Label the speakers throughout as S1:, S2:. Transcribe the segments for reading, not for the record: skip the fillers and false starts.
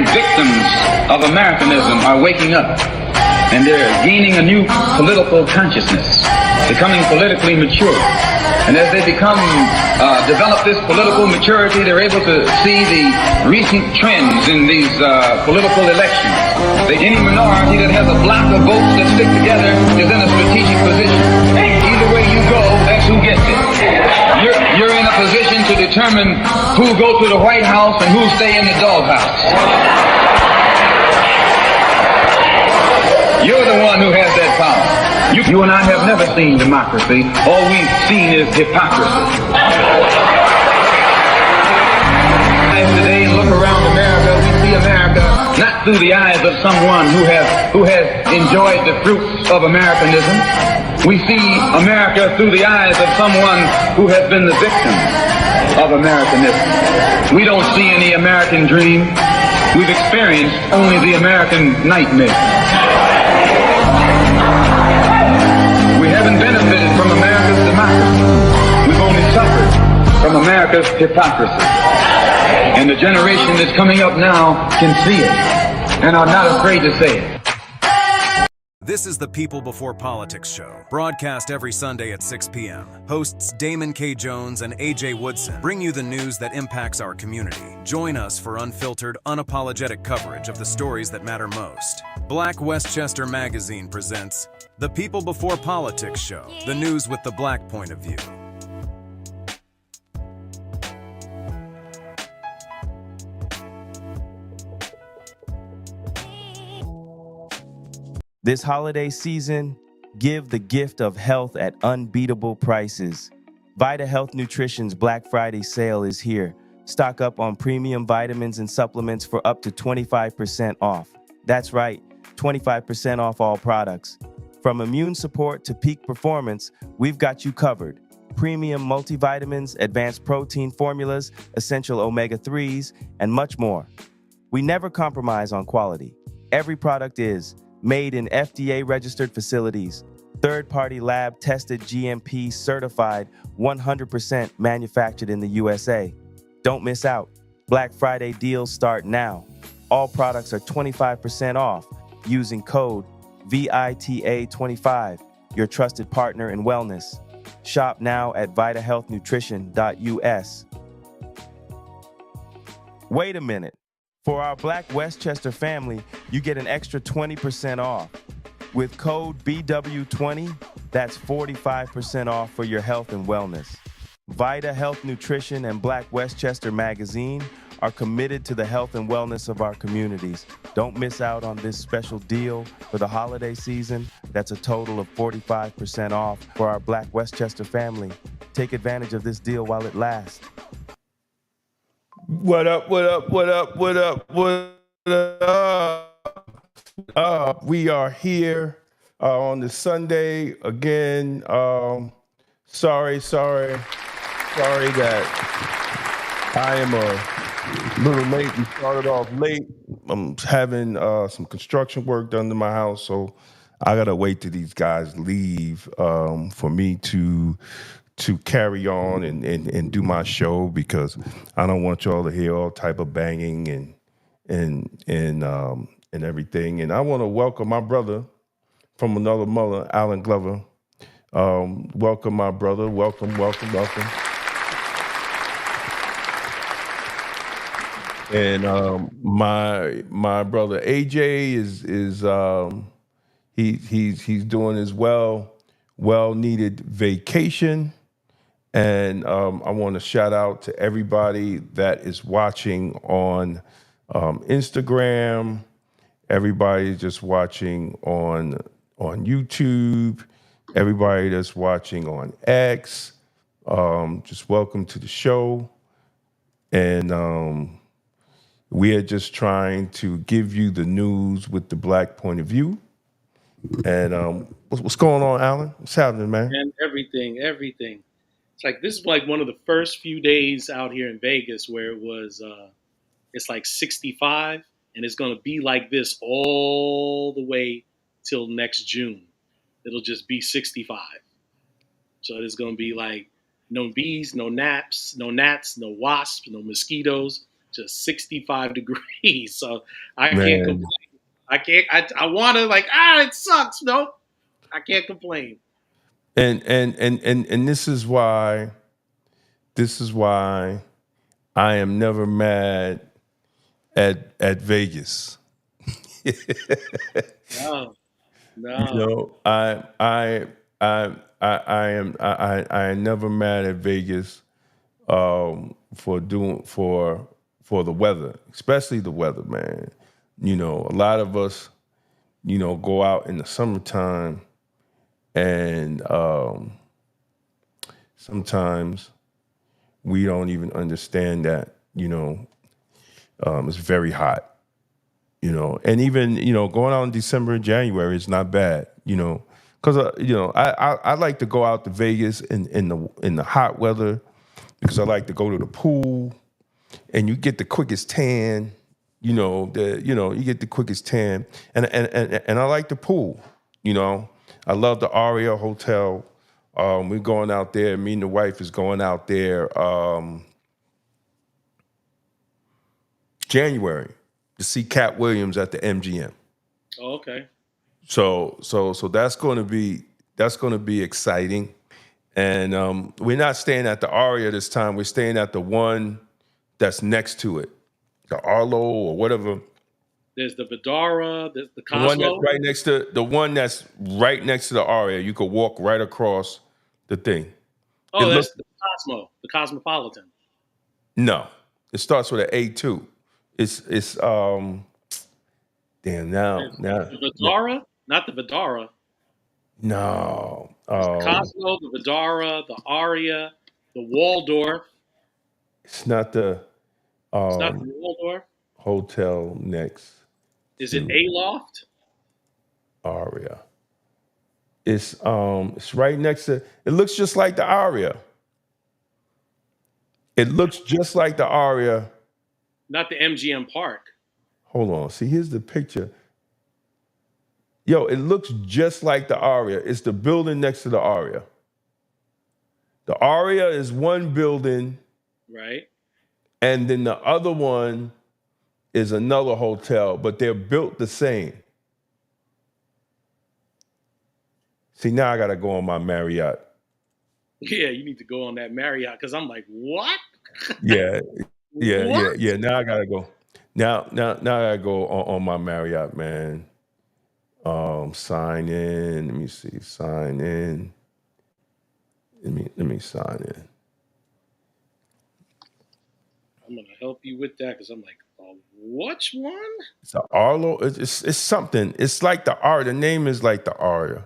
S1: victims of Americanism are waking up, and they're gaining a new political consciousness, becoming politically mature. And as they develop this political maturity, they're able to see the recent trends in these political elections. Any minority that has a block of votes that stick together is in a strategic position. Either way you go, that's who gets it. You're in a position to determine who go to the White House and who stay in the doghouse. You're the one who has that power. You and I have never seen democracy. All we've seen is hypocrisy. Today, and look around America, we see America not through the eyes of someone who has enjoyed the fruits of Americanism. We see America through the eyes of someone who has been the victim of Americanism. We don't see any American dream. We've experienced only the American nightmare. We haven't benefited from America's democracy. We've only suffered from America's hypocrisy. And the generation that's coming up now can see it and are not afraid to say it.
S2: This is the People Before Politics show, broadcast every Sunday at 6 p.m. Hosts Damon K. Jones and AJ Woodson bring you the news that impacts our community. Join us for unfiltered, unapologetic coverage of the stories that matter most. Black Westchester Magazine presents the People Before Politics show, the news with the Black point of view.
S3: This holiday season, give the gift of health at unbeatable prices. Vita Health Nutrition's Black Friday sale is here. Stock up on premium vitamins and supplements for up to 25% off. That's right, 25% off all products. From immune support to peak performance, we've got you covered. Premium multivitamins, advanced protein formulas, essential omega-3s, and much more. We never compromise on quality. Every product is made in FDA-registered facilities, third-party lab-tested GMP certified, 100% manufactured in the USA. Don't miss out. Black Friday deals start now. All products are 25% off using code VITA25, your trusted partner in wellness. Shop now at vitahealthnutrition.us. Wait a minute. For our Black Westchester family, you get an extra 20% off. With code BW20, that's 45% off for your health and wellness. Vita Health Nutrition and Black Westchester Magazine are committed to the health and wellness of our communities. Don't miss out on this special deal for the holiday season. That's a total of 45% off for our Black Westchester family. Take advantage of this deal while it lasts.
S4: What up, what up, what up, what up, what up? We are here on the Sunday again. Sorry that I am a little late. We started off late. I'm having some construction work done to my house, so I gotta wait till these guys leave for me to carry on and do my show, because I don't want y'all to hear all type of banging and everything. And I want to welcome my brother from another mother, Alan Glover. Welcome, my brother. Welcome. And my brother AJ he's doing his well needed vacation. And I want to shout out to everybody that is watching on Instagram, everybody just watching on YouTube, everybody that's watching on X. Just welcome to the show. And we are just trying to give you the news with the Black point of view. And what's going on, Alan? What's happening, man?
S5: And everything. It's like, this is like one of the first few days out here in Vegas where it was, it's like 65, and it's going to be like this all the way till next June. It'll just be 65. So it's going to be like no bees, no gnats, no wasps, no mosquitoes. just 65 degrees. So I can't
S4: Man.
S5: complain. I can't. I want to it sucks. Nope. I can't complain.
S4: And this is why I am never mad at Vegas.
S5: No,
S4: You
S5: no.
S4: know, I am never mad at Vegas for the weather, especially the weather, man. You know, a lot of us, go out in the summertime and sometimes we don't even understand that, it's very hot. And even, going out in December and January is not bad, because, I like to go out to Vegas in the hot weather because I like to go to the pool and you get the quickest tan, you get the quickest tan. And I like the pool, I love the Aria Hotel. We're going out there. Me and the wife is going out there January to see Cat Williams at the MGM.
S5: Oh, okay.
S4: So that's going to be exciting. And we're not staying at the Aria this time. We're staying at the one that's next to it, the Arlo or whatever.
S5: There's the Vidara. There's the
S4: The one that's
S5: Cosmo.
S4: right next to the Aria. You could walk right across the thing.
S5: Oh, that's the Cosmo, the Cosmopolitan.
S4: No, it starts with an A2. It's damn now
S5: The Vidara, not the Vidara.
S4: no.
S5: The Cosmo, the Vidara, the Aria, the Waldorf.
S4: It's not the
S5: It's not the Waldorf.
S4: hotel next
S5: Is
S4: to
S5: it Aloft?
S4: Aria. It's right next to. It looks just like the Aria. It looks just like the Aria.
S5: Not the MGM Park.
S4: Hold on. See, here's the picture. Yo, it looks just like the Aria. It's the building next to the Aria. The Aria is one building,
S5: Right.
S4: and then the other one is another hotel, but they're built the same. See, now I gotta go on my Marriott.
S5: Yeah, you need to go on that Marriott because I'm like, what?
S4: Yeah,
S5: What?
S4: yeah. Now I gotta go. Now I gotta go on my Marriott, man. Sign in. Let me see. Sign in. Let me sign in.
S5: I'm gonna help you with that because I'm like, which one?
S4: It's the Arlo. It's something. It's like the Aria. The name is like the Aria.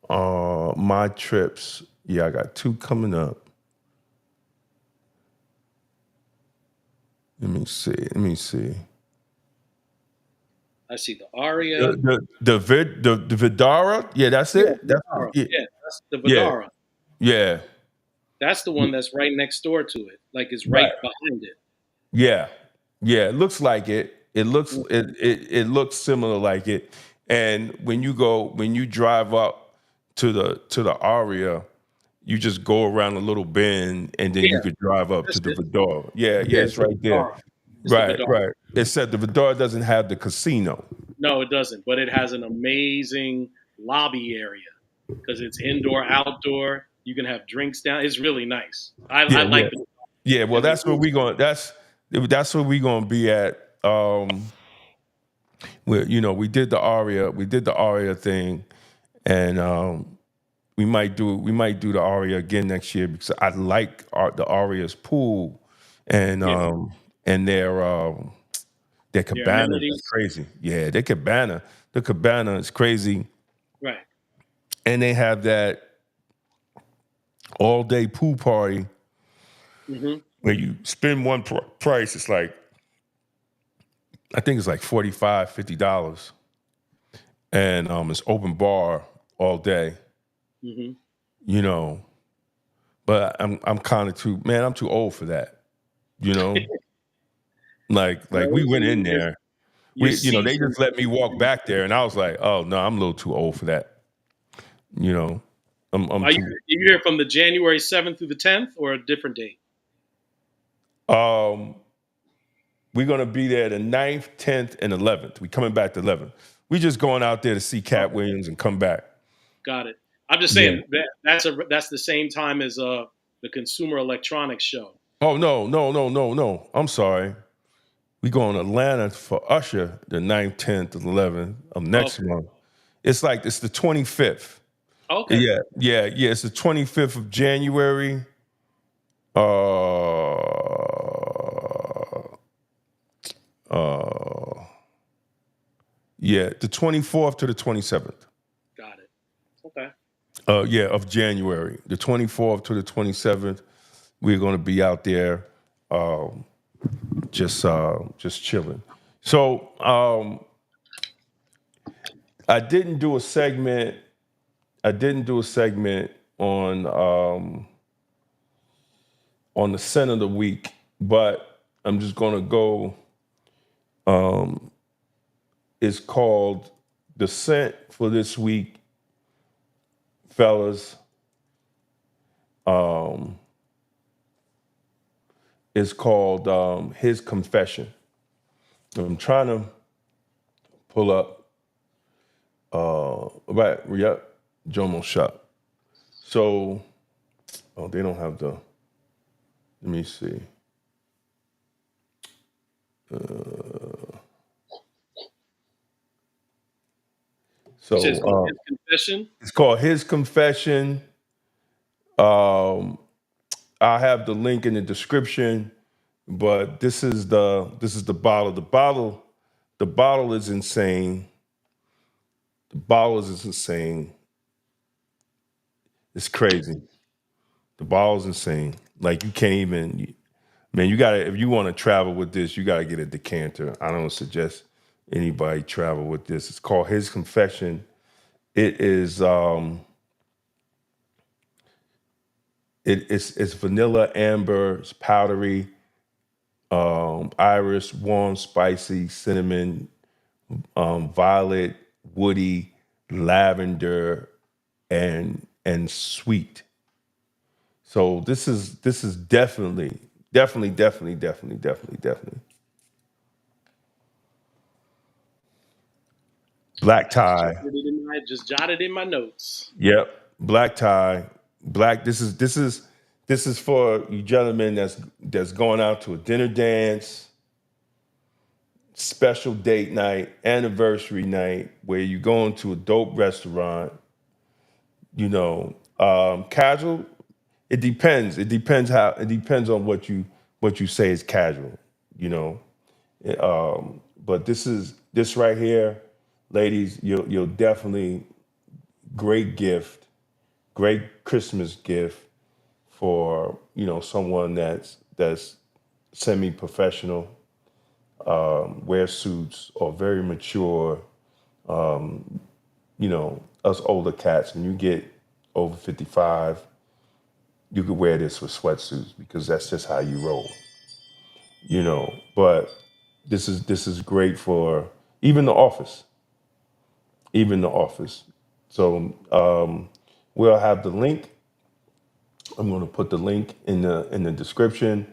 S4: My trips. Yeah, I got 2 coming up. Let me see.
S5: I see the Aria.
S4: The Vidara. Yeah, that's it. That's
S5: Vidara.
S4: yeah,
S5: Yeah, that's the
S4: yeah,
S5: Vidara.
S4: yeah.
S5: That's the one that's right next door to it. Like it's right
S4: Right.
S5: behind it.
S4: Yeah. It looks like it. It looks similar like it. And when you drive up to the Aria, you just go around a little bend and then you
S5: Yeah,
S4: could drive up to
S5: that's
S4: the
S5: it.
S4: Vidara. Yeah,
S5: Yeah,
S4: it's right there.
S5: Vidara. It's the Vidara.
S4: Right. Except the Vidara doesn't have the casino.
S5: No, it doesn't. But it has an amazing lobby area because it's indoor, outdoor. You can have drinks down. It's really nice. I
S4: Yeah,
S5: like the.
S4: yeah. Well,
S5: And the
S4: that's where we going. That's where we gonna be at. Where we did the Aria thing, and we might do the Aria again next year because I like the Aria's pool, and
S5: Yeah.
S4: and their
S5: Your
S4: cabana is
S5: amenities.
S4: crazy. Yeah, the cabana is crazy,
S5: Right.
S4: and they have that all day pool party
S5: Mm-hmm.
S4: where you spend one price. It's like I think it's like $45, $50, and it's open bar all day.
S5: Mm-hmm.
S4: But I'm kind of I'm too old for that. You know, like we went in there.
S5: You're
S4: They
S5: seasoned.
S4: just let me walk back there, and I was like, oh no, I'm a little too old for that. I'm
S5: Are you
S4: too.
S5: here from the January 7th through the 10th or a different date?
S4: Um, We're going to be there the 9th, 10th, and 11th. We coming back the 11th. We just going out there to see Cat Williams and come back.
S5: Got it. I'm just
S4: Yeah.
S5: saying that's the same time as the Consumer Electronics Show.
S4: Oh, no. I'm sorry. We going to Atlanta for Usher the 9th, 10th, and 11th of next month. It's the 25th.
S5: Okay.
S4: Yeah. It's the 25th of January. The 24th to the 27th.
S5: Got it. Okay.
S4: Of January. The 24th to the 27th. We're going to be out there just chilling. So I didn't do a segment on the scent of the week, but I'm just going to go. It's called the scent for this week, fellas. It's called His Confession. I'm trying to pull up. Jomo Shop. So, they don't have the. Let me see. So
S5: His Confession.
S4: It's called His Confession. I have the link in the description, but this is the bottle. The bottle is insane. The bottle is insane. It's crazy. The bottle is insane. Like you can't even, man. You gotta, if you want to travel with this, you gotta get a decanter. I don't suggest anybody travel with this. It's called His Confession. It is it's vanilla, amber, it's powdery, iris, warm, spicy, cinnamon, violet, woody, lavender, and sweet. So this is definitely. Black tie.
S5: Just jotted in my notes.
S4: Yep. Black tie. Black. This is for you gentlemen that's going out to a dinner dance, special date night, anniversary night, where you going to a dope restaurant. Casual. It depends. It depends on what you say is casual. But this right here, ladies, you'll definitely great gift, great Christmas gift for someone that's semi-professional, wear suits or very mature. Us older cats, when you get over 55, you could wear this with sweatsuits because that's just how you roll. But this is great for even the office. So we'll have the link. I'm going to put the link in the description,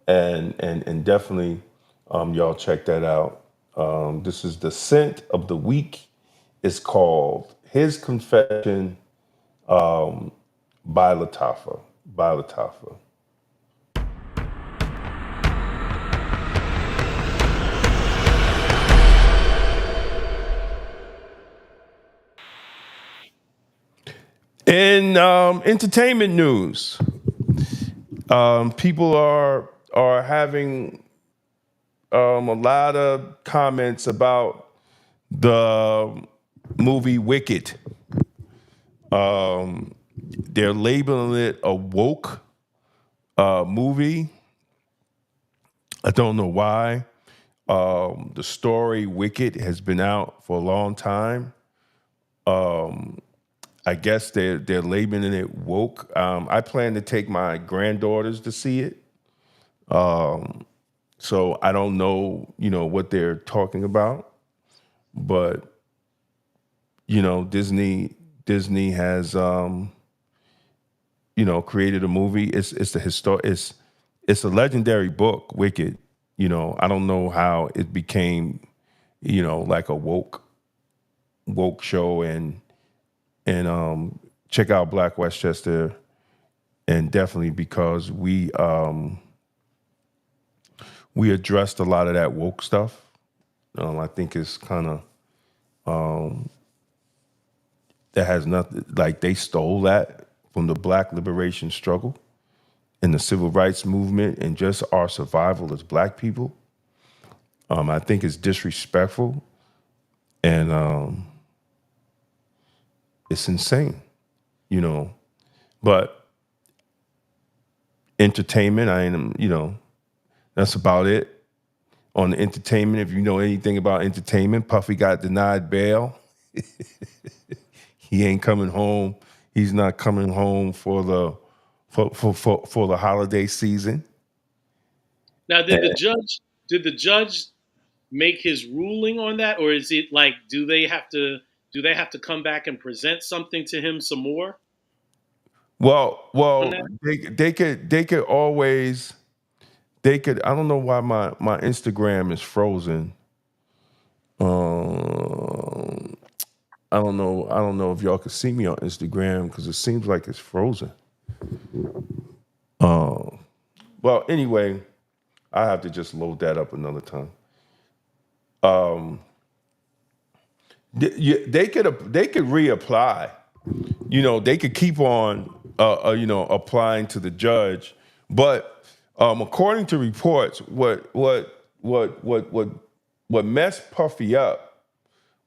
S4: and definitely y'all check that out. This is the scent of the week. It's called His Confession by Lattafa. In entertainment news, people are having a lot of comments about the movie Wicked. They're labeling it a woke movie. I don't know why. The story Wicked has been out for a long time. I guess they're labeling it woke. I plan to take my granddaughters to see it. So I don't know, what they're talking about. But, Disney has, created a movie. It's a legendary book, Wicked. I don't know how it became, like a woke show, and check out Black Westchester, and definitely because we addressed a lot of that woke stuff. I think it's kind of that has nothing, like they stole that from the Black liberation struggle and the civil rights movement and just our survival as Black people. I think it's disrespectful, and it's insane, But entertainment, that's about it. On the entertainment, if you know anything about entertainment, Puffy got denied bail. He ain't coming home. He's not coming home for the holiday season.
S5: Now, did the judge make his ruling on that, or is it like do they have to come back and present something to him some more
S4: Well,
S5: on that?
S4: they could always I don't know why my Instagram is frozen. I don't know if y'all can see me on Instagram because it seems like it's frozen. Well, anyway, I have to just load that up another time. They could reapply. They could keep on applying to the judge, but according to reports, what messed Puffy up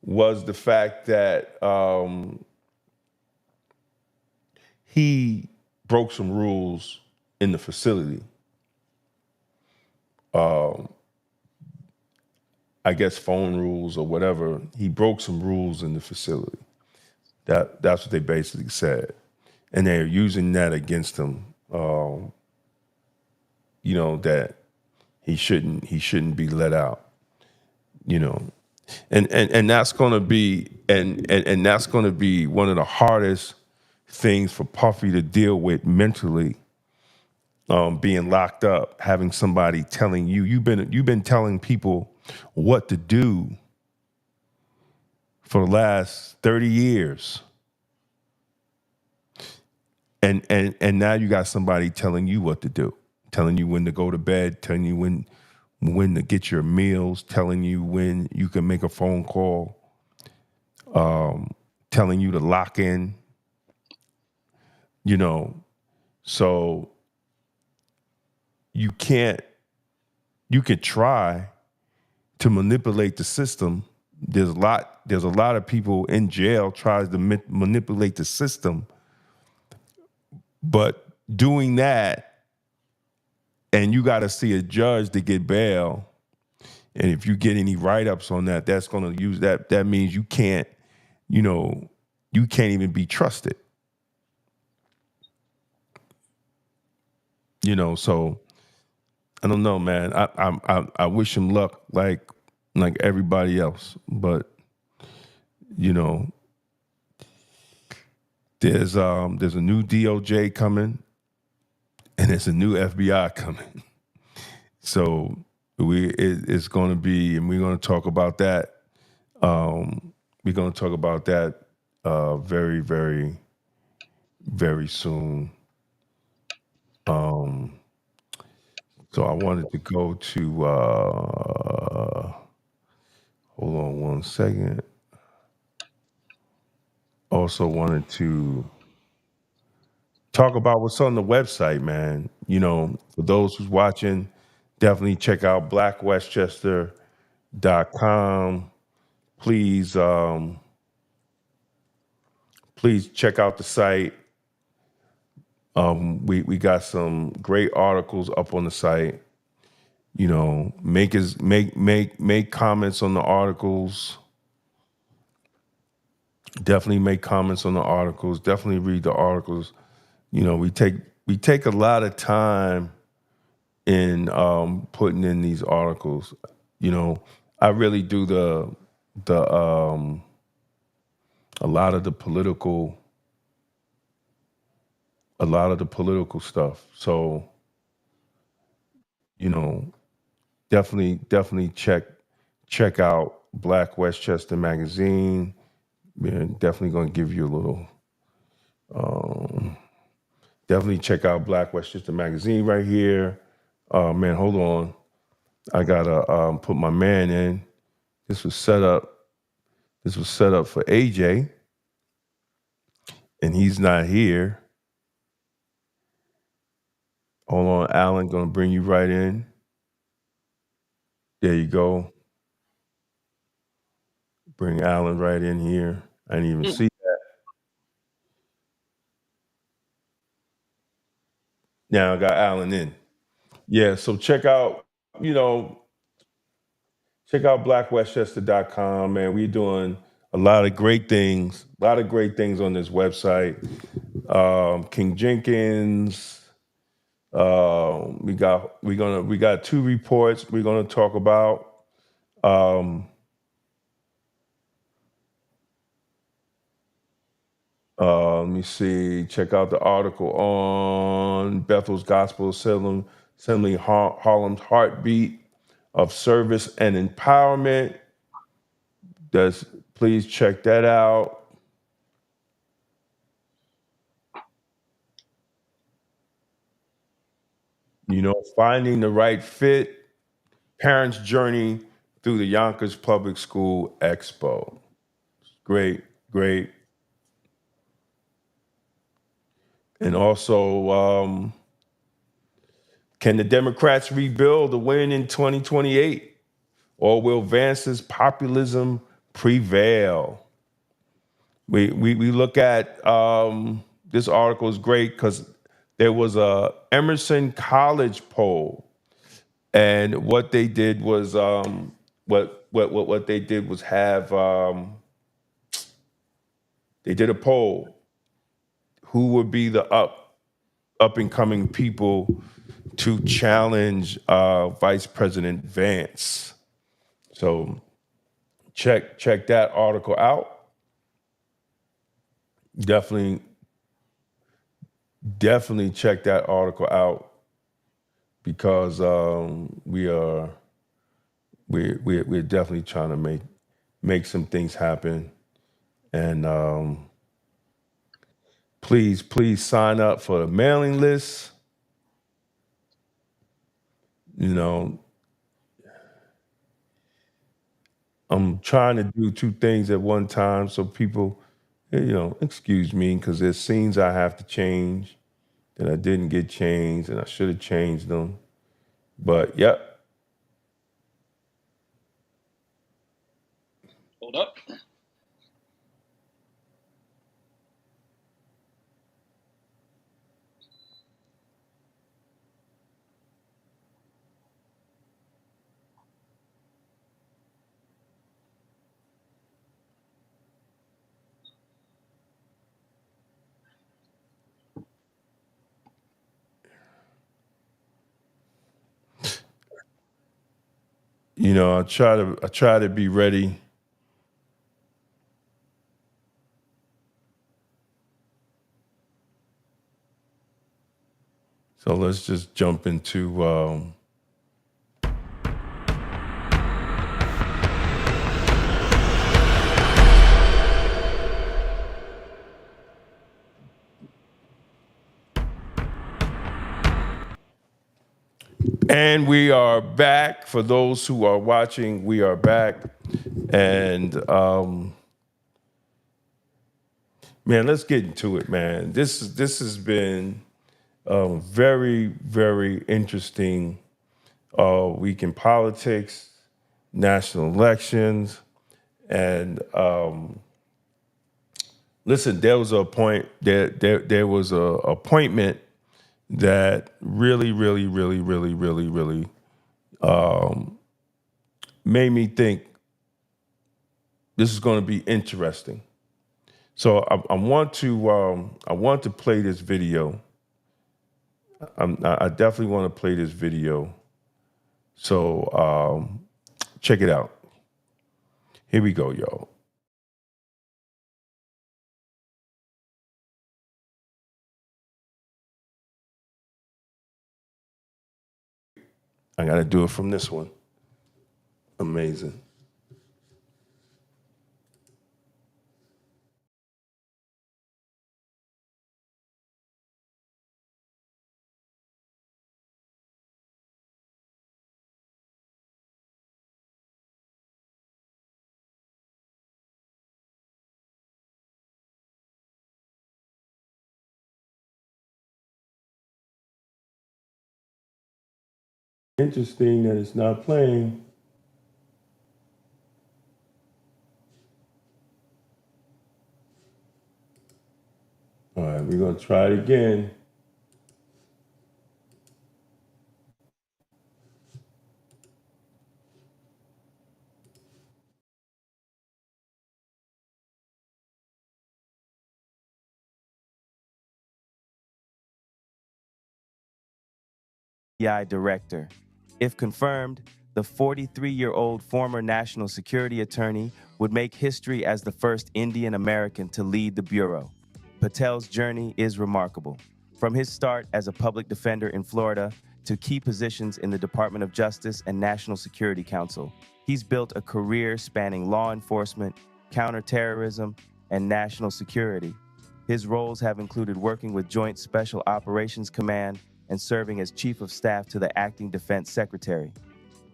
S4: was the fact that he broke some rules in the facility. I guess phone rules or whatever. He broke some rules in the facility. That's what they basically said, and they're using that against him. That he shouldn't be let out. And that's going to be and that's going to be one of the hardest things for Puffy to deal with mentally. Being locked up, having somebody telling you've been telling people what to do for the last 30 years. And now you got somebody telling you what to do, telling you when to go to bed, telling you when to get your meals, telling you when you can make a phone call, telling you to lock in, so you could try to manipulate the system. There's a lot of people in jail tries to manipulate the system, but doing that, and you got to see a judge to get bail. And if you get any write-ups on that, that's going to use that. That means you can't even be trusted. So I don't know, man. I wish him luck like everybody else, but there's a new DOJ coming, and there's a new FBI coming. So it's going to be, and we're going to talk about that. We're going to talk about that very, very, very soon. So I wanted to go to, hold on one second. Also wanted to talk about what's on the website, man. For those who's watching, definitely check out blackwestchester.com. Please check out the site. We got some great articles up on the site. Make comments on the articles. Definitely make comments on the articles. Definitely read the articles. We take a lot of time in putting in these articles. I really do the a lot of the political stuff. So, definitely check out Black Westchester Magazine. We're definitely going to give you a little. Definitely check out Black Westchester Magazine right here. Man, hold on. I gotta put my man in. This was set up. This was set up for AJ, and he's not here. Hold on, Alan. Gonna bring you right in. There you go. Bring Alan right in here. I didn't even see that. Now I got Alan in. Yeah, so you know, check out blackwestchester.com, man. We're doing a lot of great things, on this website. King Jenkins. We got 2 reports we're gonna talk about. Let me see. Check out the article on Bethel's Gospel Assembly Harlem's Heartbeat of Service and Empowerment. Please check that out. Finding the right fit, parents' journey through the Yonkers Public School Expo. Great, great. And also, can the Democrats rebuild the win in 2028? Or will Vance's populism prevail? We look at this article is great because there was a Emerson College poll, and what they did was what they did was have they did a poll. Who would be the up and coming people to challenge Vice President Vance? So check that article out. Definitely check that article out because we're definitely trying to make some things happen. And please sign up for the mailing list. I'm trying to do 2 things at one time, so people, excuse me, because there's scenes I have to change that I didn't get changed, and I should have changed them. But yep.
S5: Hold up.
S4: I try to be ready. So let's just jump into and we are back. For those who are watching, we are back. And man, let's get into it, man. This has been a very, very interesting week in politics, national elections, and listen. There was there was a appointment that really, really, really, really, really, really made me think this is going to be interesting. So I want to play this video. I definitely want to play this video. So check it out. Here we go, y'all. I got to do it from this one. Amazing. Interesting that it's not playing. All right, we're going to try it again.
S3: FBI director. If confirmed, the 43-year-old former national security attorney would make history as the first Indian American to lead the Bureau. Patel's journey is remarkable. From his start as a public defender in Florida to key positions in the Department of Justice and National Security Council, he's built a career spanning law enforcement, counterterrorism, and national security. His roles have included working with Joint Special Operations Command and serving as Chief of Staff to the Acting Defense Secretary.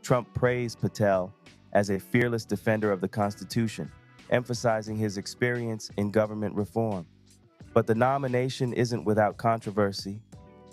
S3: Trump praised Patel as a fearless defender of the Constitution, emphasizing his experience in government reform. But the nomination isn't without controversy.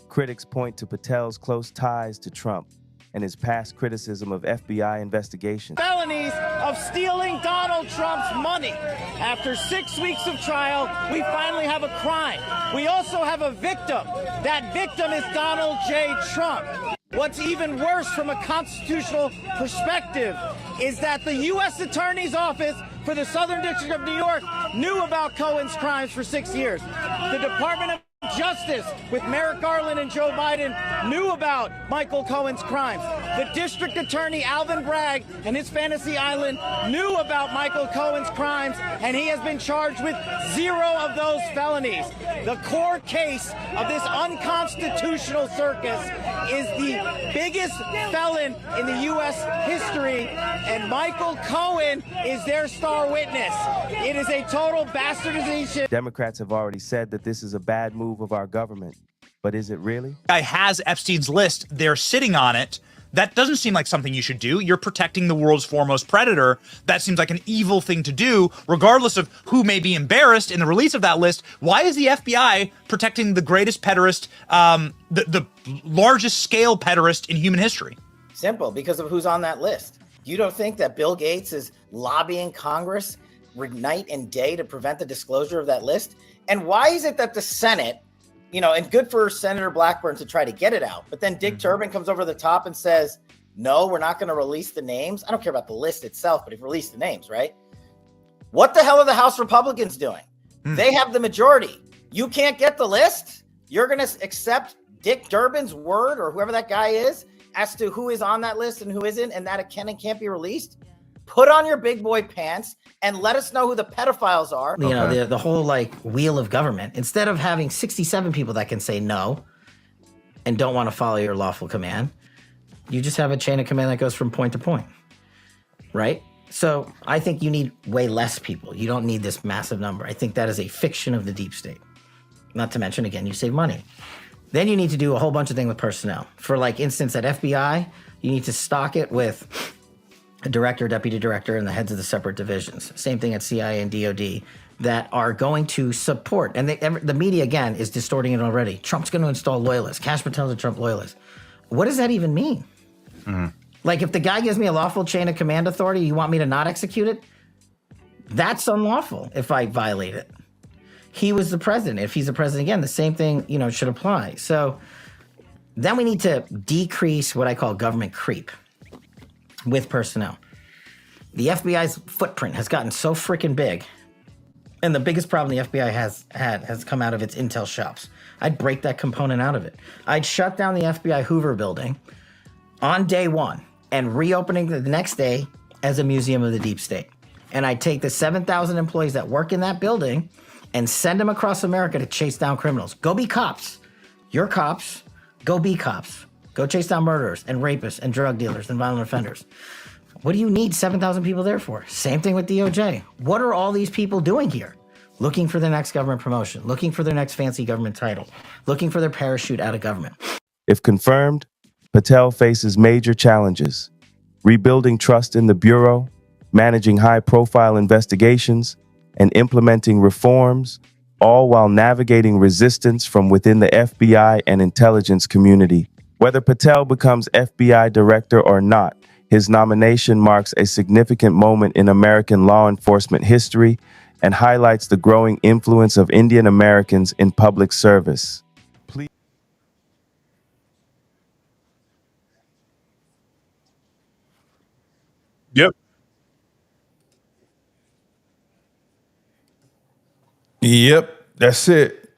S3: Critics point to Patel's close ties to Trump and his past criticism of FBI investigations.
S6: Felonies of stealing Donald Trump's money. After 6 weeks of trial, we finally have a crime. We also have a victim. That victim is Donald J. Trump. What's even worse from a constitutional perspective is that the U.S. Attorney's Office for the Southern District of New York knew about Cohen's crimes for 6 years. The Department of Justice with Merrick Garland and Joe Biden knew about Michael Cohen's crimes. The District Attorney Alvin Bragg and his Fantasy Island knew about Michael Cohen's crimes, and he has been charged with 0 of those felonies. The core case of this unconstitutional circus is the biggest felon in the U.S. history, and Michael Cohen is their star witness. It is a total bastardization.
S3: Democrats have already said that this is a bad move of our government, but is it really?
S7: Guy has Epstein's list. They're sitting on it. That doesn't seem like something you should do. You're protecting the world's foremost predator. That seems like an evil thing to do, regardless of who may be embarrassed in the release of that list. Why is the FBI protecting the greatest pederast, the largest scale pederast in human history?
S8: Simple, because of who's on that list. You don't think that Bill Gates is lobbying Congress night and day to prevent the disclosure of that list? And why is it that the Senate, and good for Senator Blackburn to try to get it out, but then Dick Durbin comes over the top and says, no, we're not going to release the names. I don't care about the list itself, but if release the names, right? What the hell are the House Republicans doing? They have the majority. You can't get the list? You're going to accept Dick Durbin's word, or whoever that guy is, as to who is on that list and who isn't, and that it can and can't be released? Put on your big boy pants and let us know who the pedophiles are.
S9: The whole wheel of government, instead of having 67 people that can say no and don't want to follow your lawful command, you just have a chain of command that goes from point to point, right? So I think you need way less people. You don't need this massive number. I think that is a fiction of the deep state. Not to mention, again, you save money. Then you need to do a whole bunch of things with personnel. For instance, at FBI, you need to stock it with a director, deputy director, and the heads of the separate divisions. Same thing at CIA and DOD that are going to support. And the media, again, is distorting it already. Trump's going to install loyalists. Kash Patel's a Trump loyalist. What does that even mean? If the guy gives me a lawful chain of command authority, you want me to not execute it? That's unlawful if I violate it. He was the president. If he's the president again, the same thing, should apply. So then we need to decrease what I call government creep with personnel. The FBI's footprint has gotten so freaking big, and the biggest problem the FBI has come out of its intel shops. I'd break that component out of it. I'd shut down the FBI Hoover building on day one and reopening the next day as a museum of the deep state. And I'd take the 7,000 employees that work in that building and send them across America to chase down criminals. Go be cops. You're cops. Go be cops. Go chase down murderers and rapists and drug dealers and violent offenders. What do you need 7,000 people there for? Same thing with DOJ. What are all these people doing here? Looking for their next government promotion, looking for their next fancy government title, looking for their parachute out of government.
S3: If confirmed, Patel faces major challenges: rebuilding trust in the Bureau, managing high-profile investigations, and implementing reforms, all while navigating resistance from within the FBI and intelligence community. Whether Patel becomes FBI director or not, his nomination marks a significant moment in American law enforcement history and highlights the growing influence of Indian Americans in public service.
S4: Yep. Yep. That's it.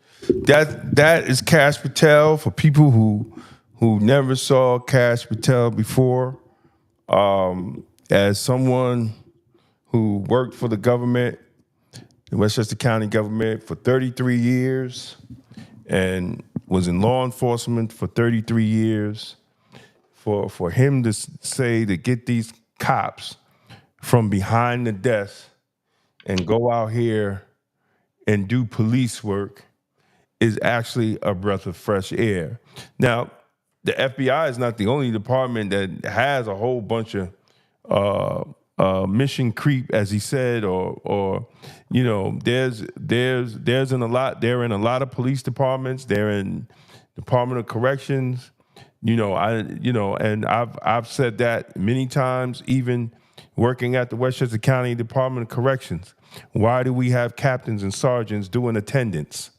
S4: That is Cash Patel for people who never saw Cash Patel before. As someone who worked for the government, the Westchester County government, for 33 years and was in law enforcement for 33 years, for him to say to get these cops from behind the desk and go out here and do police work is actually a breath of fresh air. Now, the FBI is not the only department that has a whole bunch of mission creep, as he said, or you know, there's in a lot. They're in a lot of police departments. They're in Department of Corrections. And I've said that many times, even working at the Westchester County Department of Corrections. Why do we have captains and sergeants doing attendance?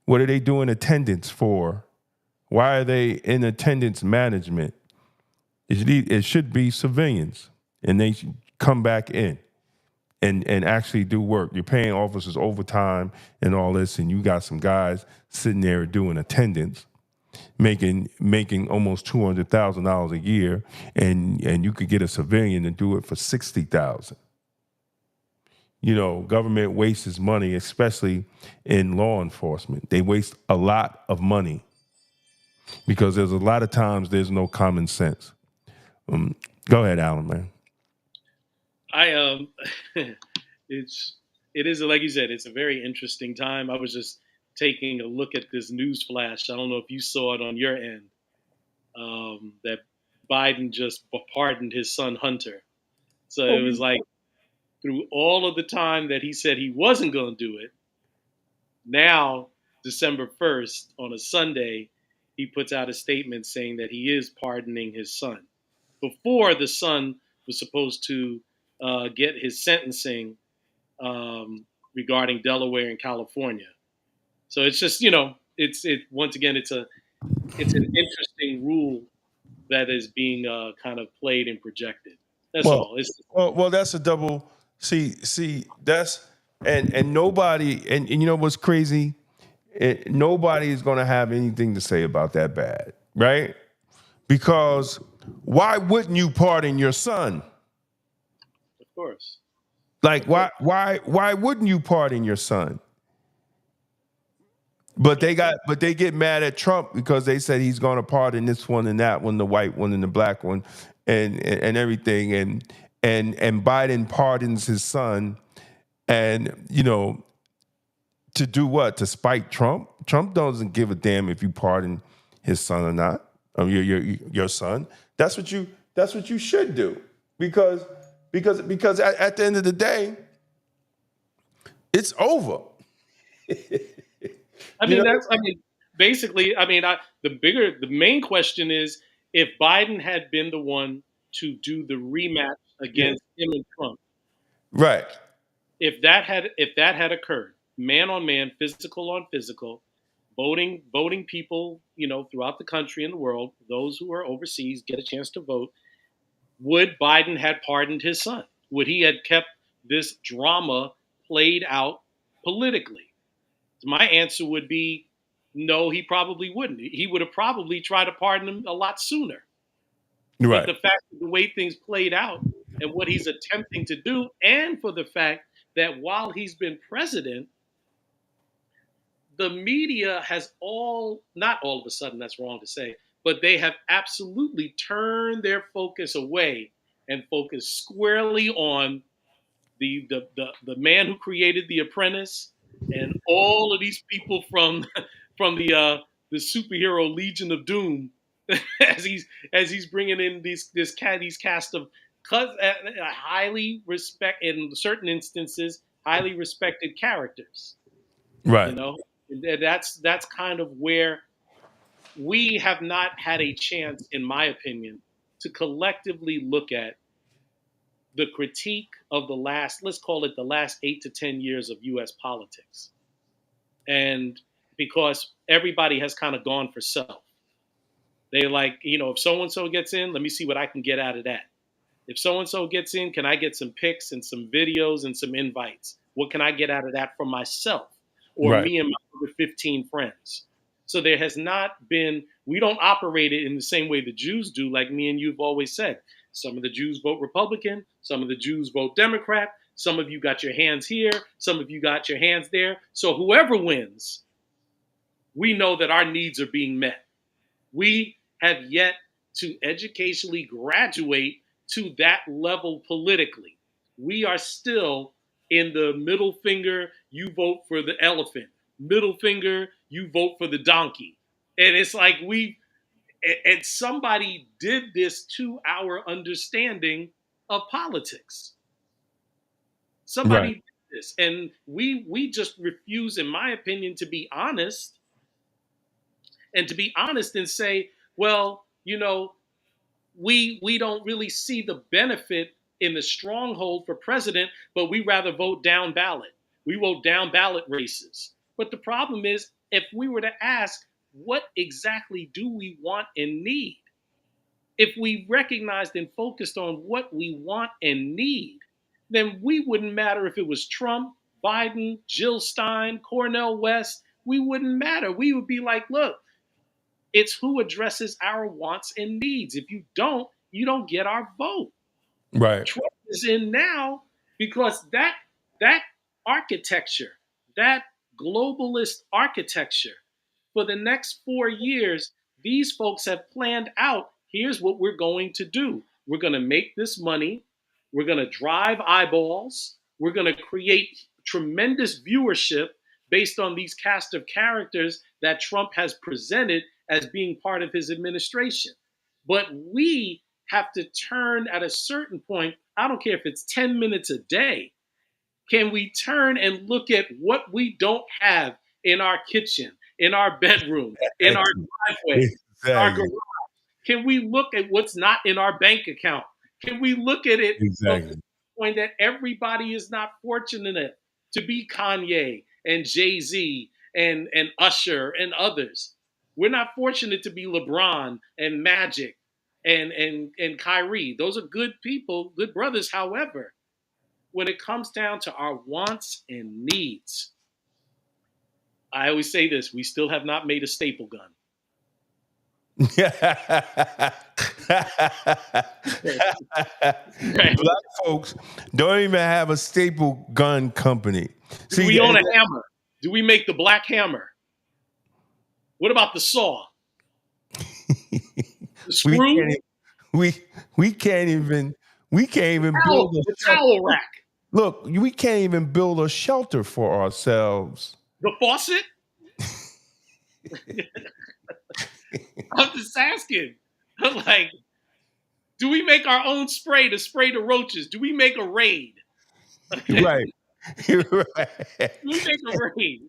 S4: What are they doing attendance for? Why are they in attendance management? It should be civilians, and they should come back in and actually do work. You're paying officers overtime and all this, and you got some guys sitting there doing attendance, making almost $200,000 a year, and you could get a civilian to do it for $60,000. You know, government wastes money, especially in law enforcement. They waste a lot of money because there's a lot of times there's no common sense. Go ahead, Alan, man.
S5: It is like you said, it's a very interesting time. I was just taking a look at this news flash. I don't know if you saw it on your end, that Biden just pardoned his son Hunter. So it was like, through all of the time that he said he wasn't going to do it, now December 1st on a Sunday, he puts out a statement saying that he is pardoning his son. Before, the son was supposed to get his sentencing regarding Delaware and California. So it's just, once again, it's an interesting rule that is being kind of played and projected. That's all.
S4: Well, that's a double. See, that's and nobody, and you know what's crazy? Nobody is going to have anything to say about that bad, right? Because why wouldn't you pardon your son?
S5: Of course.
S4: Like, why wouldn't you pardon your son? But they get mad at Trump because they said he's going to pardon this one and that one, the white one and the black one, and everything, and Biden pardons his son, and to do what? To spite Trump? Trump doesn't give a damn if you pardon his son or not. Your son. That's what you should do, because at the end of the day, it's over.
S5: Basically, the main question is, if Biden had been the one to do the rematch against him and Trump,
S4: right?
S5: If that had occurred, man on man, physical on physical, voting people, throughout the country and the world, those who are overseas get a chance to vote. Would Biden had pardoned his son? Would he had kept this drama played out politically? My answer would be no, he probably wouldn't. He would have probably tried to pardon him a lot sooner.
S4: Right.
S5: But the fact of the way things played out and what he's attempting to do, and for the fact that while he's been president, the media has not all of a sudden, that's wrong to say, but they have absolutely turned their focus away and focused squarely on the man who created The Apprentice and all of these people from the superhero Legion of Doom as he's bringing in these cast of highly in certain instances highly respected characters.
S4: Right.
S5: You know, that's kind of where we have not had a chance, in my opinion, to collectively look at the critique of the last, let's call it the last 8 to 10 years of U.S. politics. And because everybody has kind of gone for self. They're like, if so-and-so gets in, let me see what I can get out of that. If so-and-so gets in, can I get some pics and some videos and some invites? What can I get out of that for myself or
S4: Right.
S5: me and my other 15 friends? So there has not been, we don't operate it in the same way the Jews do, like me and you've always said. Some of the Jews vote Republican. Some of the Jews vote Democrat. Some of you got your hands here. Some of you got your hands there. So whoever wins, we know that our needs are being met. We have yet to educationally graduate to that level politically. We are still in the middle finger, you vote for the elephant. Middle finger, you vote for the donkey. And it's like and somebody did this to our understanding of politics. Somebody
S4: Right.
S5: did this. And we just refuse, in my opinion, to be honest. And to be honest and say, well, we don't really see the benefit in the stronghold for president, but we rather vote down ballot. We vote down ballot races. But the problem is, if we were to ask, what exactly do we want and need? If we recognized and focused on what we want and need, then we wouldn't matter if it was Trump, Biden, Jill Stein, Cornel West. We wouldn't matter. We would be like, look, it's who addresses our wants and needs. If you don't get our vote.
S4: Right.
S5: Trump is in now because that architecture, that globalist architecture, for the next 4 years, these folks have planned out, here's what we're going to do. We're going to make this money. We're going to drive eyeballs. We're going to create tremendous viewership based on these cast of characters that Trump has presented as being part of his administration. But we have to turn at a certain point, I don't care if it's 10 minutes a day, can we turn and look at what we don't have in our kitchen, in our bedroom, in our driveway, in our garage? Can we look at what's not in our bank account? Can we look at it from the point that everybody is not fortunate to be Kanye and Jay-Z and Usher and others? We're not fortunate to be LeBron and Magic and Kyrie. Those are good people, good brothers. However, when it comes down to our wants and needs, I always say this, we still have not made a staple gun.
S4: Black folks don't even have a staple gun company.
S5: Do we own a hammer? Do we make the black hammer? What about the saw? The screw?
S4: We can't even build
S5: the towel rack.
S4: Look, we can't even build a shelter for ourselves.
S5: The faucet? I'm just asking. I'm like, do we make our own spray to spray the roaches? Do we make a raid? Okay.
S4: Right. You're right.
S5: Do we make a raid?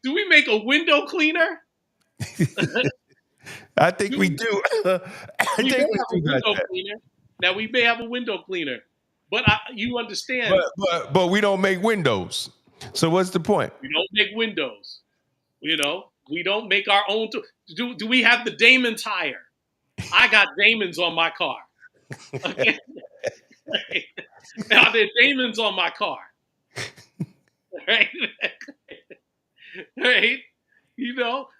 S5: Do we make a window cleaner?
S4: I think we do. I
S5: we
S4: think
S5: may
S4: we
S5: have
S4: do
S5: a window
S4: that.
S5: cleaner. Now we may have a window cleaner, but you understand.
S4: But we don't make windows. So what's the point?
S5: We don't make windows. We don't make our own. Do we have the Damon tire? I got Damons on my car. Okay. Right. Now there are Damons on my car. Right. Right.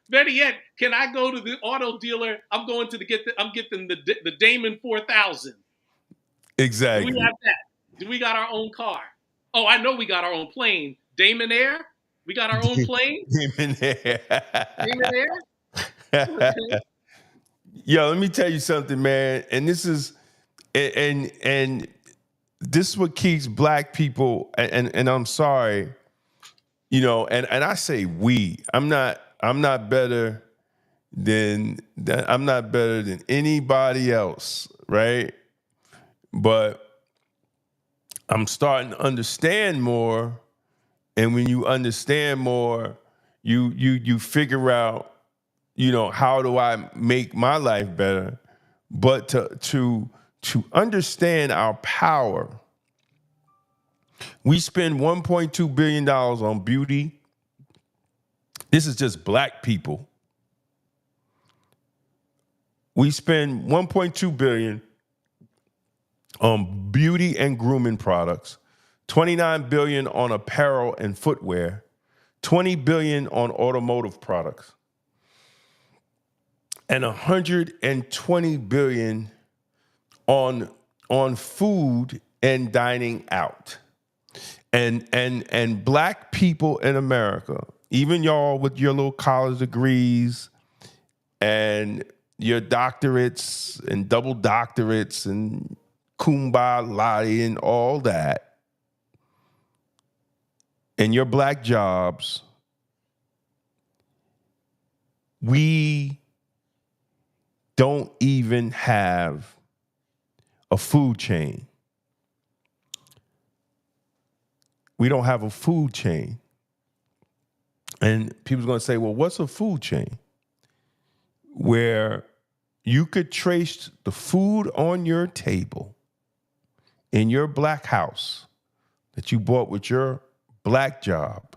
S5: Better yet, can I go to the auto dealer? I'm going to I'm getting the Damon 4000.
S4: Exactly.
S5: Do we have that? Do we got our own car? Oh, I know we got our own plane. Damon Air? We got our own plane?
S4: Damon Air.
S5: Damon Air?
S4: Yo, let me tell you something, man. And this is and this is what keeps black people, and I'm sorry, and I say we. I'm not better than anybody else, right? But I'm starting to understand more, and when you understand more, you figure out, how do I make my life better? But to understand our power, we spend $1.2 billion on beauty. This is just black people. We spend $1.2 billion on beauty and grooming products, $29 billion on apparel and footwear, $20 billion on automotive products, and $120 billion on food and dining out. And black people in America, even y'all with your little college degrees and your doctorates and double doctorates and kumbaya laude and all that, and your black jobs, we don't even have a food chain. We don't have a food chain. And people's going to say, well, what's a food chain? Where you could trace the food on your table in your black house that you bought with your black job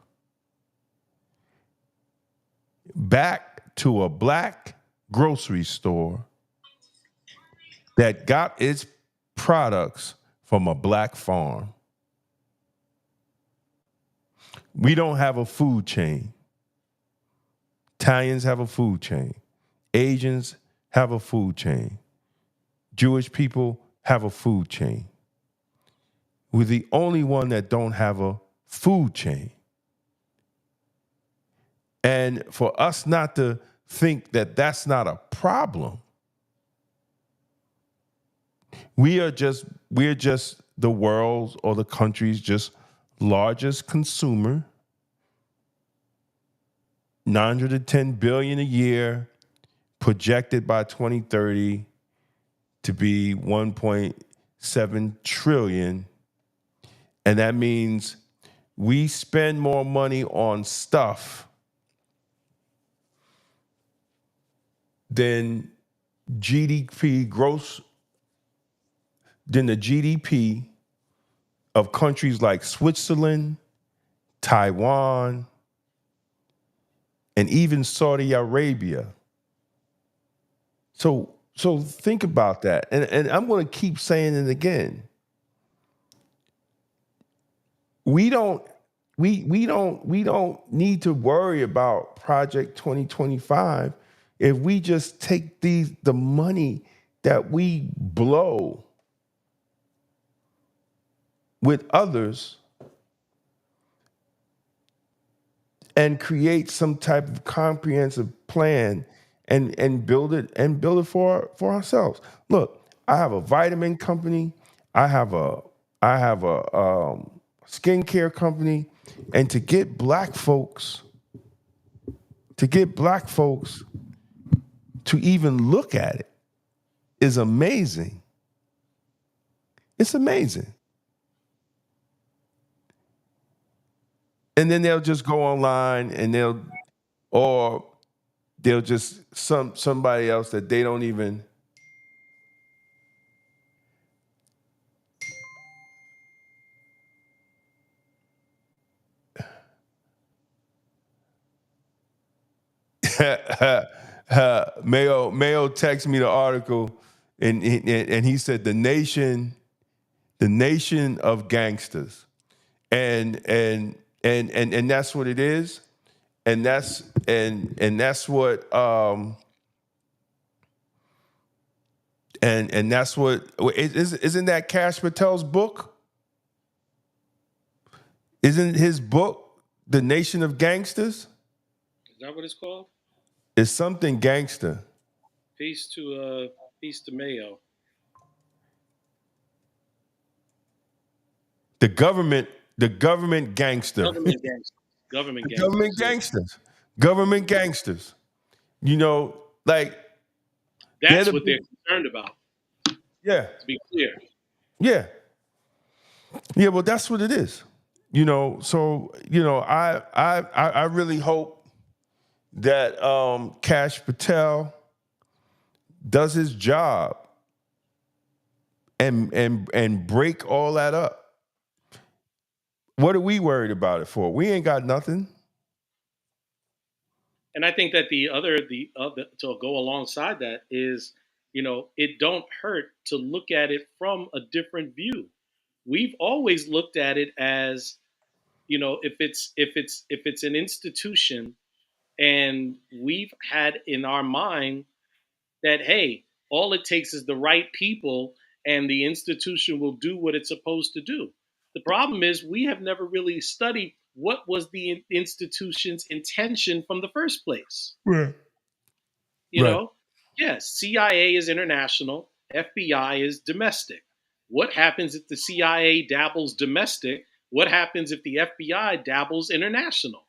S4: back to a black grocery store that got its products from a black farm. We don't have a food chain. Italians have a food chain. Asians have a food chain. Jewish people have a food chain. We're the only one that don't have a food chain. And for us not to think that that's not a problem, we're just the world's or the country's just largest consumer, $910 billion a year, projected by 2030 to be 1.7 trillion. And that means we spend more money on stuff than than the GDP of countries like Switzerland, Taiwan, and even Saudi Arabia. So think about that. And I'm going to keep saying it again. We don't need to worry about Project 2025 if we just take the money that we blow with others and create some type of comprehensive plan and build it for ourselves. Look, I have a vitamin company. I have a skincare company, and to get black folks to even look at it is amazing. It's amazing. And then they'll just go online and they'll just somebody else that they don't even Mayo texted me the article and he said the nation of gangsters. And that's what it is. And that's what and that's what isn't that Cash Patel's book? Isn't his book The Nation of Gangsters?
S5: Is that what it's called?
S4: It's something gangster.
S5: Peace to Mayo.
S4: The government gangster.
S5: Government gangsters. Government gangsters.
S4: Government gangsters. Government gangsters. You know, like
S5: That's what they're concerned about.
S4: Yeah.
S5: To be clear.
S4: Yeah. Yeah, well, that's what it is. You know, so I really hope that Kash Patel does his job and break all that up. What are we worried about it for? We ain't got nothing.
S5: And I think that the other to go alongside that is, it don't hurt to look at it from a different view. We've always looked at it as, if it's an institution, and we've had in our mind that, hey, all it takes is the right people and the institution will do what it's supposed to do. The problem is we have never really studied what was the institution's intention from the first place.
S4: Right.
S5: You know, yes, CIA is international, FBI is domestic. What happens if the CIA dabbles domestic? What happens if the FBI dabbles international?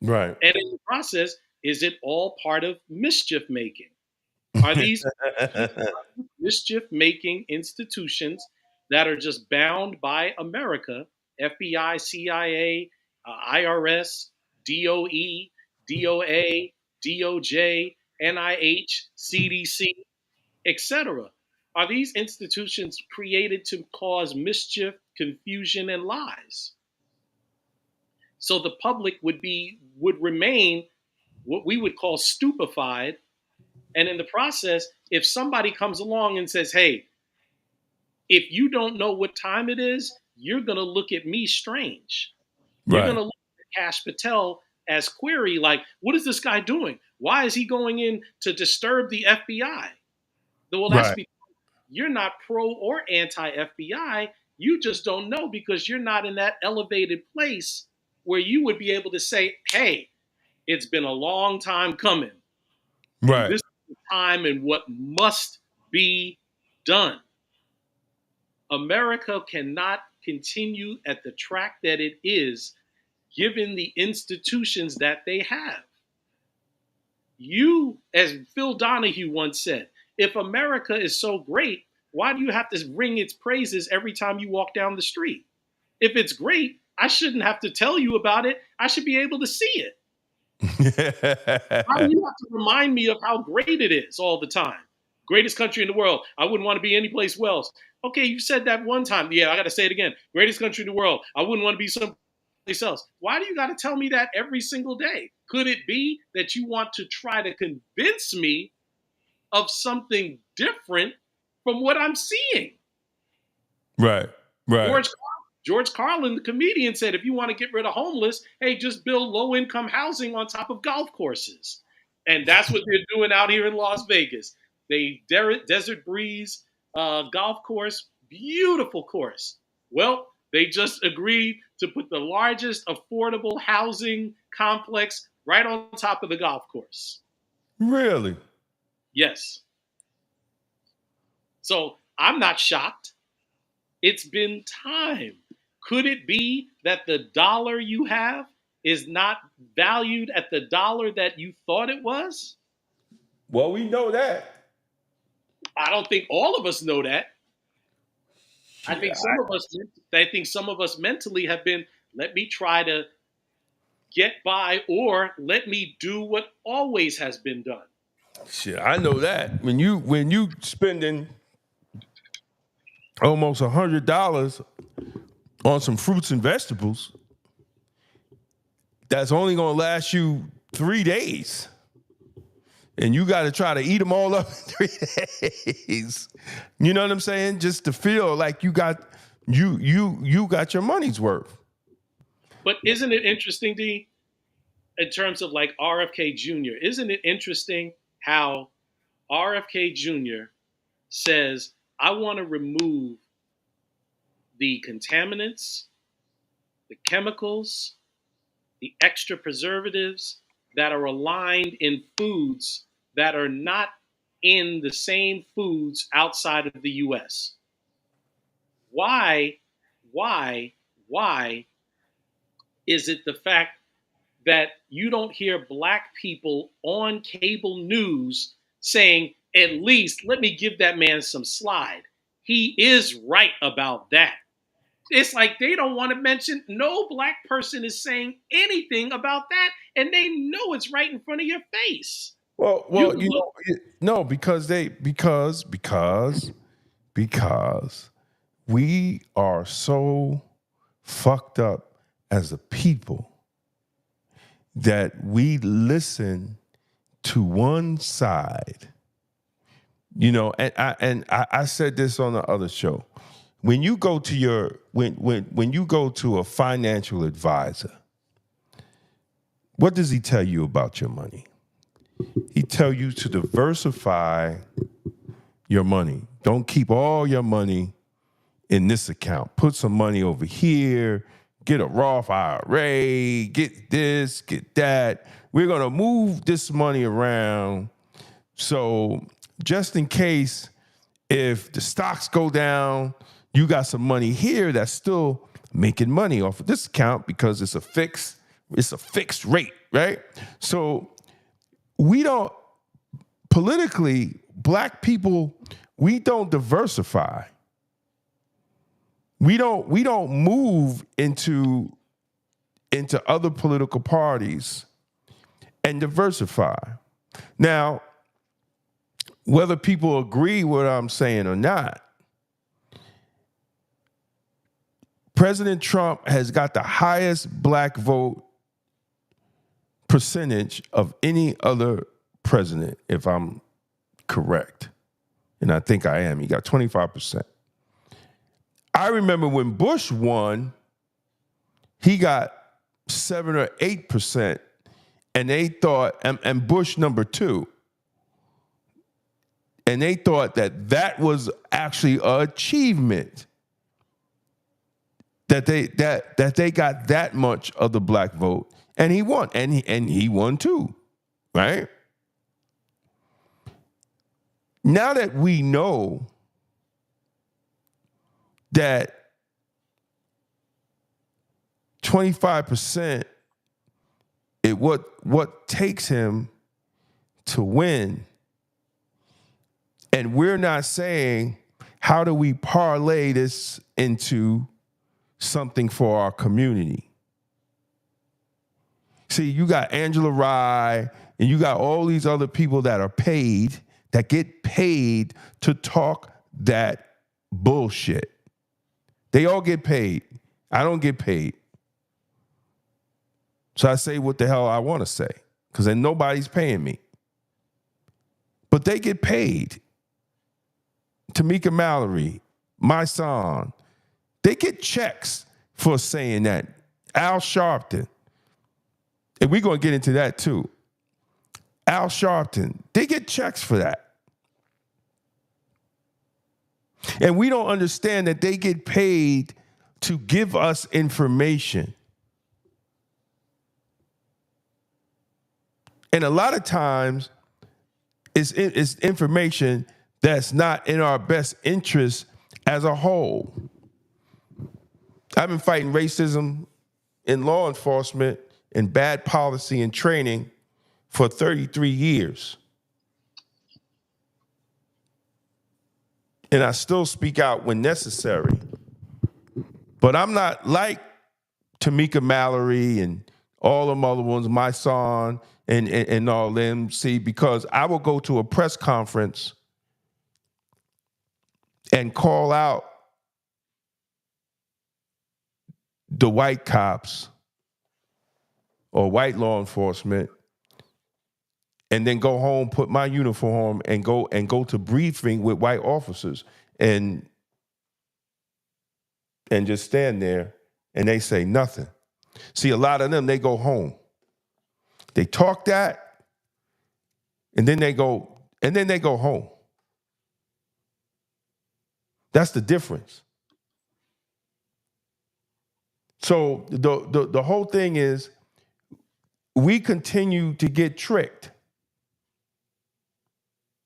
S4: Right.
S5: And in the process, is it all part of mischief making? Are these mischief making institutions that are just bound by America, FBI, CIA, IRS, DOE, DOA, DOJ, NIH, CDC, etc.? Are these institutions created to cause mischief, confusion, and lies? So the public would remain what we would call stupefied. And in the process, if somebody comes along and says, hey, if you don't know what time it is, you're going to look at me strange. You're going to look at Kash Patel as query, like, what is this guy doing? Why is he going in to disturb the FBI? Well, that's because you're not pro or anti-FBI. You just don't know because you're not in that elevated place where you would be able to say, hey, it's been a long time coming.
S4: Right.
S5: And this is the time and what must be done. America cannot continue at the track that it is, given the institutions that they have. You, as Phil Donahue once said, if America is so great, why do you have to ring its praises every time you walk down the street? If it's great, I shouldn't have to tell you about it. I should be able to see it. Why do you have to remind me of how great it is all the time? Greatest country in the world. I wouldn't want to be anyplace else. Okay, you said that one time. Yeah, I got to say it again. Greatest country in the world. I wouldn't want to be someplace else. Why do you got to tell me that every single day? Could it be that you want to try to convince me of something different from what I'm seeing?
S4: Right.
S5: George Carlin, the comedian, said, if you want to get rid of homeless, hey, just build low-income housing on top of golf courses. And that's what they're doing out here in Las Vegas. They Desert Breeze golf course, beautiful course. Well, they just agreed to put the largest affordable housing complex right on top of the golf course.
S4: Really?
S5: Yes. So I'm not shocked. It's been time. Could it be that the dollar you have is not valued at the dollar that you thought it was?
S4: Well, we know that.
S5: I don't think all of us know that. I think some of us mentally have been, let me try to get by, or let me do what always has been done.
S4: Shit, I know that. When you spending almost $100 on some fruits and vegetables, that's only gonna last you 3 days. And you got to try to eat them all up in 3 days. You know what I'm saying? Just to feel like you got your money's worth.
S5: But isn't it interesting, D, in terms of like RFK Jr., isn't it interesting how RFK Jr. says, I want to remove the contaminants, the chemicals, the extra preservatives that are aligned in foods that are not in the same foods outside of the US? Why is it the fact that you don't hear black people on cable news saying, at least let me give that man some slide? He is right about that. It's like they don't want to mention, no black person is saying anything about that, and they know it's right in front of your face.
S4: Well, no, because we are so fucked up as a people that we listen to one side. And I said this on the other show. When you go to when you go to a financial advisor, what does he tell you about your money? He tell you to diversify your money. Don't keep all your money in this account. Put some money over here. Get a Roth IRA. Get this, get that. We're going to move this money around. So just in case if the stocks go down, you got some money here that's still making money off of this account because it's a fixed rate, right? So we don't, politically, black people, we don't diversify. We don't move into other political parties and diversify. Now, whether people agree with what I'm saying or not, President Trump has got the highest black vote percentage of any other president, if I'm correct. And I think I am. He got 25%. I remember when Bush won, he got 7 or 8%, and they thought, and Bush number 2, and they thought that was actually an achievement, that they got that much of the black vote, and he won, and he won too, right? Now that we know that 25% is what takes him to win, and we're not saying, how do we parlay this into something for our community? See, you got Angela Rye, and you got all these other people that are paid, that get paid to talk that bullshit. They all get paid. I don't get paid. So I say what the hell I want to say, because then nobody's paying me. But they get paid. Tamika Mallory, my son, they get checks for saying that. Al Sharpton, and we're going to get into that too. Al Sharpton, they get checks for that. And we don't understand that they get paid to give us information. And a lot of times, it's information that's not in our best interest as a whole. I've been fighting racism in law enforcement and bad policy and training for 33 years. And I still speak out when necessary. But I'm not like Tamika Mallory and all them other ones, my son and all them, see, because I will go to a press conference and call out the white cops or white law enforcement, and then go home, put my uniform on, and go to briefing with white officers and just stand there, and they say nothing. See, a lot of them, they go home. They talk that, and then they go home. That's the difference. So the whole thing is, we continue to get tricked.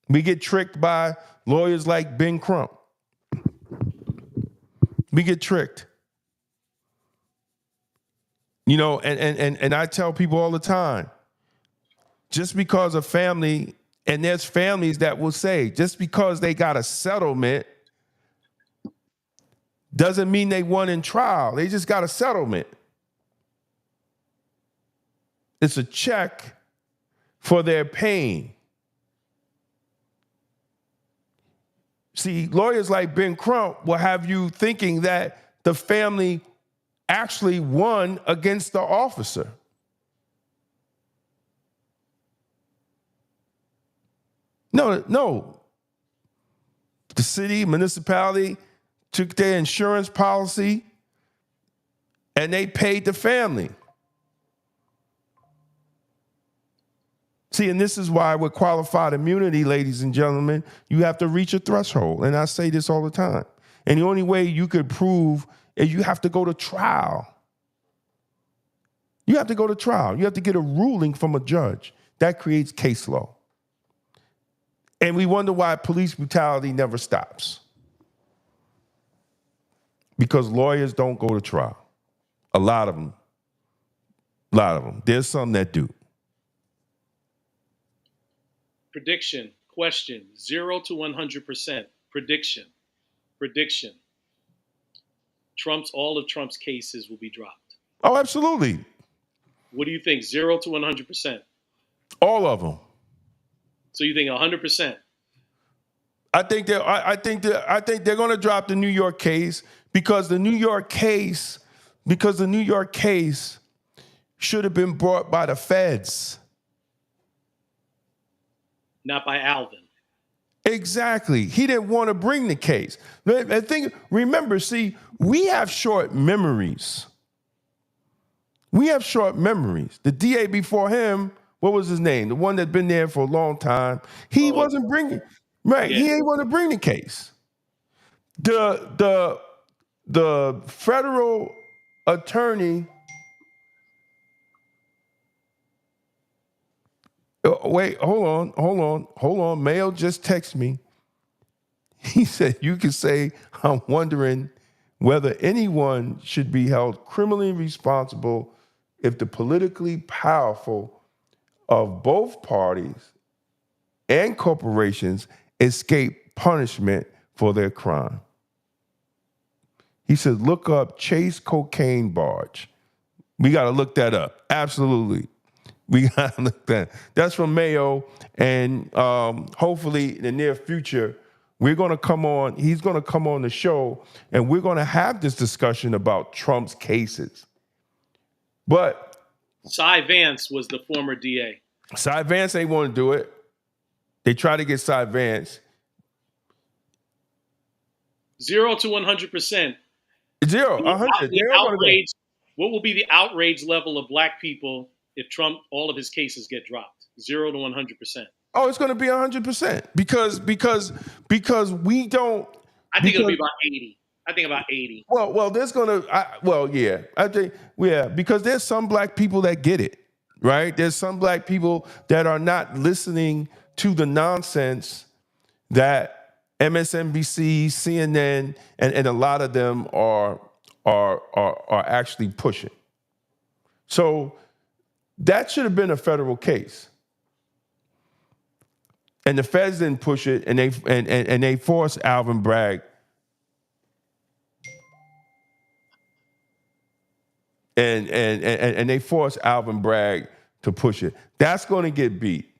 S4: We get tricked by lawyers like Ben Crump. We get tricked. You know, and I tell people all the time, just because a family, and there's families that will say, just because they got a settlement doesn't mean they won in trial. They just got a settlement. It's a check for their pain. See, lawyers like Ben Crump will have you thinking that the family actually won against the officer. No. The city, municipality took their insurance policy and they paid the family. See, and this is why with qualified immunity, ladies and gentlemen, you have to reach a threshold. And I say this all the time. And the only way you could prove is you have to go to trial. You have to go to trial. You have to get a ruling from a judge. That creates case law. And we wonder why police brutality never stops. Because lawyers don't go to trial. A lot of them. There's some that do.
S5: Prediction, question, 0 to 100%. Prediction. All of Trump's cases will be dropped.
S4: Oh, absolutely.
S5: What do you think, 0 to 100%?
S4: All of them.
S5: So you think 100%?
S4: I think they're going to drop the New York case because the New York case should have been brought by the feds.
S5: Not by Alvin.
S4: Exactly. He didn't want to bring the case. Remember, see, we have short memories. The DA before him, what was his name? The one that's been there for a long time. He wasn't bringing, right? Yeah. He ain't want to bring the case. The federal attorney. Wait, hold on. Mayo just texted me. He said, you can say, I'm wondering whether anyone should be held criminally responsible if the politically powerful of both parties and corporations escape punishment for their crime. He said, look up Chase cocaine barge. We got to look that up. Absolutely. We got to look that. That's from Mayo. And hopefully in the near future, he's going to come on the show and we're going to have this discussion about Trump's cases. But
S5: Cy Vance was the former DA.
S4: Cy Vance ain't want to do it. They try to get Cy Vance.
S5: 0 to 100%.
S4: 0, 100.
S5: What will be the outrage level of black people if Trump, all of his cases get dropped? 0 to 100%.
S4: Oh, it's going to be 100% because we don't.
S5: I think it'll be about 80. I think about 80.
S4: Well, there's going to. I think because there's some black people that get it, right? There's some black people that are not listening to the nonsense that MSNBC, CNN, and a lot of them are actually pushing. So that should have been a federal case. And the feds didn't push it, and they forced Alvin Bragg. And they forced Alvin Bragg to push it. That's going to get beat.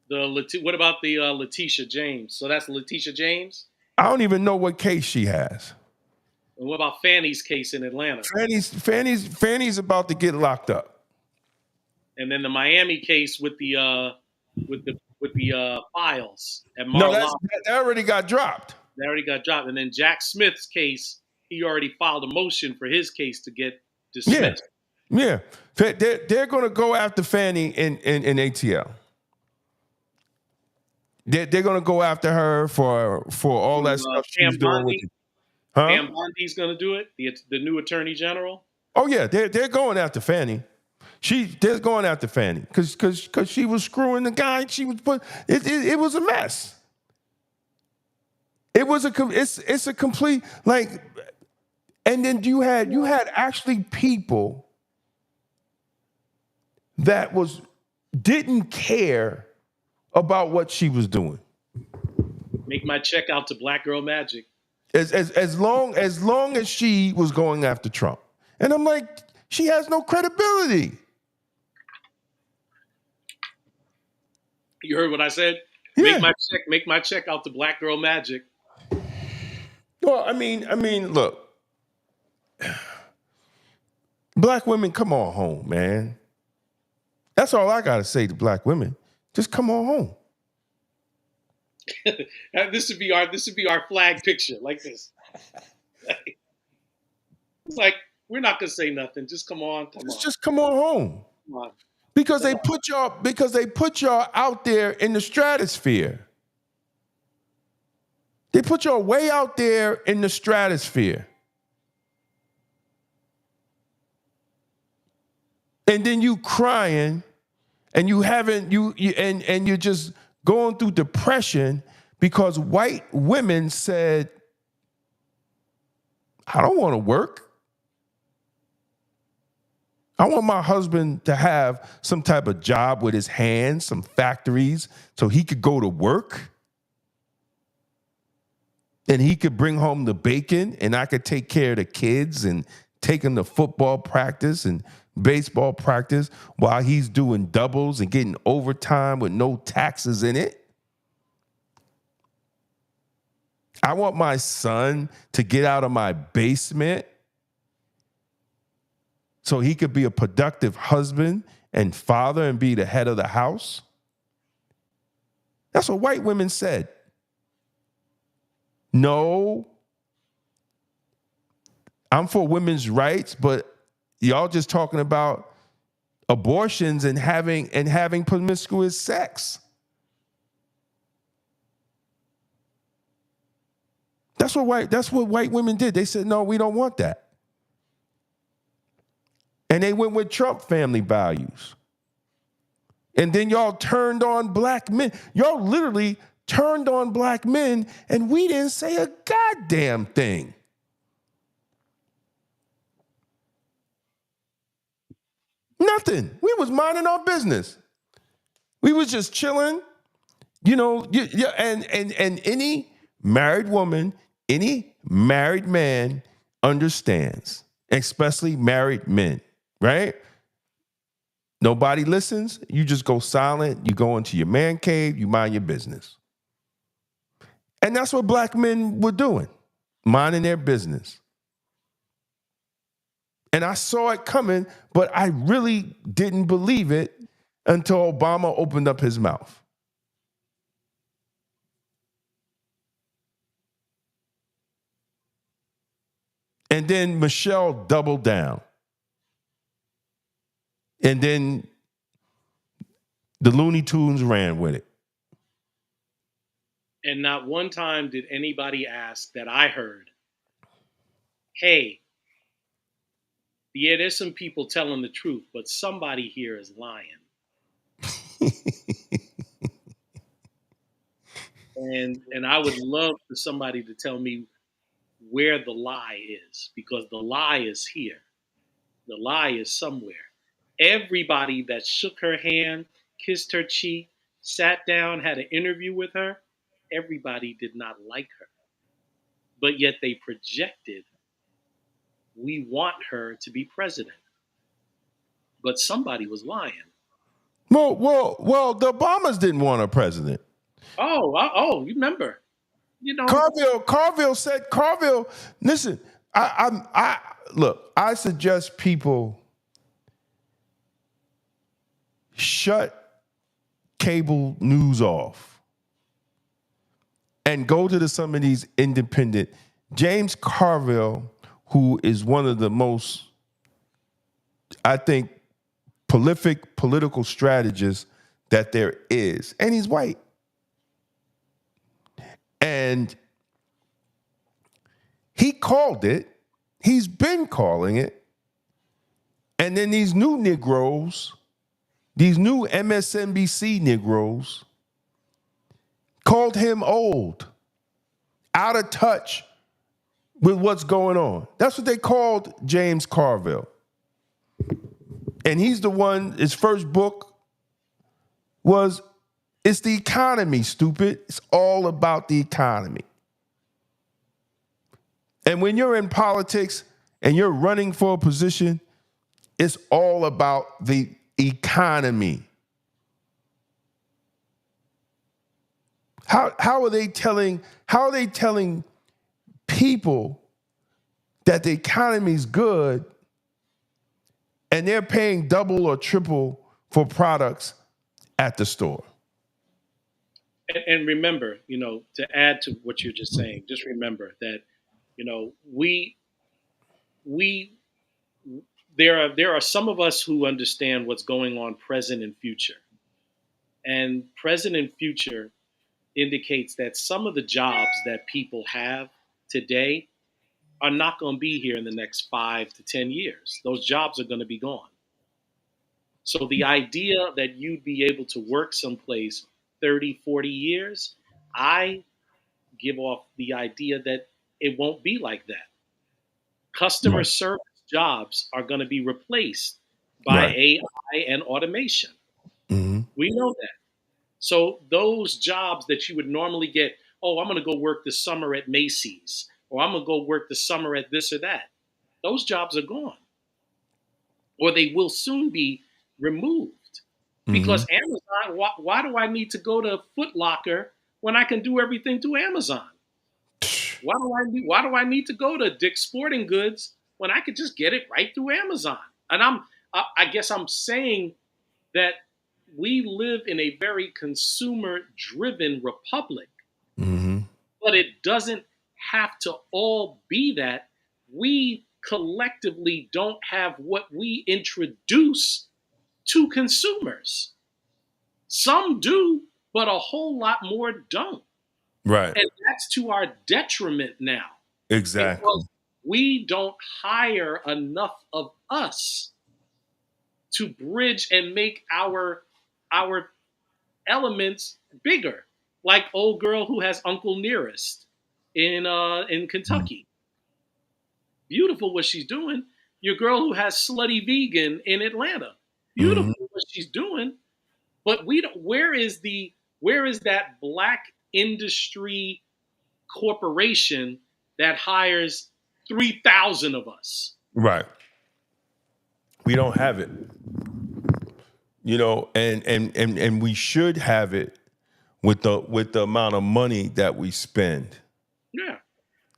S5: What about the Letitia James? So that's Letitia James?
S4: I don't even know what case she has.
S5: And what about Fannie's case in Atlanta?
S4: Fannie's about to get locked up. And
S5: then the Miami case with the files at Mar-a-Lago.
S4: That already got dropped.
S5: And then Jack Smith's case, he already filed a motion for his case to get dismissed.
S4: Yeah. They're going to go after Fannie in ATL. They're going to go after her for all that stuff she's doing with it. Huh?
S5: Pam Bondi's going to do it, the new attorney general.
S4: Oh, yeah. They're going after Fannie. They're going after Fannie because she was screwing the guy. She was it was a mess. It's a complete like, and then you had actually people that didn't care about what she was doing.
S5: Make my check out to Black Girl Magic.
S4: As long as she was going after Trump. And I'm like, she has no credibility.
S5: You heard what I said?
S4: Yeah.
S5: Make my check out to Black Girl Magic.
S4: Well, I mean, look. Black women, come on home, man. That's all I gotta say to black women. Just come on home.
S5: This would be our flag picture, like this. It's like, we're not gonna say nothing. Just come on.
S4: Just come on home.
S5: Come on.
S4: Because they put y'all out there in the stratosphere. They put y'all way out there in the stratosphere. And then you crying and you're just going through depression because white women said, I don't want to work. I want my husband to have some type of job with his hands, some factories, so he could go to work. And he could bring home the bacon and I could take care of the kids and take them to football practice and baseball practice while he's doing doubles and getting overtime with no taxes in it. I want my son to get out of my basement so he could be a productive husband and father and be the head of the house. That's what white women said. No, I'm for women's rights, but y'all just talking about abortions and having promiscuous sex. That's what white women did. They said, no, we don't want that. And they went with Trump family values. And then y'all turned on black men. Y'all literally turned on black men, and we didn't say a goddamn thing. Nothing. We was minding our business. We was just chilling, and any married woman, any married man understands, especially married men, right? Nobody listens. You just go silent. You go into your man cave. You mind your business. And that's what black men were doing, minding their business. And I saw it coming, but I really didn't believe it until Obama opened up his mouth. And then Michelle doubled down. And then the Looney Tunes ran with it.
S5: And not one time did anybody ask that I heard, hey, yeah, there's some people telling the truth, but somebody here is lying. And I would love for somebody to tell me where the lie is, because the lie is here. The lie is somewhere. Everybody that shook her hand, kissed her cheek, sat down, had an interview with her, everybody did not like her. But yet they projected, we want her to be president. But somebody was lying.
S4: Well, the Obamas didn't want a president.
S5: Oh, remember.
S4: Carville said, listen, I suggest people shut cable news off and go to some of these independent. James Carville, who is one of the most, I think, prolific political strategists that there is, and he's white. And he called it, he's been calling it, And then these new Negroes, these new MSNBC Negroes, called him old, out of touch with what's going on. That's what they called James Carville. And he's the one, his first book was, It's the Economy, Stupid. It's all about the economy. And when you're in politics and you're running for a position, it's all about the economy. How are they telling people that the economy's good and they're paying double or triple for products at the store?
S5: And remember, to add to what you're just saying, just remember that, there are some of us who understand what's going on present and future. And present and future indicates that some of the jobs that people have today are not going to be here in the next 5 to 10 years. Those jobs are going to be gone. So the idea that you'd be able to work someplace 30, 40 years, I give off the idea that it won't be like that. Customer service jobs are going to be replaced by AI and automation.
S4: Mm-hmm.
S5: We know that. So those jobs that you would normally get, oh, I'm going to go work the summer at Macy's, or I'm going to go work the summer at this or that. Those jobs are gone, or they will soon be removed. Because Amazon, why do I need to go to Foot Locker when I can do everything through Amazon? Why do I need to go to Dick's Sporting Goods when I could just get it right through Amazon? And I guess I'm saying that we live in a very consumer-driven republic, but it doesn't have to all be that. We collectively don't have what we introduce to consumers. Some do, but a whole lot more don't.
S4: Right.
S5: And that's to our detriment now.
S4: Exactly.
S5: Because we don't hire enough of us to bridge and make our elements bigger. Like old girl who has Uncle Nearest in Kentucky. Beautiful what she's doing. Your girl who has Slutty Vegan in Atlanta. Beautiful what she's doing. But we don't. Where is that black industry corporation that hires 3,000 of us?
S4: Right. We don't have it. And we should have it with the amount of money that we spend.
S5: Yeah.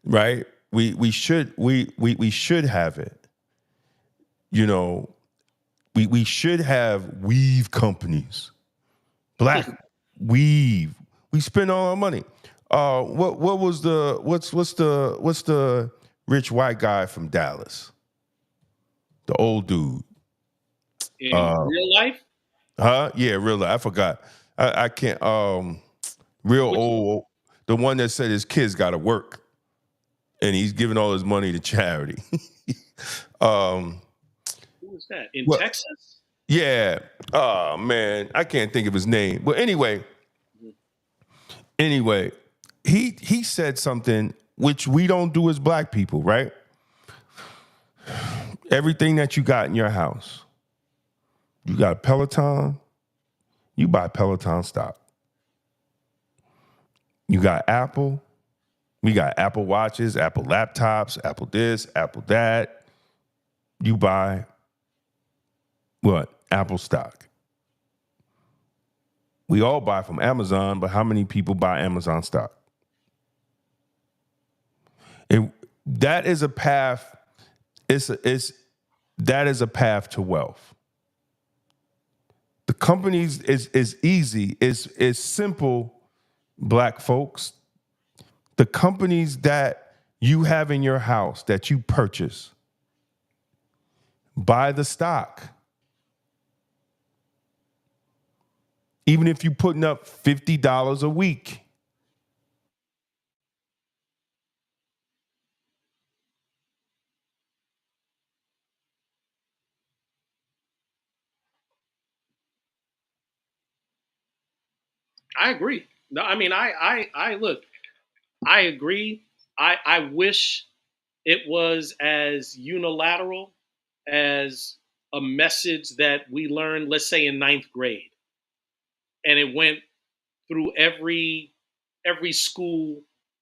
S4: Right? We should have it. We should have weave companies. Black weave. We spend all our money. What's the rich white guy from Dallas? The old dude.
S5: In real life?
S4: Huh? Yeah, real life. I forgot. I can't. Real old. The one that said his kids got to work, and he's giving all his money to charity.
S5: Who was that? In Texas?
S4: Yeah. Oh man, I can't think of his name. But anyway, he said something which we don't do as black people, right? Everything that you got in your house, you got a Peloton, you buy Peloton stock. You got Apple, we got Apple Watches, Apple laptops, Apple this, Apple that. You buy what? Apple stock. We all buy from Amazon, but how many people buy Amazon stock? That is a path. That is a path to wealth. The companies is easy. It's simple, black folks. The companies that you have in your house that you purchase, buy the stock. Even if you're putting up $50 a week.
S5: I agree. No, I mean, I look, I agree. I wish it was as unilateral as a message that we learned, let's say in ninth grade, and it went through every school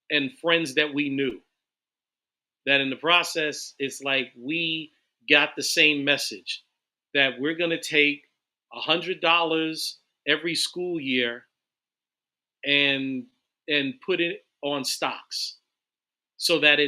S5: and friends that we knew. That in the process, it's like we got the same message that we're going to take $100 every school year and put it on stocks so that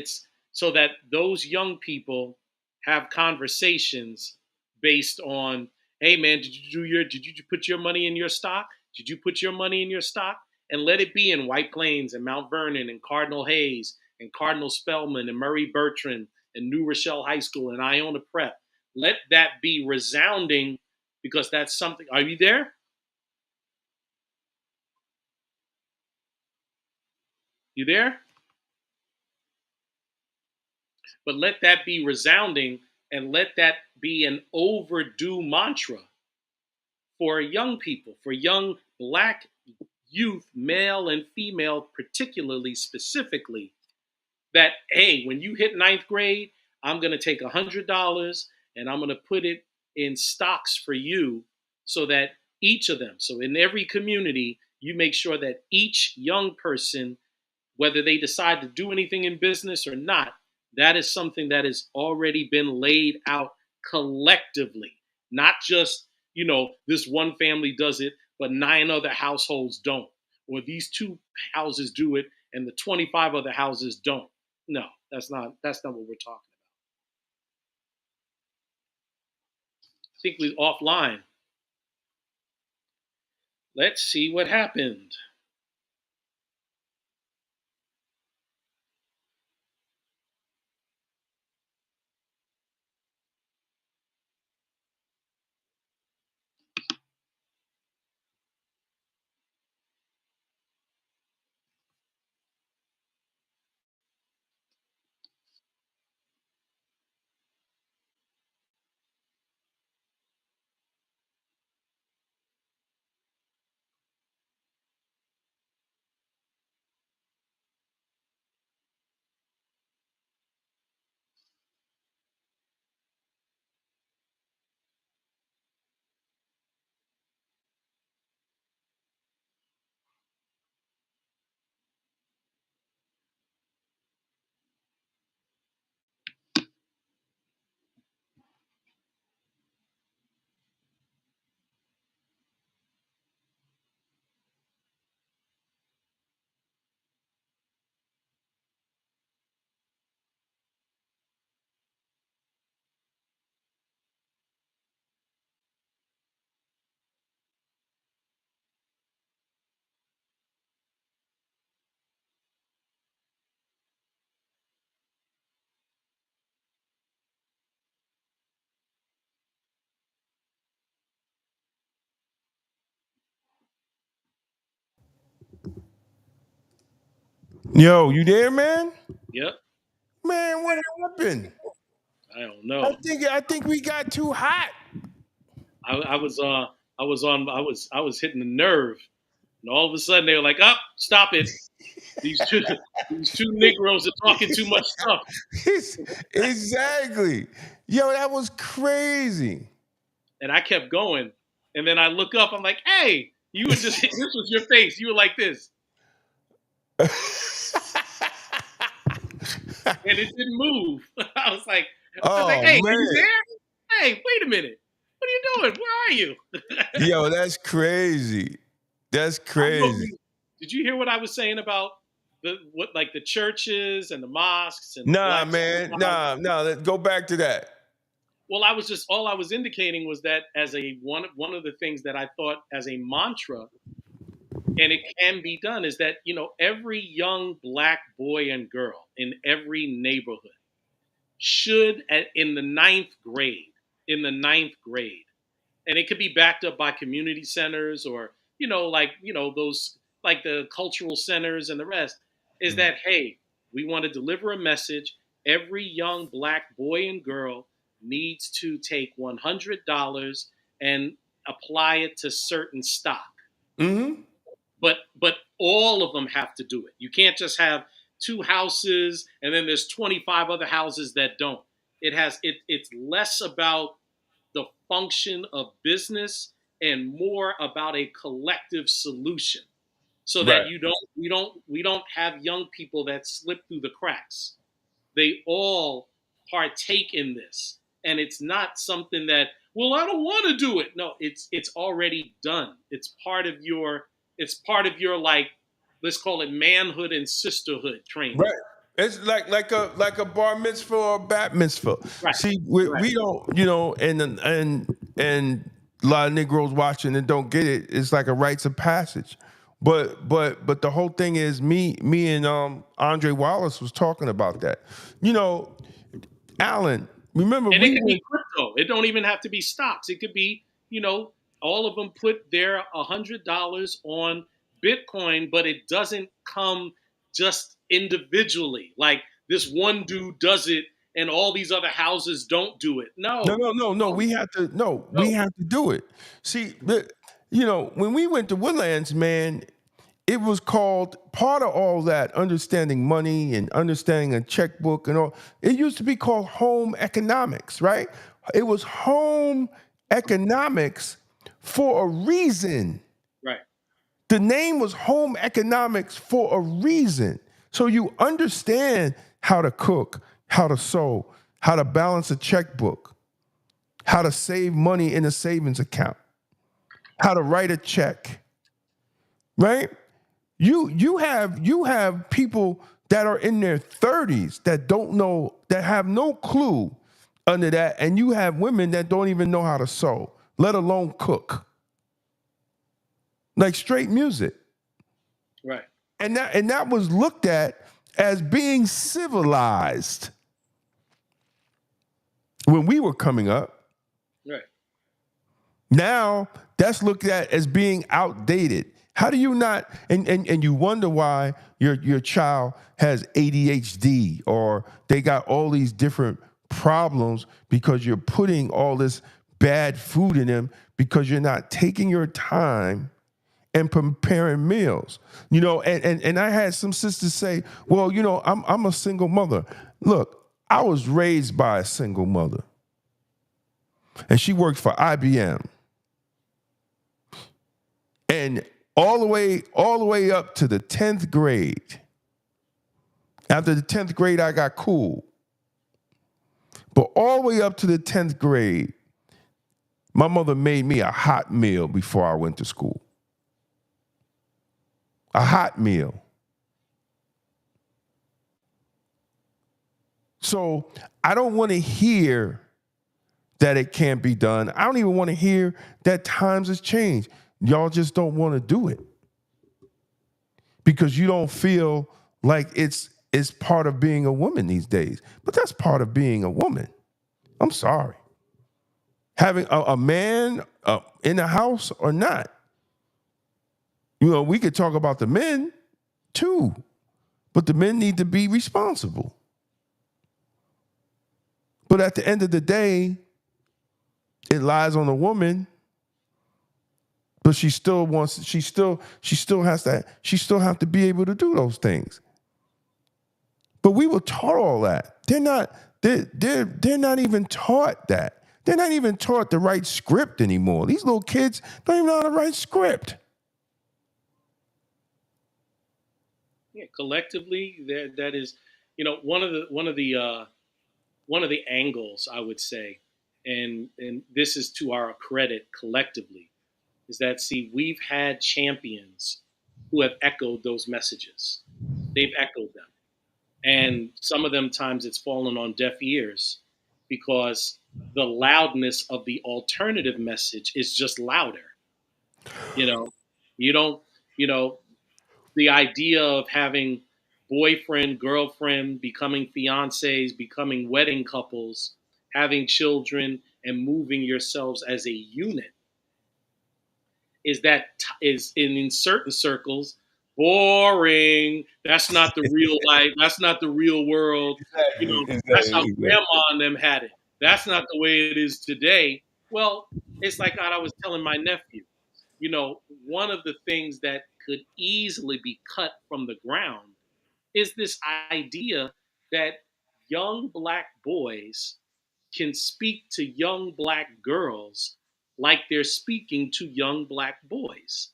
S5: those young people have conversations based on, hey man, did you put your money in your stock? Did you put your money in your stock? And let it be in White Plains and Mount Vernon and Cardinal Hayes and Cardinal Spellman and Murray Bertrand and New Rochelle High School and Iona Prep. Let that be resounding, because that's something. Are you there? You there? But let that be resounding, and let that be an overdue mantra for young people, for young Black youth, male and female, particularly specifically, that, hey, when you hit ninth grade, I'm going to take $100 and I'm going to put it in stocks for you, so that each of them, so in every community, you make sure that each young person, whether they decide to do anything in business or not, that is something that has already been laid out collectively, not just, this one family does it, but 9 other households don't, or these 2 houses do it and the 25 other houses don't. No, that's not what we're talking about. I think we're offline. Let's see what happened.
S4: Yo, you there, man?
S5: Yep.
S4: Man, what happened?
S5: I don't know.
S4: I think we got too hot.
S5: I was hitting the nerve, and all of a sudden they were like, "Up, stop it! These two these 2 Negroes are talking too much stuff."
S4: Exactly. Yo, that was crazy.
S5: And I kept going, and then I look up. I'm like, "Hey, you were just this was your face. You were like this, and it didn't move." I was like,
S4: Oh
S5: "Hey, are you
S4: man.
S5: there? Hey, wait a minute. What are you doing? Where are you?"
S4: Yo, that's crazy. That's
S5: I don't know if
S4: crazy.
S5: did you hear what I was saying about the churches and the mosques and the
S4: Nah,
S5: black
S4: man.
S5: synagogues?
S4: Nah. Let's go back to that.
S5: Well, all I was indicating was that as a one of the things that I thought as a mantra, and it can be done, is that every young Black boy and girl in every neighborhood should in the ninth grade, and it could be backed up by community centers, or those, like the cultural centers and the rest, is that, hey, we want to deliver a message. Every young Black boy and girl needs to take $100 and apply it to certain stock.
S4: Mm-hmm.
S5: but all of them have to do it. You can't just have 2 houses and then there's 25 other houses that don't. It's less about the function of business and more about a collective solution, so that
S4: Right.
S5: we don't have young people that slip through the cracks. They all partake in this, and it's not something that, well, I don't want to do it. No, it's already done. It's part of your like, let's call it manhood and sisterhood training.
S4: Right. It's like a bar mitzvah or a bat mitzvah.
S5: Right.
S4: See, we
S5: Right.
S4: don't, and a lot of Negroes watching and don't get it. It's like a rites of passage. But the whole thing is me and Andre Wallace was talking about that. Alan, remember
S5: And it
S4: we
S5: can be
S4: went,
S5: crypto. It don't even have to be stocks. It could be, all of them put their $100 on Bitcoin, but it doesn't come just individually. Like this one dude does it and all these other houses don't do it. No.
S4: no. We have to do it. See, when we went to Woodlands, man, it was called, part of all that, understanding money and understanding a checkbook and all. It used to be called home economics, right? It was home economics for a reason.
S5: Right.
S4: The name was home economics for a reason. So you understand how to cook, how to sew, how to balance a checkbook, how to save money in a savings account, how to write a check, right? You have people that are in their 30s that don't know, that have no clue under that, and you have women that don't even know how to sew, let alone cook. Like straight music.
S5: Right.
S4: And that was looked at as being civilized when we were coming up.
S5: Right.
S4: Now that's looked at as being outdated. How do you not, and you wonder why your child has ADHD or they got all these different problems because you're putting all this bad food in them because you're not taking your time and preparing meals. And I had some sisters say, well, I'm a single mother. Look, I was raised by a single mother. And she worked for IBM. And all the way up to the 10th grade. After the 10th grade, I got cool. But all the way up to the 10th grade, my mother made me a hot meal before I went to school. A hot meal. So I don't want to hear that it can't be done. I don't even want to hear that times has changed. Y'all just don't want to do it because you don't feel like it's part of being a woman these days. But that's part of being a woman. I'm sorry. Having a man in the house or not. We could talk about the men too, but the men need to be responsible. But at the end of the day, it lies on the woman. But she still has to be able to do those things. But we were taught all that. They're not even taught that. They're not even taught the right script anymore. These little kids don't even know how to write script.
S5: Yeah, collectively, that is, one of the angles I would say, and this is to our credit collectively, is that, see, we've had champions who have echoed those messages. They've echoed them. And some of them times it's fallen on deaf ears because the loudness of the alternative message is just louder. You don't, the idea of having boyfriend, girlfriend, becoming fiancés, becoming wedding couples, having children, and moving yourselves as a unit is in certain circles boring. That's not the real life. That's not the real world. That's how grandma and them had it. That's not the way it is today. Well, it's like I was telling my nephew, one of the things that could easily be cut from the ground is this idea that young black boys can speak to young black girls like they're speaking to young black boys.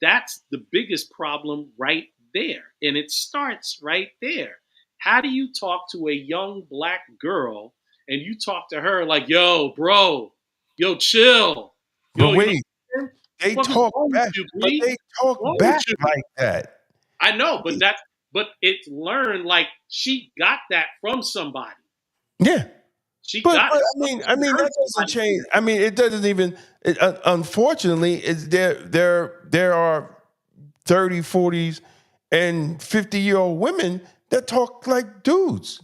S5: That's the biggest problem right there. And it starts right there. How do you talk to a young black girl and you talk to her like, yo, bro, yo, chill.
S4: But
S5: Yo, you know
S4: wait,
S5: what I'm saying?
S4: they
S5: What is
S4: talk
S5: wrong with
S4: back.
S5: you,
S4: But
S5: B?
S4: they
S5: What's
S4: talk
S5: wrong with
S4: back
S5: you?
S4: like that.
S5: I know, but it's learned like she got that from somebody.
S4: Yeah.
S5: She
S4: But
S5: got it.
S4: I mean that doesn't change. I mean, it doesn't even. Unfortunately, there are 30, 40s, and 50-year-old women that talk like dudes.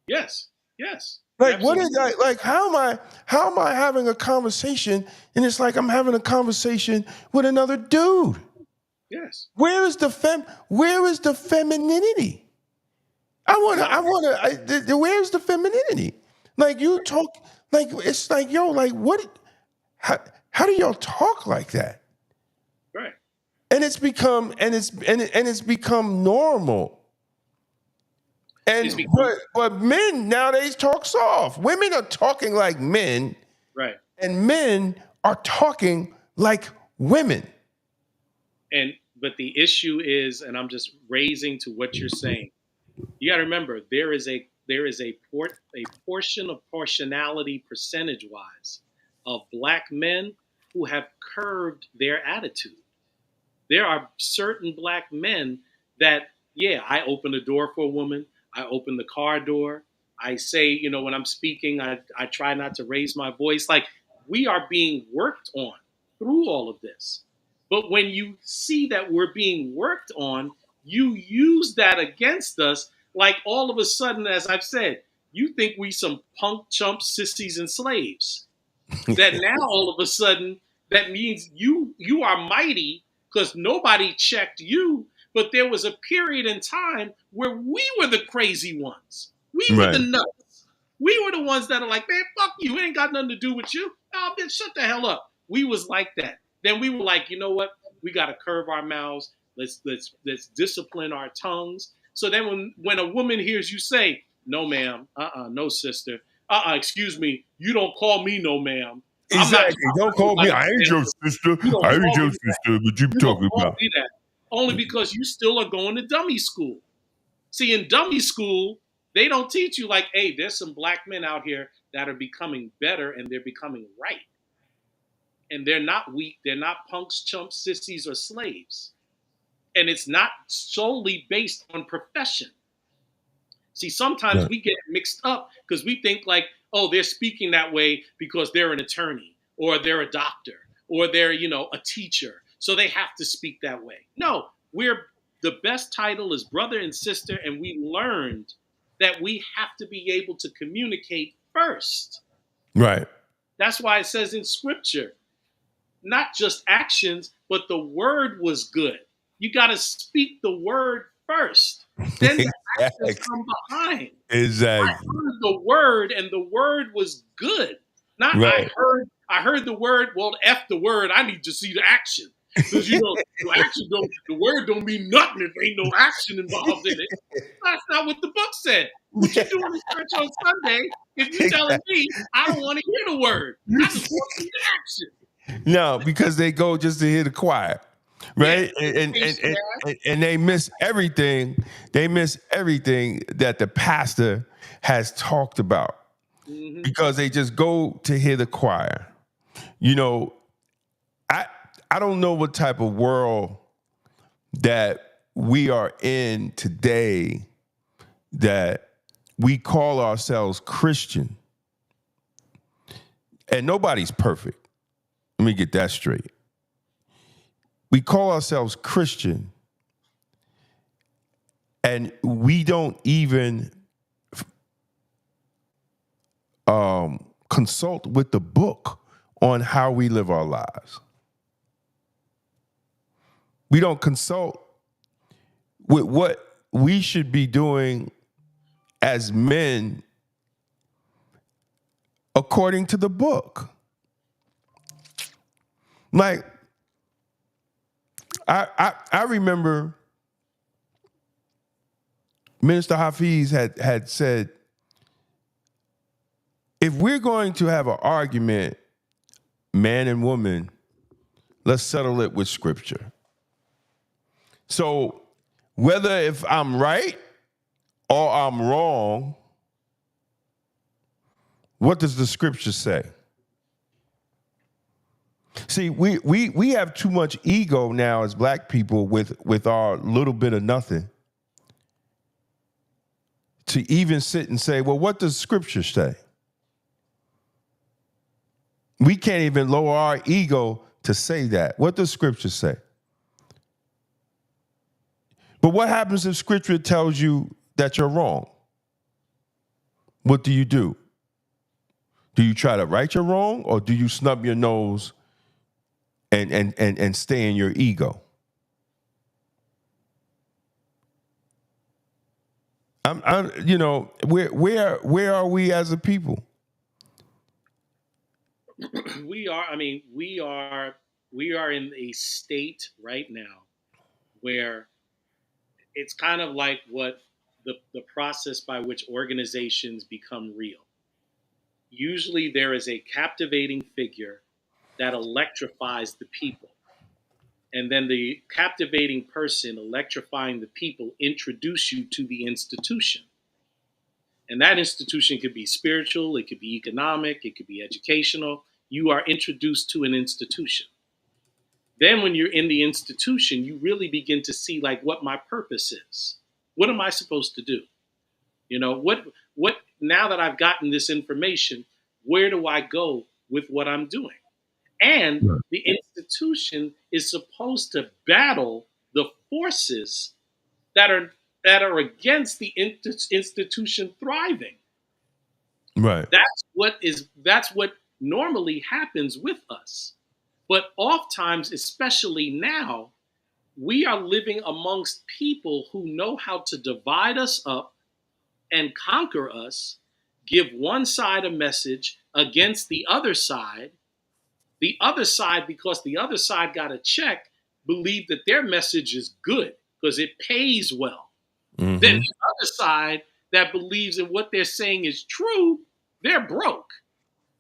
S5: Yes, yes.
S4: Like what is
S5: Absolutely.
S4: that? Like how am I having a conversation and it's like I'm having a conversation with another dude?
S5: Yes.
S4: Where is the femininity? Where's the femininity? Like you talk, like it's like, yo, like what, how do y'all talk like that?
S5: Right.
S4: And it's become normal. And but men nowadays talk soft. Women are talking like men,
S5: Right.
S4: and men are talking like women.
S5: But the issue is, and I'm just raising to what you're saying. You got to remember there is a portion of partiality percentage wise of black men who have curved their attitude. There are certain black men that, yeah, I open the door for a woman. I open the car door. I say, when I'm speaking, I try not to raise my voice. Like we are being worked on through all of this. But when you see that we're being worked on, you use that against us. Like all of a sudden, as I've said, you think we some punk chump sissies and slaves. That now all of a sudden that means you are mighty because nobody checked you, but there was a period in time where we were the crazy ones. We were the
S4: Right.
S5: nuts. We were the ones that are like, man, fuck you. It ain't got nothing to do with you. Oh, bitch, shut the hell up. We was like that. Then we were like, you know what? We got to curve our mouths. Let's discipline our tongues. So then when a woman hears you say, no, ma'am, no, sister, excuse me, you don't call me no, ma'am.
S4: Exactly. Don't call me. I ain't your sister. I ain't your sister. But you talking about
S5: me that. Only because you still are going to dummy school. See, in dummy school, they don't teach you like, hey, there's some black men out here that are becoming better and they're becoming right. And they're not weak. They're not punks, chumps, sissies, or slaves. And it's not solely based on profession. See, sometimes we get mixed up because we think like, oh, they're speaking that way because they're an attorney or they're a doctor or they're, a teacher. So they have to speak that way. No, the best title is brother and sister. And we learned that we have to be able to communicate first.
S4: right.
S5: That's why it says in scripture, not just actions, but the word was good. You got to speak the word first. Then the actions come behind.
S4: Exactly.
S5: I heard the word, and the word was good. Not
S4: Right.
S5: I heard the word. Well, F the word. I need to see the action because the word don't mean nothing if ain't no action involved in it. That's not what the book said. What you doing in church on Sunday if you telling me I don't want to hear the word? I just want to see the action.
S4: No, because they go just to hear the choir, right?
S5: Yeah.
S4: And they miss everything. They miss everything that the pastor has talked about because they just go to hear the choir. I don't know what type of world that we are in today that we call ourselves Christian. And nobody's perfect. Let me get that straight. We call ourselves Christian, and we don't even consult with the book on how we live our lives. We don't consult with what we should be doing as men according to the book. Like, I remember Minister Hafiz had said, if we're going to have an argument, man and woman, let's settle it with scripture. So whether if I'm right or I'm wrong, what does the scripture say? See, we have too much ego now as black people with our little bit of nothing to even sit and say, well, what does scripture say? We can't even lower our ego to say that. What does scripture say? But what happens if scripture tells you that you're wrong? What do? Do you try to right your wrong, or do you snub your nose and stay in your ego? Where are we as a people?
S5: We are in a state right now where it's kind of like what the process by which organizations become real. Usually there is a captivating figure that electrifies the people. And then the captivating person electrifying the people introduce you to the institution. And that institution could be spiritual, it could be economic, it could be educational. You are introduced to an institution. Then when you're in the institution, you really begin to see like what my purpose is. What am I supposed to do? You know, what now that I've gotten this information, where do I go with what I'm doing? And the institution is supposed to battle the forces that are against the institution thriving.
S4: Right.
S5: That's what normally happens with us. But oftentimes, especially now, we are living amongst people who know how to divide us up and conquer us, give one side a message against the other side. The other side, because the other side got a check, believe that their message is good because it pays well.
S4: Mm-hmm.
S5: Then the other side that believes in what they're saying is true, they're broke.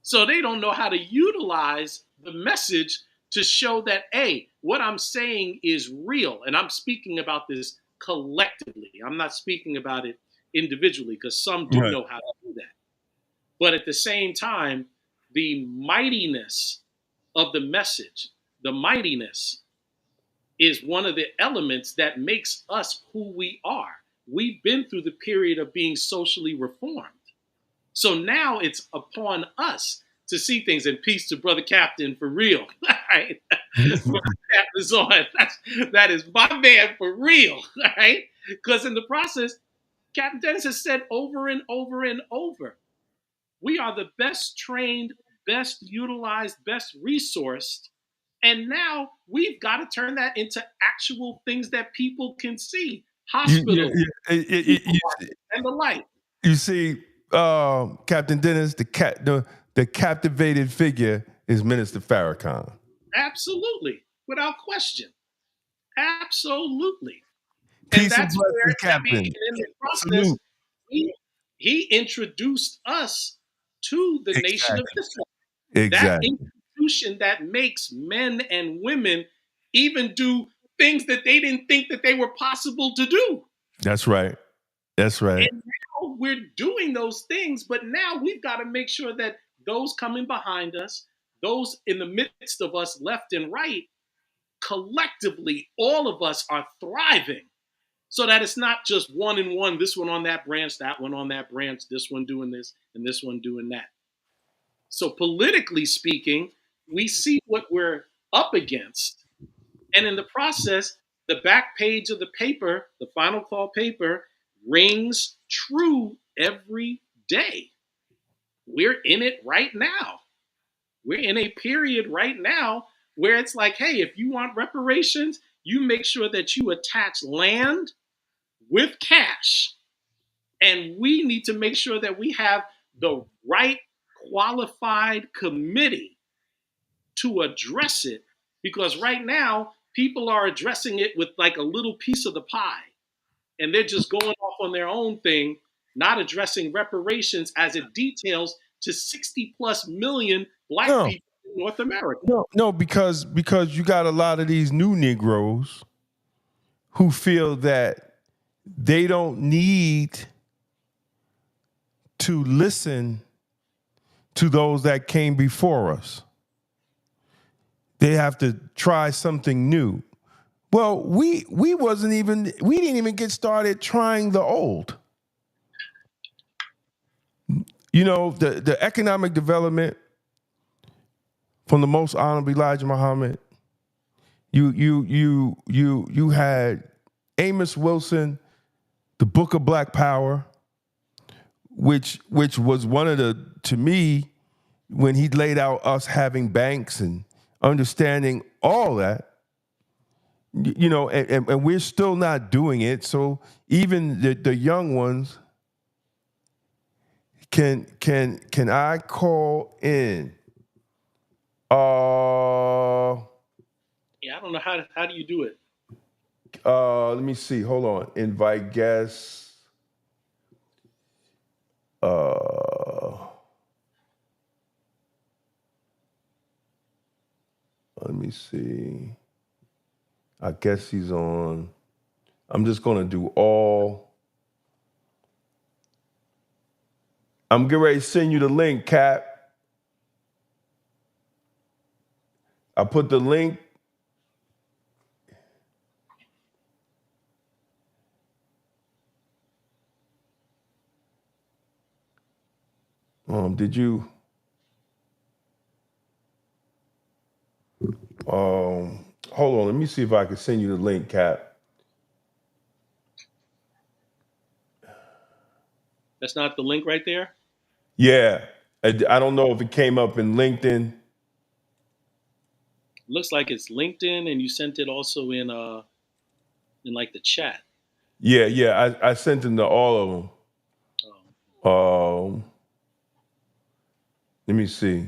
S5: So they don't know how to utilize the message to show that, hey, what I'm saying is real. And I'm speaking about this collectively. I'm not speaking about it individually because some do know how to do that. But at the same time, the mightiness of the message, the mightiness is one of the elements that makes us who we are. We've been through the period of being socially reformed. So now it's upon us to see things. And peace to Brother Captain for real. Right? Brother Captain's on. That is my man for real. Right? Because in the process, Captain Dennis has said over and over and over, we are the best trained, best utilized, best resourced. And now we've got to turn that into actual things that people can see. Hospitals and the like.
S4: You see, Captain Dennis, the captivated figure is Minister Farrakhan.
S5: Absolutely. Without question. Absolutely.
S4: Peace
S5: and that's
S4: and
S5: where,
S4: Captain.
S5: in the process, he introduced us to the Nation of Islam.
S4: Exactly.
S5: That institution that makes men and women even do things that they didn't think that they were possible to do.
S4: That's right. That's right.
S5: And now we're doing those things, but now we've got to make sure that those coming behind us, those in the midst of us left and right, collectively, all of us are thriving so that it's not just one and one, this one on that branch, that one on that branch, this one doing this and this one doing that. So politically speaking, we see what we're up against. And in the process, the back page of the paper, the final call paper, rings true every day. We're in it right now. We're in a period right now where it's like, hey, if you want reparations, you make sure that you attach land with cash. And we need to make sure that we have the right qualified committee to address it. Because right now, people are addressing it with like a little piece of the pie, and they're just going off on their own thing, not addressing reparations as it details to 60 plus million black
S4: No,
S5: people in North America.
S4: no, because you got a lot of these new Negroes who feel that they don't need to listen to those that came before us. They have to try something new. Well, we didn't even get started trying the old. You know, the economic development from the most honorable Elijah Muhammad. You had Amos Wilson, the Book of Black Power, which was one of the, to me, when he laid out us having banks and understanding all that, you know, and we're still not doing it. So even the young ones, can I call in?
S5: Yeah, I don't know how do you do it.
S4: Let me see. Hold on. Invite guests. Let me see. I guess he's on. I'm just gonna do all. I'm getting ready to send you the link, Cap. I put the link. Did you? Hold on. Let me see if I can send you the link, Cap.
S5: That's not the link right there?
S4: Yeah. I don't know if it came up in LinkedIn.
S5: Looks like it's LinkedIn, and you sent it also in like the chat.
S4: Yeah. I sent them to all of them. Let me see.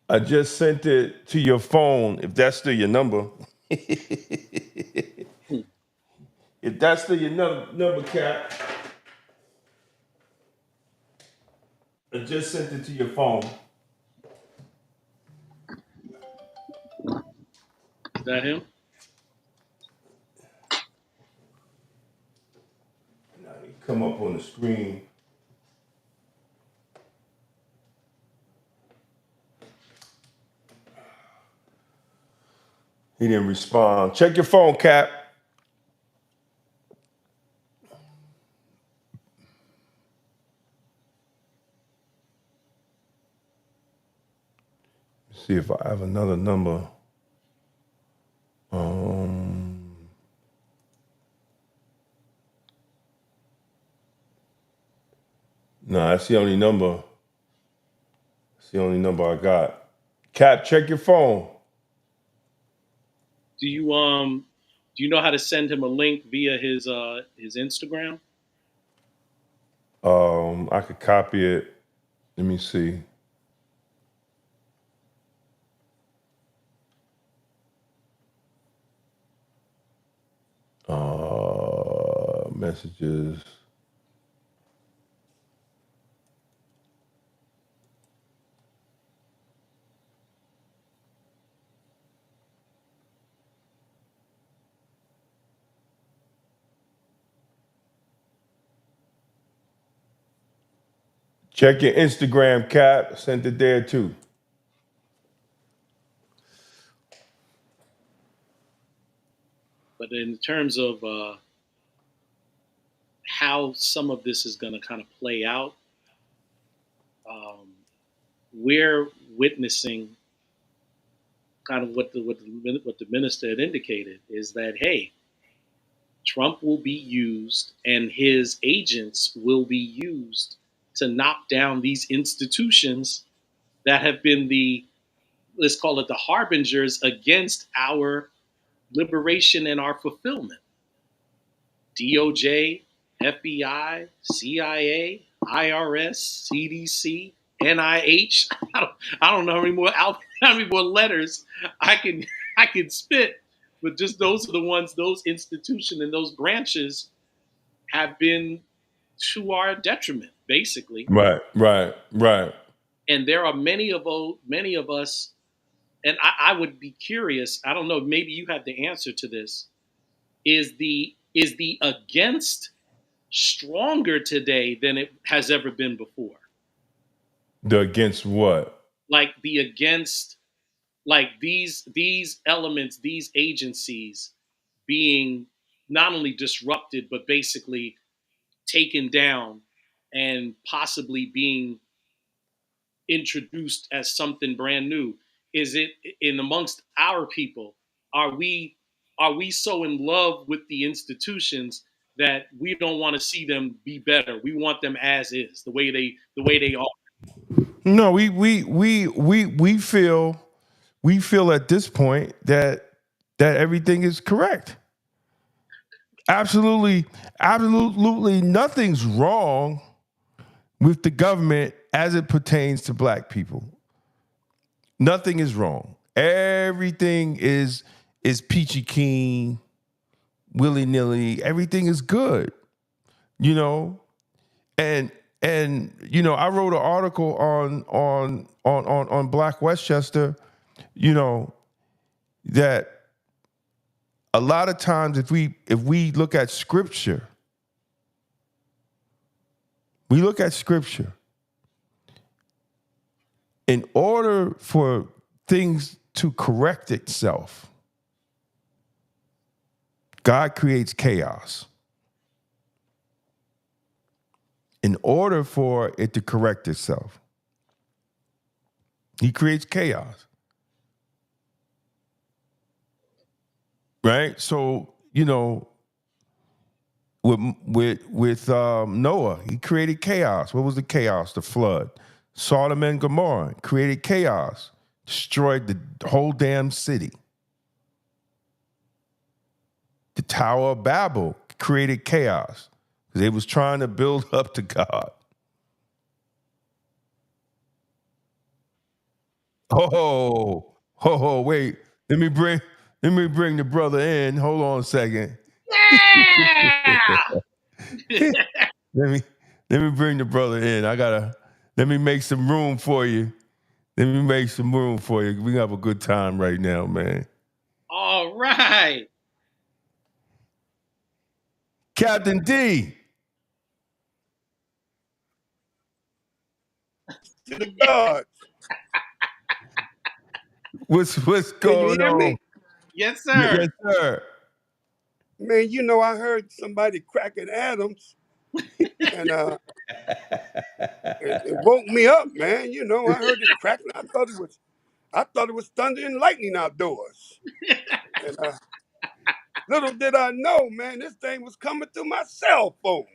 S4: I just sent it to your phone, if that's still your number. If that's still your number, Cap. I just sent it to your phone.
S5: Is that him?
S4: Now you come up on the screen. He didn't respond. Check your phone, Cap. See if I have another number. No, that's the only number. That's the only number I got. Cap, check your phone.
S5: Do you know how to send him a link via his Instagram?
S4: I could copy it. Let me see. Messages. Check your Instagram, Cap. Sent it there too.
S5: But in terms of how some of this is going to kind of play out, we're witnessing kind of what the minister had indicated is that, hey, Trump will be used and his agents will be used to knock down these institutions that have been let's call it the harbingers against our liberation and our fulfillment. DOJ, FBI, CIA, IRS, CDC, NIH. I don't know how many more letters I can spit, but just those are the ones. Those institutions and those branches have been to our detriment, basically.
S4: Right.
S5: And there are many of us, and I would be curious. I don't know. Maybe you have the answer to this. Is the against stronger today than it has ever been before?
S4: The against what?
S5: Like the against, like these elements, these agencies being not only disrupted but basically taken down and possibly being introduced as something brand new. Is it in amongst our people? Are we so in love with the institutions that we don't want to see them be better? We want them as is, the way they are.
S4: No, we feel at this point that everything is correct. Absolutely nothing's wrong with the government as it pertains to black people. Nothing is wrong. Everything is peachy keen, willy-nilly. Everything is good. You know? And I wrote an article on Black Westchester, that a lot of times if we look at scripture, in order for things to correct itself, God creates chaos. In order for it to correct itself, he creates chaos. Right? So, with Noah, he created chaos. What was the chaos? The flood. Sodom and Gomorrah created chaos, destroyed the whole damn city. The Tower of Babel created chaos because they was trying to build up to God. Wait. Let me bring the brother in. Hold on a second.
S5: Yeah!
S4: Let me bring the brother in. Let me make some room for you. We have a good time right now, man.
S5: All right.
S4: Captain D.
S10: To the gods.
S4: What's
S10: Can you
S4: going
S10: hear
S4: on?
S10: me?
S5: Yes, sir.
S4: Yes, sir.
S10: Man, I heard somebody cracking Adams, and it woke me up, man. I heard it cracking. I thought it was thunder and lightning outdoors. And little did I know, man, this thing was coming through my cell phone.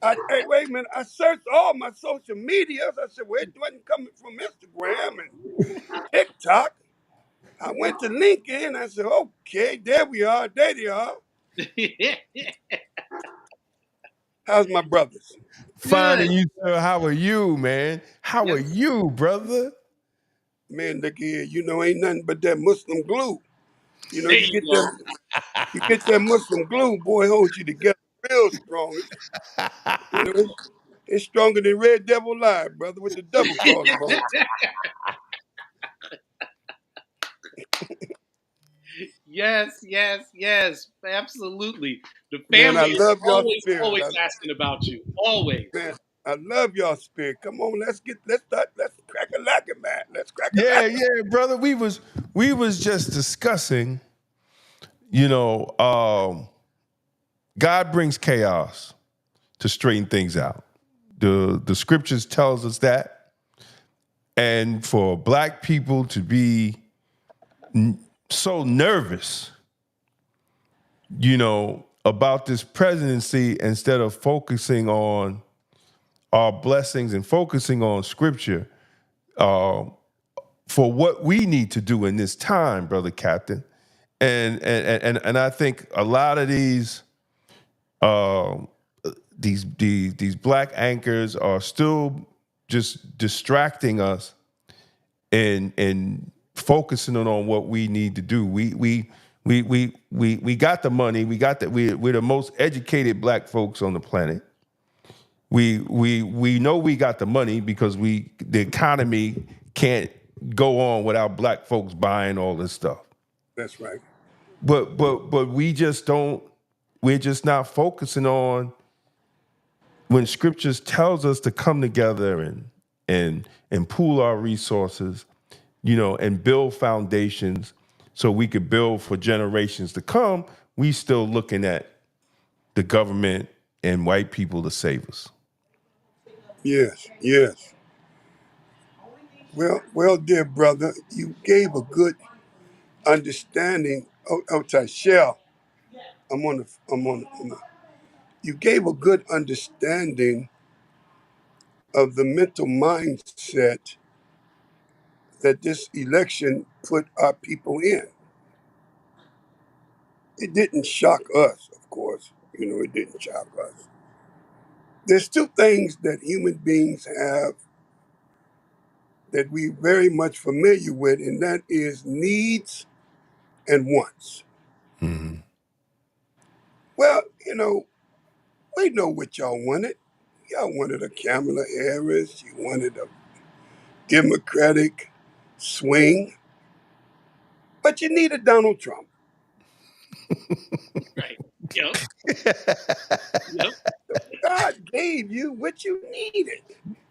S10: Hey, wait a minute. I searched all my social medias. I said, well, it wasn't coming from Instagram and TikTok. I went to LinkedIn. I said, okay, there we are. There they are. How's my brothers?
S4: Finding you, sir. How are you, man? How are you, brother?
S10: Man, look here, ain't nothing but that Muslim glue.
S5: There
S10: You
S5: you
S10: get
S5: go.
S10: that Muslim glue, boy, holds you together real strong. It's stronger than Red Devil Live, brother, with the double crossbones.
S5: Yes. Absolutely. The
S10: Man, I
S5: family is
S10: love y'all
S5: always,
S10: spirit.
S5: always asking about you. Always.
S10: Man, I love y'all spirit. Come on, let's crack a lacquer, man. Let's crack a
S4: Yeah,
S10: lacquer.
S4: brother. We was just discussing, God brings chaos to straighten things out. The scriptures tells us that. And for black people to be so nervous, about this presidency instead of focusing on our blessings and focusing on scripture for what we need to do in this time, brother Captain. And I think a lot of these Um, these black anchors are still just distracting us and focusing on what we need to do. We got the money. We're the most educated black folks on the planet. We know we got the money because the economy can't go on without black folks buying all this stuff.
S10: That's right.
S4: But we just don't. We're just not focusing on when scriptures tells us to come together and pool our resources, and build foundations so we could build for generations to come. We still looking at the government and white people to save us.
S10: Yes, yes. Well, dear brother, you gave a good understanding. Tashell, you gave a good understanding of the mental mindset that this election put our people in. It didn't shock us, of course. It didn't shock us. There's two things that human beings have that we're very much familiar with, and that is needs and wants.
S4: Mm-hmm.
S10: Well, we know what y'all wanted. Y'all wanted a Kamala Harris. You wanted a Democratic swing, but you needed Donald Trump.
S5: Right. Yep. Yep.
S10: God gave you what you needed.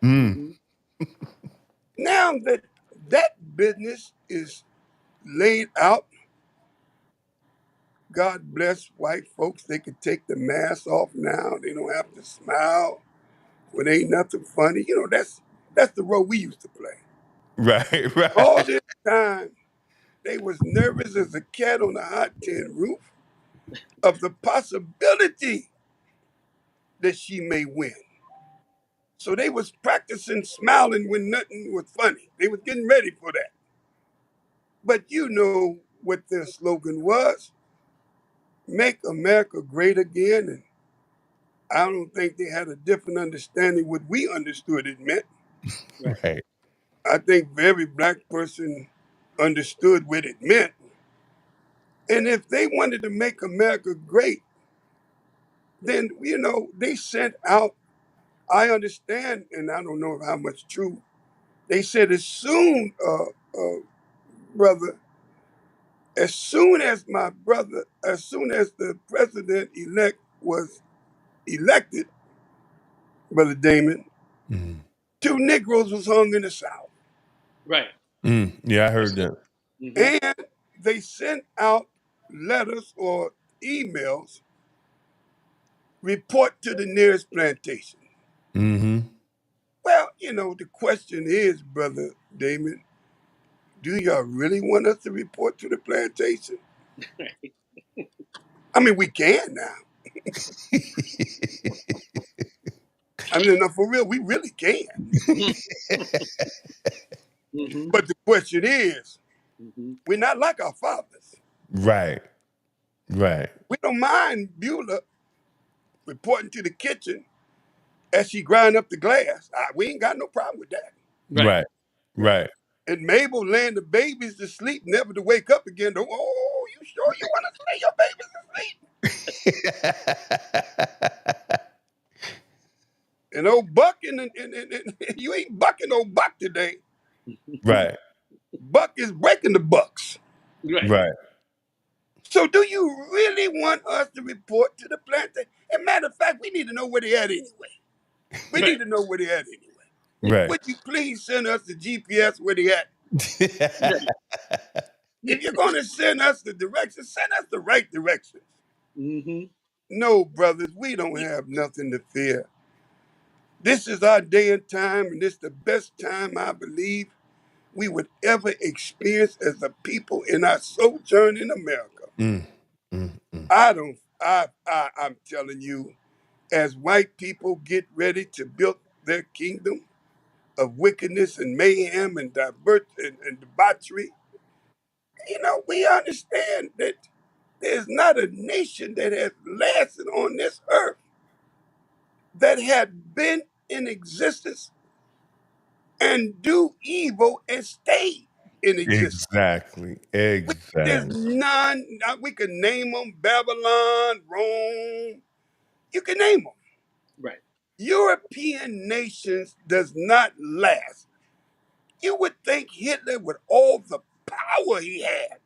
S4: Mm.
S10: Now that business is laid out, God bless white folks. They could take the mask off now. They don't have to smile when ain't nothing funny. That's the role we used to play.
S4: Right,
S10: All
S4: right.
S10: this time, they was nervous as a cat on a hot tin roof of the possibility that she may win. So they was practicing smiling when nothing was funny. They was getting ready for that. But you know what their slogan was? Make America great again. And I don't think they had a different understanding what we understood it meant.
S4: Right.
S10: I think every black person understood what it meant. And if they wanted to make America great, then, they sent out, I understand, and I don't know how much true, they said brother, as soon as the president-elect was elected, Brother Damon,
S4: Mm.
S10: 2 Negroes was hung in the South.
S5: Right.
S4: Yeah, I heard that.
S5: Mm-hmm.
S10: And they sent out letters or emails, report to the nearest plantation.
S4: Mm-hmm.
S10: Well, the question is, Brother Damon, do y'all really want us to report to the plantation?
S5: Right.
S10: I mean, we can now. I mean, no, for real, we really can.
S5: Mm-hmm.
S10: But the question is,
S5: Mm-hmm.
S10: we're not like our fathers.
S4: Right. Right.
S10: We don't mind Beulah reporting to the kitchen as she grind up the glass. We ain't got no problem with that.
S5: Right.
S4: Right.
S5: Right.
S4: Right.
S10: And Mabel laying the babies to sleep, never to wake up again. Oh, you sure you want to lay your babies to sleep? And old Buck, and you ain't bucking old Buck today.
S4: Right.
S10: Buck is breaking the bucks.
S5: Right.
S4: Right.
S10: So do you really want us to report to the plantation? And matter of fact, we need to know where they at anyway. We
S5: Right.
S10: need to know where they at anyway.
S4: Right.
S10: Would you please send us the GPS where they at?
S5: Right.
S10: If you're going to send us the directions, send us the right directions.
S5: Mm-hmm.
S10: No, brothers, we don't have nothing to fear. This is our day and time, and this is the best time I believe we would ever experience as a people in our sojourn in America.
S4: Mm. Mm. Mm.
S10: I'm telling you, as white people get ready to build their kingdom of wickedness and mayhem and debauchery, we understand that there's not a nation that has lasted on this earth that had been in existence and do evil and stay in existence.
S4: Exactly.
S10: There's
S4: Exactly.
S10: none. We can name them: Babylon, Rome. You can name them.
S5: Right.
S10: European nations does not last. You would think Hitler, with all the power he had,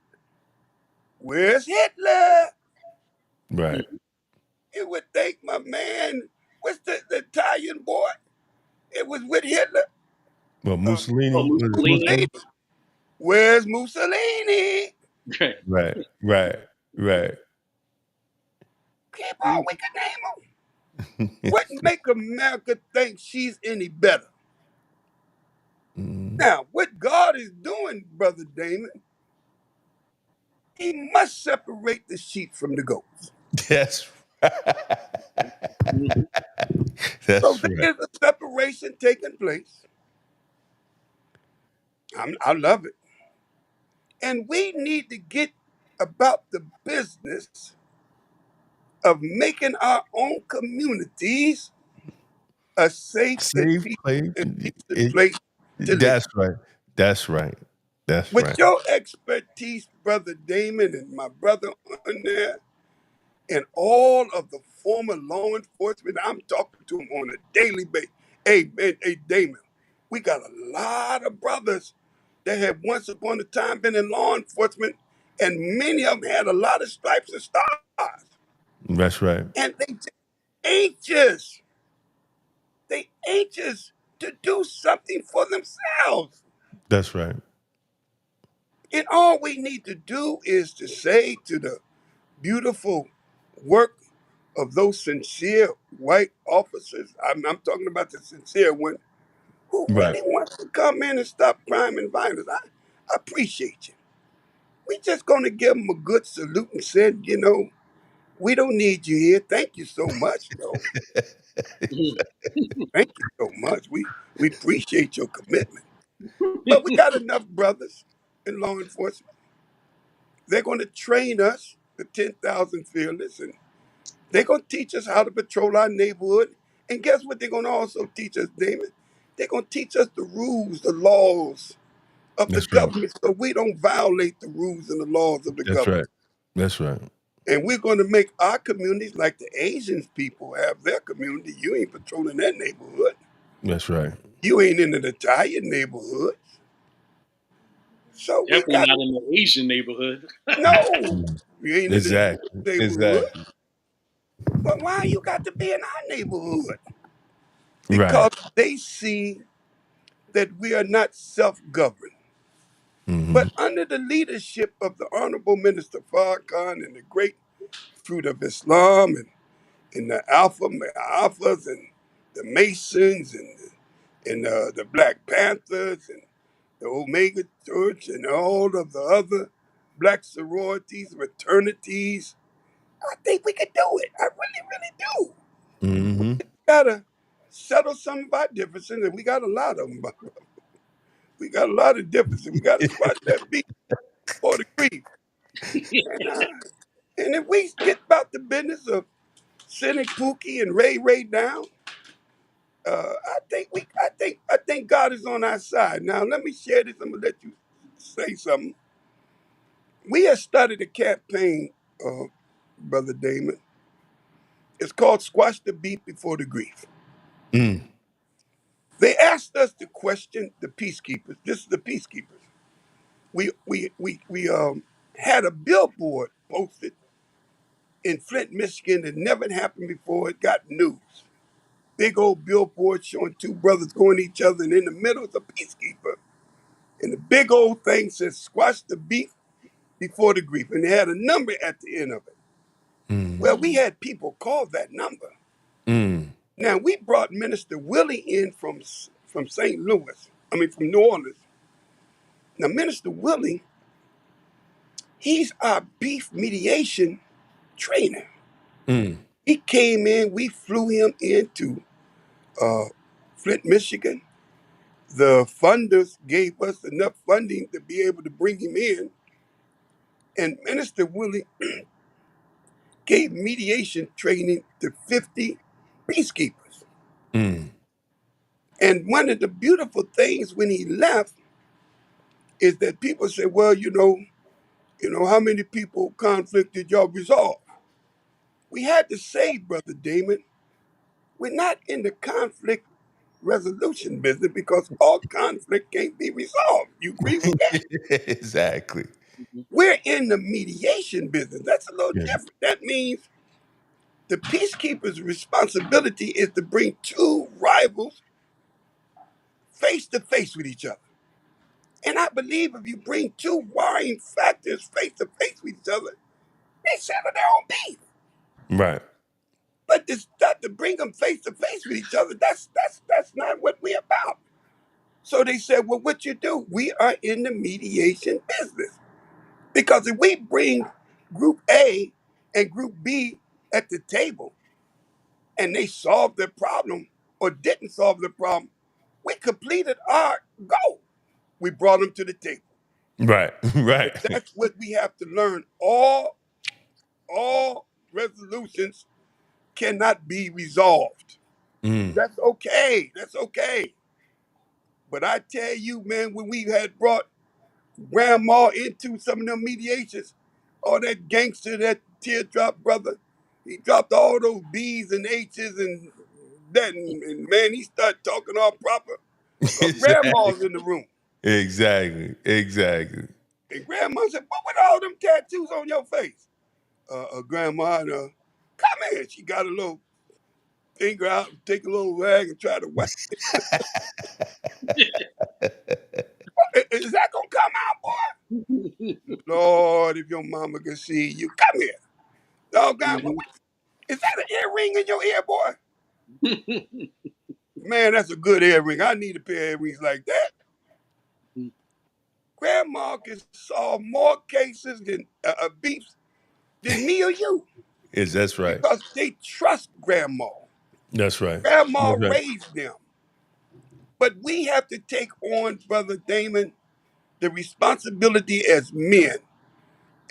S10: where's Hitler?
S4: Right.
S10: You would think, my man, what's the Italian boy? It was with Hitler.
S4: Well,
S10: Uh,
S5: Oh,
S4: Mussolini was
S5: Mussolini.
S4: Muslim.
S10: Where's Mussolini?
S5: Right.
S4: Right. Right. Right.
S10: Keep on, we can name them. What make America think she's any better? Now, what God is doing, Brother Damon, he must separate the sheep from the goats.
S4: That's
S5: Mhm.
S10: So
S4: that's
S10: there
S4: right.
S10: is a separation taking place. I love it. And we need to get about the business of making our own communities a safe and
S4: Safe place.
S10: decent place to live.
S4: That's right. That's right. That's
S10: With
S4: right.
S10: your expertise, Brother Damon, and my brother on there, and all of the former law enforcement, I'm talking to them on a daily basis. Hey, man, hey, Damon, we got a lot of brothers that have once upon a time been in law enforcement, and many of them had a lot of stripes and stars.
S4: That's right.
S10: And they just anxious. They anxious to do something for themselves.
S4: That's right.
S10: And all we need to do is to say to the beautiful work of those sincere white officers, I'm talking about the sincere one, who
S4: Right.
S10: really wants to come in and stop crime and violence. I appreciate you. We just going to give them a good salute and said, we don't need you here. Thank you so much, though.
S5: Mhm.
S10: Thank you so much. We appreciate your commitment. But we got enough brothers in law enforcement. They're going to train us, the 10,000 fearless, and they're going to teach us how to patrol our neighborhood. And guess what they're going to also teach us, Damon? They're going to teach us the rules, the laws of the
S4: That's right.
S10: government so we don't violate the rules and the laws of the
S4: That's
S10: government.
S4: right. That's right.
S10: And we're going to make our communities like the Asian people have their community. You ain't patrolling that neighborhood.
S4: That's right.
S10: You ain't in the Italian neighborhood. So we
S5: Definitely
S10: got,
S5: not in the Asian neighborhood.
S10: no, you ain't in the
S4: Exactly.
S10: neighborhood.
S4: Exactly.
S10: But why you got to be in our neighborhood?
S4: Right.
S10: Because they see that we are not self-governed.
S4: Hmm.
S10: But under the leadership of the Honorable Minister Farrakhan and the great fruit of Islam and the Alphas and the Masons and the Black Panthers and the Omega Church and all of the other black sororities, fraternities, I think we can do it. I really, really do.
S4: Hmm.
S10: Gotta settle some of our differences, and we got a lot of them. We got a lot of differences. We got to squash that beat for the grief. And, uh, and if we get about the business of sending Pookie and Ray down, I think God is on our side. Now let me share this. I'm gonna let you say something. We have started a campaign, Brother Damon. It's called Squash the Beef Before the Grief.
S4: Mm.
S10: They asked us to question the peacekeepers. This is the peacekeepers. We had a billboard posted in Flint, Michigan that never happened before. It got news. Big old billboard showing two brothers going at each other, and in the middle is a peacekeeper. And the big old thing says, "Squash the beef before the grief," and it had a number at the end of it.
S4: Mm.
S10: Well, we had people call that number.
S4: Mm.
S10: Now we brought Minister Willie in from St. Louis. I mean, from New Orleans. Now, Minister Willie, he's our beef mediation trainer.
S4: Mm.
S10: He came in, we flew him into uh, Flint, Michigan. The funders gave us enough funding to be able to bring him in. And Minister Willie gave mediation training to 50 peacekeepers.
S4: Mm.
S10: And one of the beautiful things when he left is that people say, well, how many people conflict did y'all resolve? We had to say, Brother Damon, we're not in the conflict resolution business because all conflict can't be resolved. You agree with that?
S4: Exactly.
S10: We're in the mediation business. That's a little
S4: Yeah.
S10: different. That means the peacekeeper's responsibility is to bring two rivals face to face with each other. And I believe if you bring two warring factors face to face with each other, they settle their own beef.
S4: Right.
S10: But to bring them face to face with each other, that's not what we're about. So they said, well, what you do? We are in the mediation business. Because if we bring group A and group B at the table and they solved their problem or didn't solve the problem, we completed our goal. We brought them to the table.
S4: Right.
S10: And
S4: Right.
S10: that's what we have to learn. All resolutions cannot be resolved.
S4: Mm.
S10: That's okay. That's okay. But I tell you, man, when we had brought grandma into some of them mediations, all that gangster, that teardrop brother, he dropped all those B's and H's and that, and man, he started talking all proper. Because
S4: Exactly.
S10: grandma's in the room.
S4: Exactly. Exactly.
S10: And grandma said, what with all them tattoos on your face? Grandma, come here. She got a little finger out and take a little rag and try to wipe. Is that going to come out, boy? Lord, if your mama can see you, come here. Oh, grandma, is that an earring in your ear, boy? Man, that's a good earring. I need a pair of earrings like that. Grandma can solve more cases than beefs than me or you.
S4: That's right.
S10: Because they trust grandma.
S4: That's right.
S10: Grandma
S4: That's right.
S10: raised them. But we have to take on, Brother Damon, the responsibility as men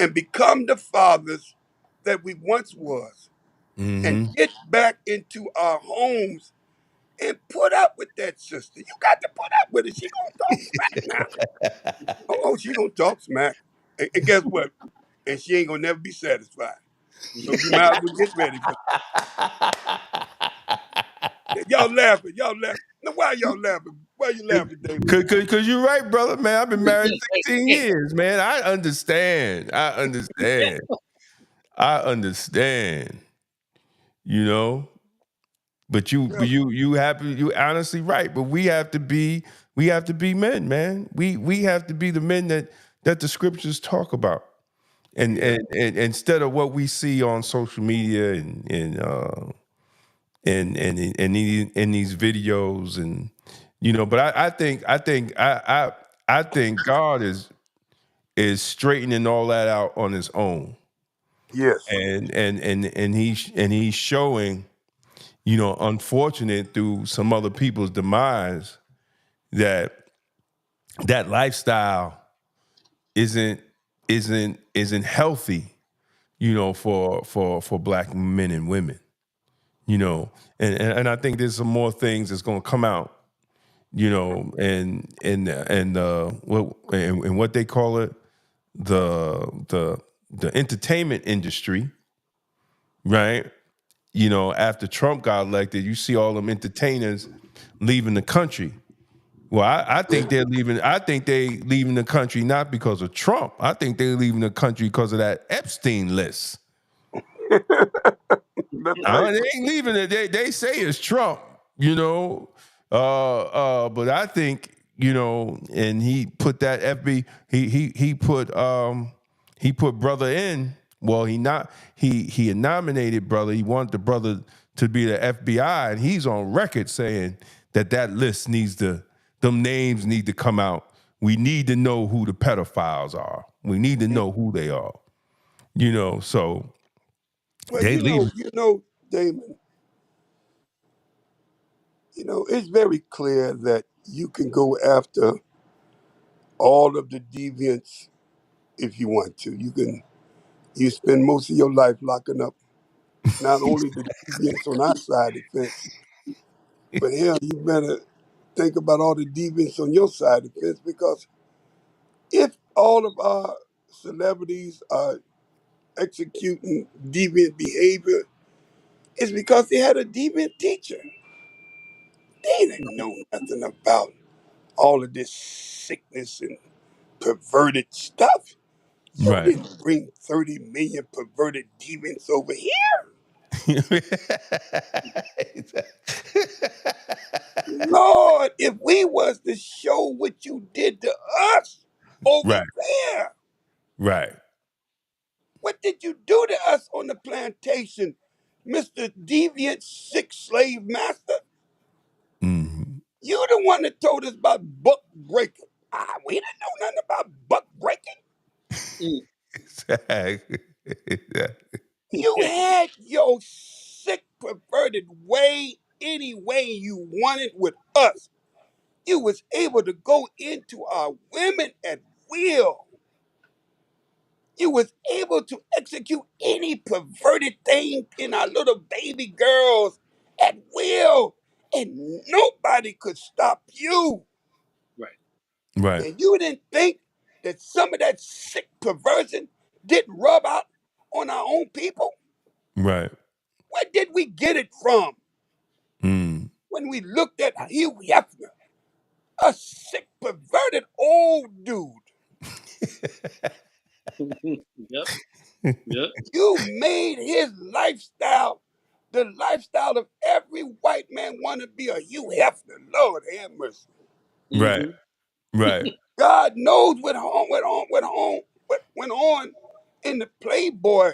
S10: and become the fathers that we once was and
S4: Mm-hmm.
S10: get back into our homes and put up with that sister. You got to put up with it. She gonna talk smack now. Oh, she gonna talk smack. And guess what? And she ain't gonna never be satisfied. So you might as well get ready for that. Y'all laughing. Y'all laughing. Now why y'all laughing? Why you laughing, David?
S4: Cause you're right, brother, man. I've been married 16 years, man. I understand. I understand. You know, but
S10: Yeah.
S4: you honestly right. But we have to be men, man. We have to be the men that the scriptures talk about. And,
S10: Yeah.
S4: and instead of what we see on social media and in these videos, and but I think God is straightening all that out on his own,
S10: Yes.
S4: and he's showing, unfortunate through some other people's demise, that lifestyle isn't healthy, for black men and women, and I think there's some more things that's going to come out, what they call it, the entertainment industry, right? After Trump got elected, you see all them entertainers leaving the country. Well, I think they're leaving. I think they leaving the country not because of Trump. I think they're leaving the country because of that Epstein list.
S10: That's right.
S4: They ain't leaving it. They say it's Trump, but I think, and he put that he put brother in. Well, he had nominated brother. He wanted the brother to be the FBI, and he's on record saying that list them names need to come out. We need to know who the pedophiles are. We need to know who they are. So
S10: Well,
S4: they leave.
S10: Damon, it's very clear that you can go after all of the deviants if you want to. You spend most of your life locking up not only the deviants on our side of the fence, but hell, you better think about all the deviants on your side of the fence, because if all of our celebrities are executing deviant behavior, it's because they had a deviant teacher. They didn't know nothing about all of this sickness and perverted stuff. You
S4: Right.
S10: didn't bring 30 million perverted deviants over here. Lord, if we was to show what you did to us over
S4: Right.
S10: there,
S4: Right.
S10: what did you do to us on the plantation, Mr. Deviant Sick Slave Master?
S4: Mhm.
S10: You the one that told us about buck breaking. We didn't know nothing about buck breaking.
S5: Mm.
S4: Exactly.
S10: You had your sick, perverted way any way you wanted with us. You was able to go into our women at will. You was able to execute any perverted thing in our little baby girls at will. And nobody could stop you.
S5: Right.
S4: Right.
S10: And you didn't think that some of that sick perversion didn't rub out on our own people?
S4: Right.
S10: Where did we get it from?
S4: Mm.
S10: When we looked at Hugh Hefner, a sick, perverted old dude.
S5: Yep. Yep.
S10: You made his lifestyle the lifestyle of every white man want to be a Hugh Hefner. Lord have mercy.
S4: Right.
S5: Mm-hmm.
S4: Right.
S10: God knows what went on in the Playboy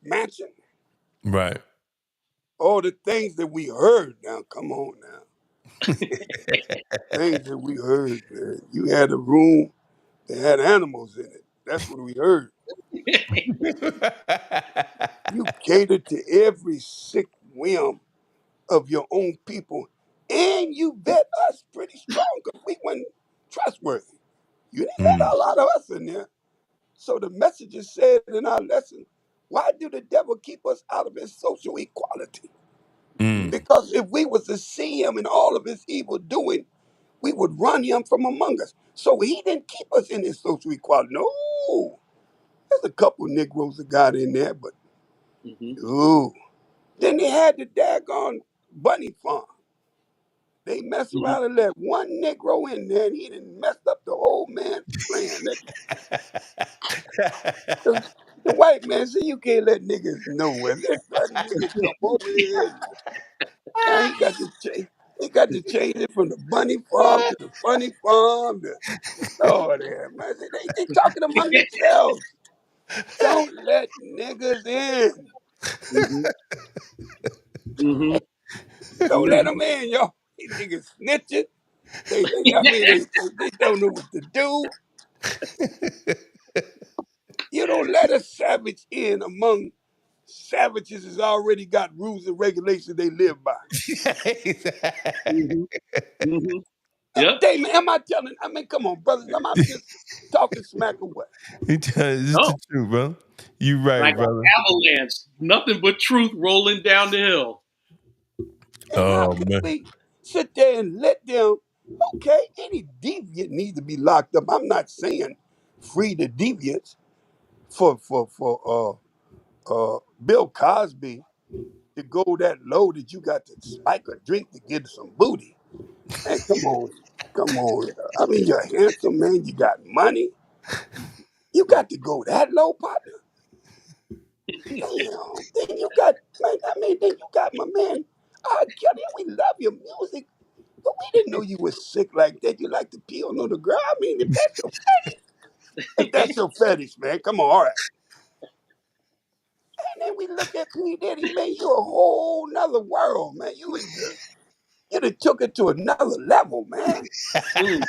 S10: mansion.
S4: Right.
S10: All the things that we heard now. Come on now. Things that we heard, man. You had a room that had animals in it. That's what we heard. You catered to every sick whim of your own people, and you bet us pretty strong because we weren't trustworthy. You didn't let
S4: Mm.
S10: a lot of us in there. So the messages said in our lesson, why do the devil keep us out of his social equality?
S4: Mm.
S10: Because if we was to see him in all of his evil doing, we would run him from among us. So he didn't keep us in his social equality. No. There's a couple Negroes that got in there, but
S5: Mm-hmm.
S10: ooh. Then they had the daggone bunny farm. They messed
S5: Mm-hmm.
S10: around and let one Negro in there, and he done messed up the whole man's plan. The white man said, you can't let niggas know where this nigga come over here. Now he got to change it from the bunny farm to the funny farm. Lord have mercy. They talking among themselves. Don't let niggas in.
S5: Mm-hmm. Mm-hmm.
S10: Don't let them in, y'all. These niggas snitching. They don't know what to do. You don't let a savage in among savages that's already got rules and regulations they live by.
S5: Mm-hmm. Mm-hmm. Yep.
S10: Damon, am I telling? I mean, come on, brothers. Am I just talking smack or what?
S4: It's
S5: No.
S4: the truth, bro. You right,
S5: Like an
S4: brother.
S5: avalanche. Nothing but truth rolling down the hill.
S10: And how
S4: Oh
S10: can
S4: man.
S10: we sit there and let them? Okay, any deviant needs to be locked up. I'm not saying free the deviants for Bill Cosby to go that low that you got to spike a drink to get some booty. Man, come on, come on. I mean, you're handsome, man. You got money. You got to go that low, partner. Damn. Then you got, man. I mean, then you got my man. Kelly, we love your music, but we didn't know you were sick like that. You like to pee on the girl. I mean, if that's your fetish, man, come on, all right. And then we look at P Diddy, man. You a whole nother world, man. You done took it to another level, man.
S5: Mm.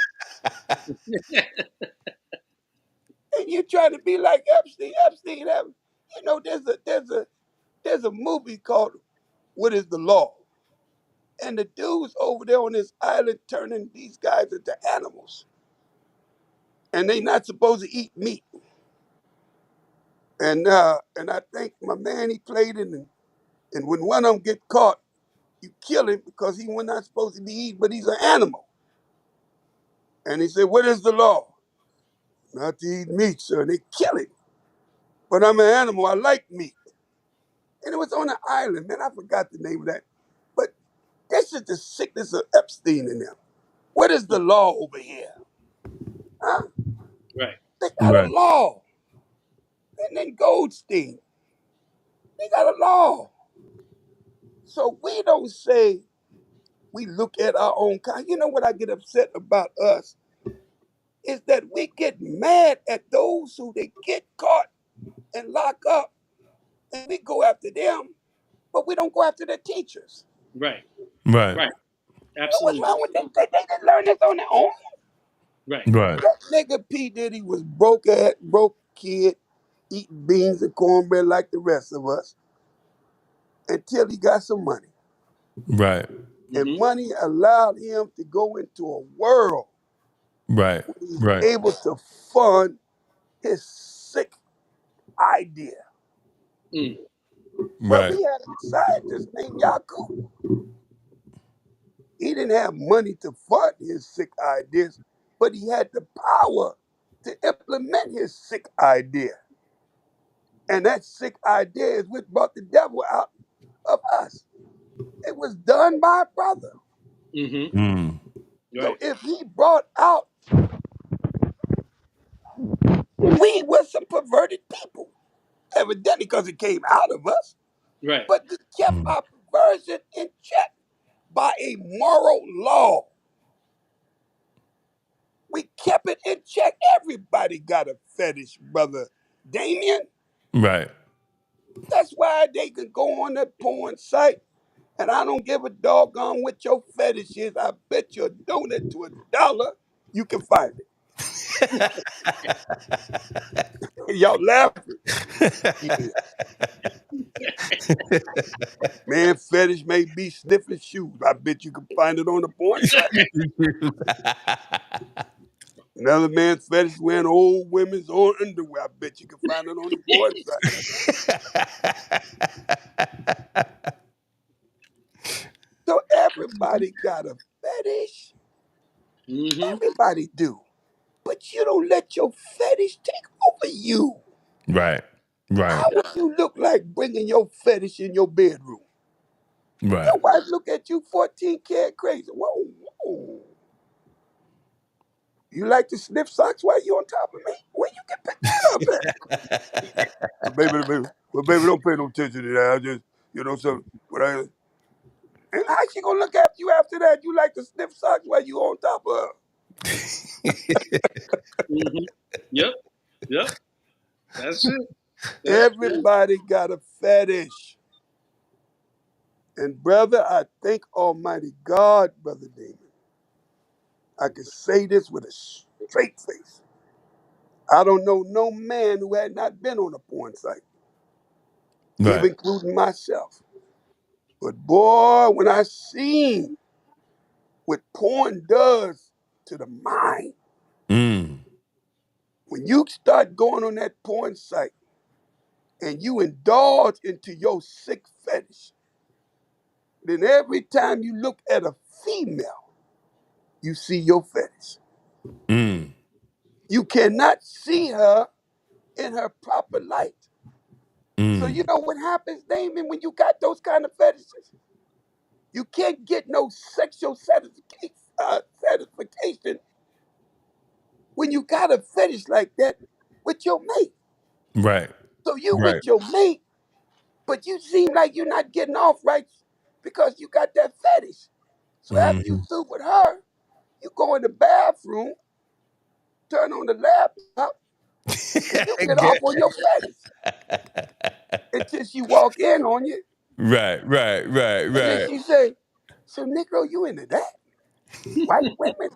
S10: And you trying to be like Epstein. Epstein, there's a movie called What Is the Law? And the dude's over there on this island turning these guys into animals. And they not supposed to eat meat. And I think my man, he played in And when one of them get caught, you kill him because he was not supposed to be eaten, but he's an animal. And he said, what is the law? Not to eat meat, sir. And they kill him. But I'm an animal. I like meat. And it was on an island, man. I forgot the name of that. But this is the sickness of Epstein in them. What is the law over here? Huh?
S5: Right.
S10: They got a law. And then Goldstein, they got a law. So we don't say we look at our own kind. You know what I get upset about us is that we get mad at those who they get caught and lock up, and we go after them, but we don't go after the teachers.
S5: Right.
S4: Right.
S5: Right.
S10: What's
S5: Absolutely.
S10: wrong with them? They didn't learn this on their own.
S5: Right.
S4: Right.
S10: That nigga P. Diddy was broke kid, eating beans and cornbread like the rest of us until he got some money.
S4: Right.
S10: And money allowed him to go into a world
S4: Right.
S10: where he's
S4: Right.
S10: able to fund his sick idea.
S5: Mm.
S10: Well,
S4: Right.
S10: we had a scientist named Yaku. He didn't have money to fund his sick ideas, but he had the power to implement his sick idea. And that sick idea is what brought the devil out of us. It was done by a brother.
S5: Mm-hmm.
S4: Mm.
S10: So
S5: Right.
S10: if he brought out, we were some perverted people, evidently because it came out of us,
S5: Right.
S10: but we kept our perversion in check by a moral law. We kept it in check. Everybody got a fetish, brother Damien.
S4: Right.
S10: That's why they can go on that porn site, and I don't give a doggone what your fetish is. I bet you a donut to $1, you can find it. Y'all laughing. Yeah. Man, fetish may be sniffing shoes. I bet you can find it on the porn site. Another man's fetish wearing old women's old underwear. I bet you can find it on the porn site. So everybody got a fetish.
S5: Mm-hmm.
S10: Everybody do. But you don't let your fetish take over you.
S4: Right. Right.
S10: How would you look like bringing your fetish in your bedroom?
S4: Right.
S10: Your wife look at you 14 karat crazy. Whoa, whoa. You like to sniff socks while you on top of me? Where you can pick that up at? Baby, don't pay no attention to that. I just, so what I. And how she gonna look at you after that? You like to sniff socks while you on top of her?
S5: Mm-hmm. Yep. Yep. That's it.
S10: Everybody got a fetish. And brother, I thank Almighty God, Brother Damon. I can say this with a straight face. I don't know no man who had not been on a porn site,
S4: Right.
S10: even including myself. But boy, when I seen what porn does to the mind,
S4: Mm.
S10: when you start going on that porn site and you indulge into your sick fetish, then every time you look at a female, you see your fetish.
S4: Mm.
S10: You cannot see her in her proper light. So
S4: Mm.
S10: you know what happens, Damon, when you got those kind of fetishes? You can't get no sexual satisfaction when you got a fetish like that with your mate.
S4: Right.
S10: So you
S4: Right.
S10: with your mate, but you seem like you're not getting off right because you got that fetish. So after you
S4: Mm.
S10: through with her, you go in the bathroom, turn on the laptop, and you get off on your fetish. Until she walk in on you,
S4: Right. Right. Right.
S10: and then
S4: Right.
S10: she say, so Negro, you into that? White women,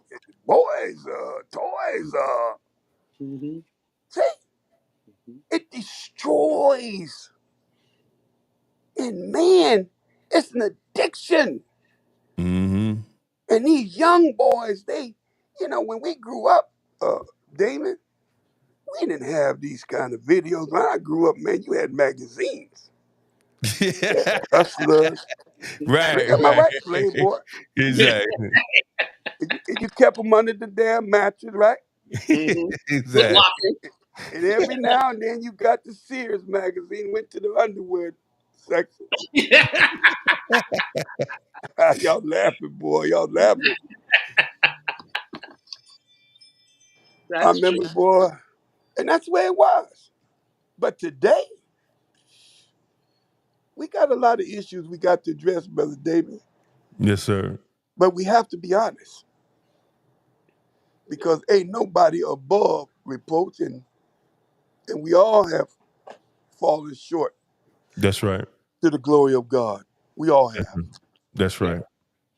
S10: boys, toys,
S5: Mm-hmm.
S10: see? It destroys. And man, it's an addiction.
S4: Mm-hmm.
S10: And these young boys, when we grew up, Damon, we didn't have these kind of videos. When I grew up, man, you had magazines. hustlers.
S4: Right,
S10: Am I
S4: right.
S10: right, Playboy?
S4: Exactly.
S10: And you kept them under the damn mattress, right?
S5: Mm-hmm. Foot
S4: Exactly.
S5: Locker.
S10: And every now and then you got the Sears magazine, went to the underwear section. Y'all laughing, boy. Y'all laughing. I
S5: That's true.
S10: remember, boy. And that's where it was. But today, we got a lot of issues we got to address, Brother David.
S4: Yes, sir.
S10: But we have to be honest because ain't nobody above reproach, and we all have fallen short
S4: That's right.
S10: to the glory of God. We all have.
S4: Mhm. That's
S5: Yeah.
S4: right.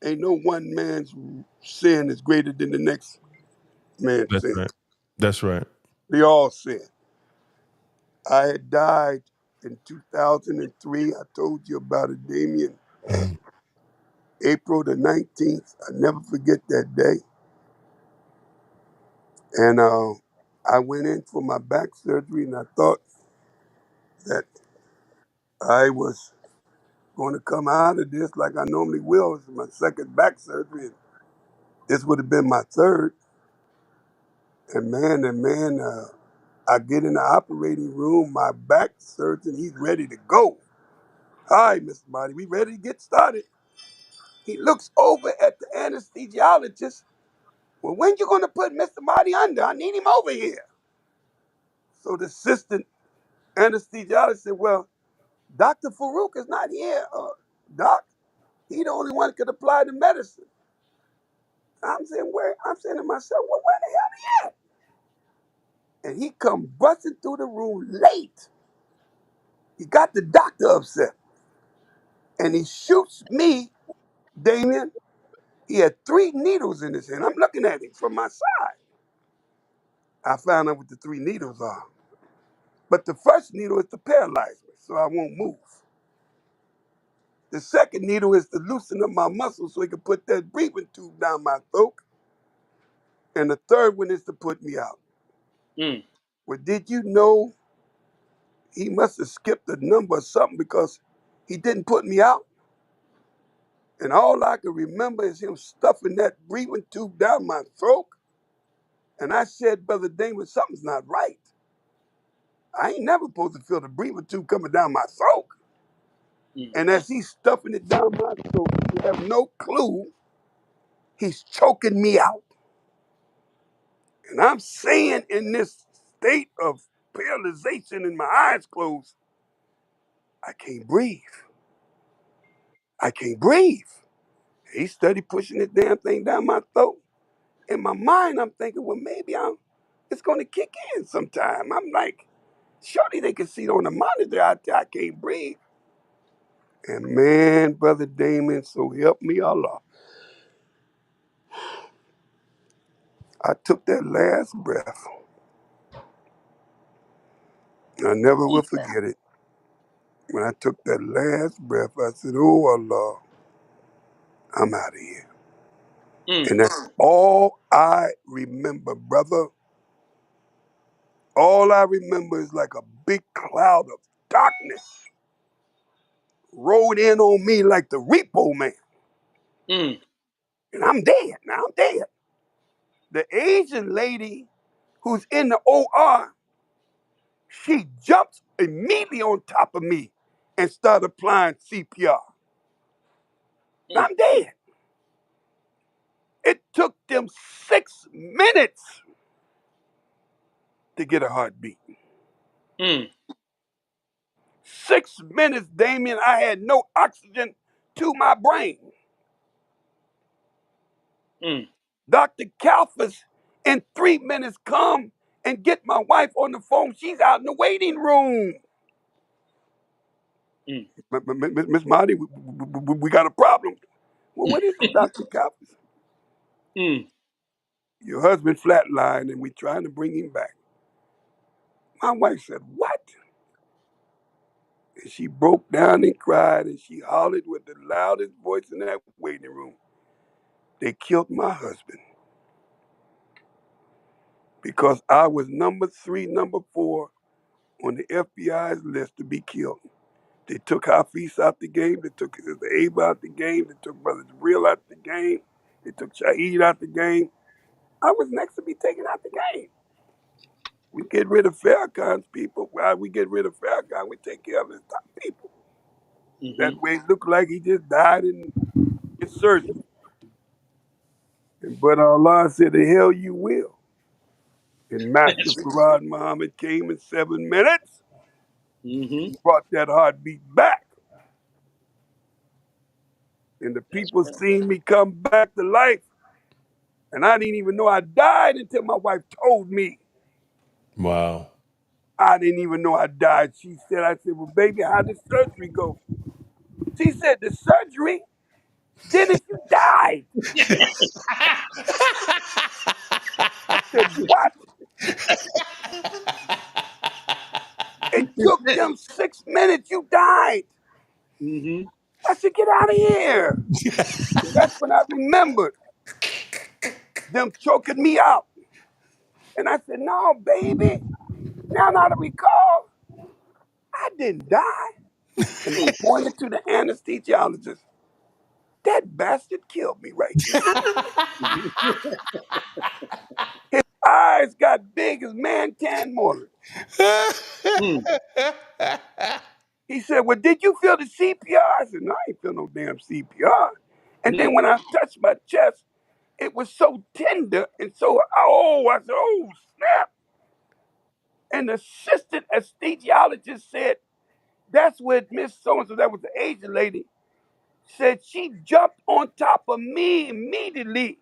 S10: Ain't no one man's sin is greater than the next man's
S4: That's
S10: sin.
S4: right. That's right.
S10: We all sin. I had died in 2003. I told you about it, Damien.
S4: Mhm.
S10: April the 19th. I never forget that day. And I went in for my back surgery, and I thought that I was going to come out of this like I normally will. It's my second back surgery. And this would have been my third. And man, I get in the operating room. My back surgeon, he's ready to go. Hi, Mr. Marty, we ready to get started. He looks over at the anesthesiologist. Well, when you going to put Mr. Marty under? I need him over here. So the assistant anesthesiologist said, well, Dr. Farouk is not here, doc. He the only one that could apply the medicine. I'm saying, where? I'm saying to myself, well, where the hell he at? And he come busting through the room late. He got the doctor upset. And he shoots me, Damien. He had 3 needles in his hand. I'm looking at him from my side. I found out what the 3 needles are. But the first needle is to paralyze me, so I won't move. The second needle is to loosen up my muscles so he can put that breathing tube down my throat. And the third one is to put me out.
S5: Mm.
S10: Well, did you know he must have skipped a number or something because he didn't put me out? And all I can remember is him stuffing that breathing tube down my throat. And I said, Brother Damon, something's not right. I ain't never supposed to feel the breathing tube coming down my throat.
S5: Mm.
S10: And as he's stuffing it down my throat, you have no clue, he's choking me out. And I'm saying in this state of paralyzation and my eyes closed, I can't breathe. I can't breathe. He started pushing this damn thing down my throat. In my mind, I'm thinking, well, maybe it's going to kick in sometime. I'm like, surely they can see it on the monitor out there. I can't breathe. And man, Brother Damon, so help me Allah. I took that last breath. I never will forget it. When I took that last breath, I said, oh Allah, I'm out of here.
S5: Mm.
S10: And that's all I remember, brother. All I remember is like a big cloud of darkness rolled in on me like the repo man.
S5: Mm.
S10: And I'm dead. Now I'm dead. The Asian lady who's in the OR, she jumps immediately on top of me and started applying CPR. Now
S5: Mm.
S10: I'm dead. It took them 6 minutes to get a heartbeat.
S5: Mm.
S10: 6 minutes, Damien, I had no oxygen to my brain.
S5: Mm.
S10: Dr. Kalfas in 3 minutes come and get my wife on the phone. She's out in the waiting room.
S5: Mm.
S10: Miss Marty, we got a problem. Well, what is it, Dr. Kalfas?
S5: Mm.
S10: Your husband flatlined and we trying to bring him back. My wife said, what? And she broke down and cried and she hollered with the loudest voice in that waiting room. They killed my husband because I was number 3, number 4 on the FBI's list to be killed. They took Hafiz out the game. They took Sister Ava out the game. They took Brother Jabril out the game. They took Shaheed out the game. I was next to be taken out the game. We get rid of Farrakhan's people. While we get rid of Farrakhan, we take care of his top people. That way it looked like he just died in his surgery. But Allah said, the hell you will. And Master Farad Muhammad came in 7 minutes, brought that heartbeat back. And the people seen me come back to life. And I didn't even know I died until my wife told me.
S4: Wow.
S10: I didn't even know I died. I said, well, baby, how did surgery go? She said, the surgery? Dennis, you died. I said, what? It took them 6 minutes. You died. I said, get out of here. That's when I remembered them choking me out. And I said, no, baby. Now I recall, I didn't die. And I pointed to the anesthesiologist. That bastard killed me right there. His eyes got big as man-can mortar. He said, well, did you feel the CPR? I said, no, I ain't feel no damn CPR. And then when I touched my chest, it was so tender and so, I said, oh, snap. And the assistant anesthesiologist said, that's what Miss So-and-so, that was the Asian lady, said she jumped on top of me immediately.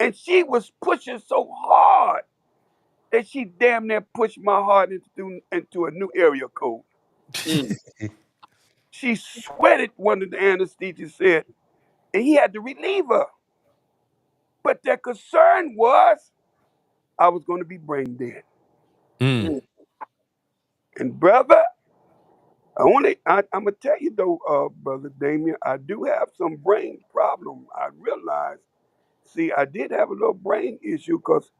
S10: And she was pushing so hard that she damn near pushed my heart into a new area code. She sweated, one of the anesthetists said, and he had to relieve her. But their concern was I was going to be brain dead. And brother, I'm going to tell you though, Brother Damien, I do have some brain problem. I realized, see, I did have a little brain issue because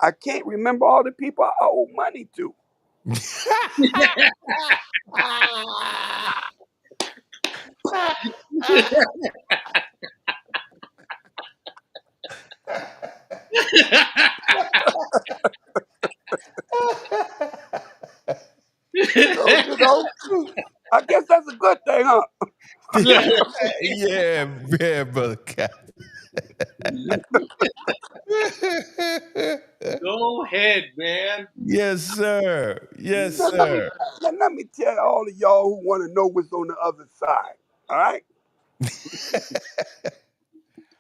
S10: I can't remember all the people I owe money to. So, I guess that's a good thing, huh?
S4: Yeah, brother Cap.
S5: Go ahead, man.
S4: Yes, sir. Yes, sir.
S10: Let me tell all of y'all who want to know what's on the other side. All right?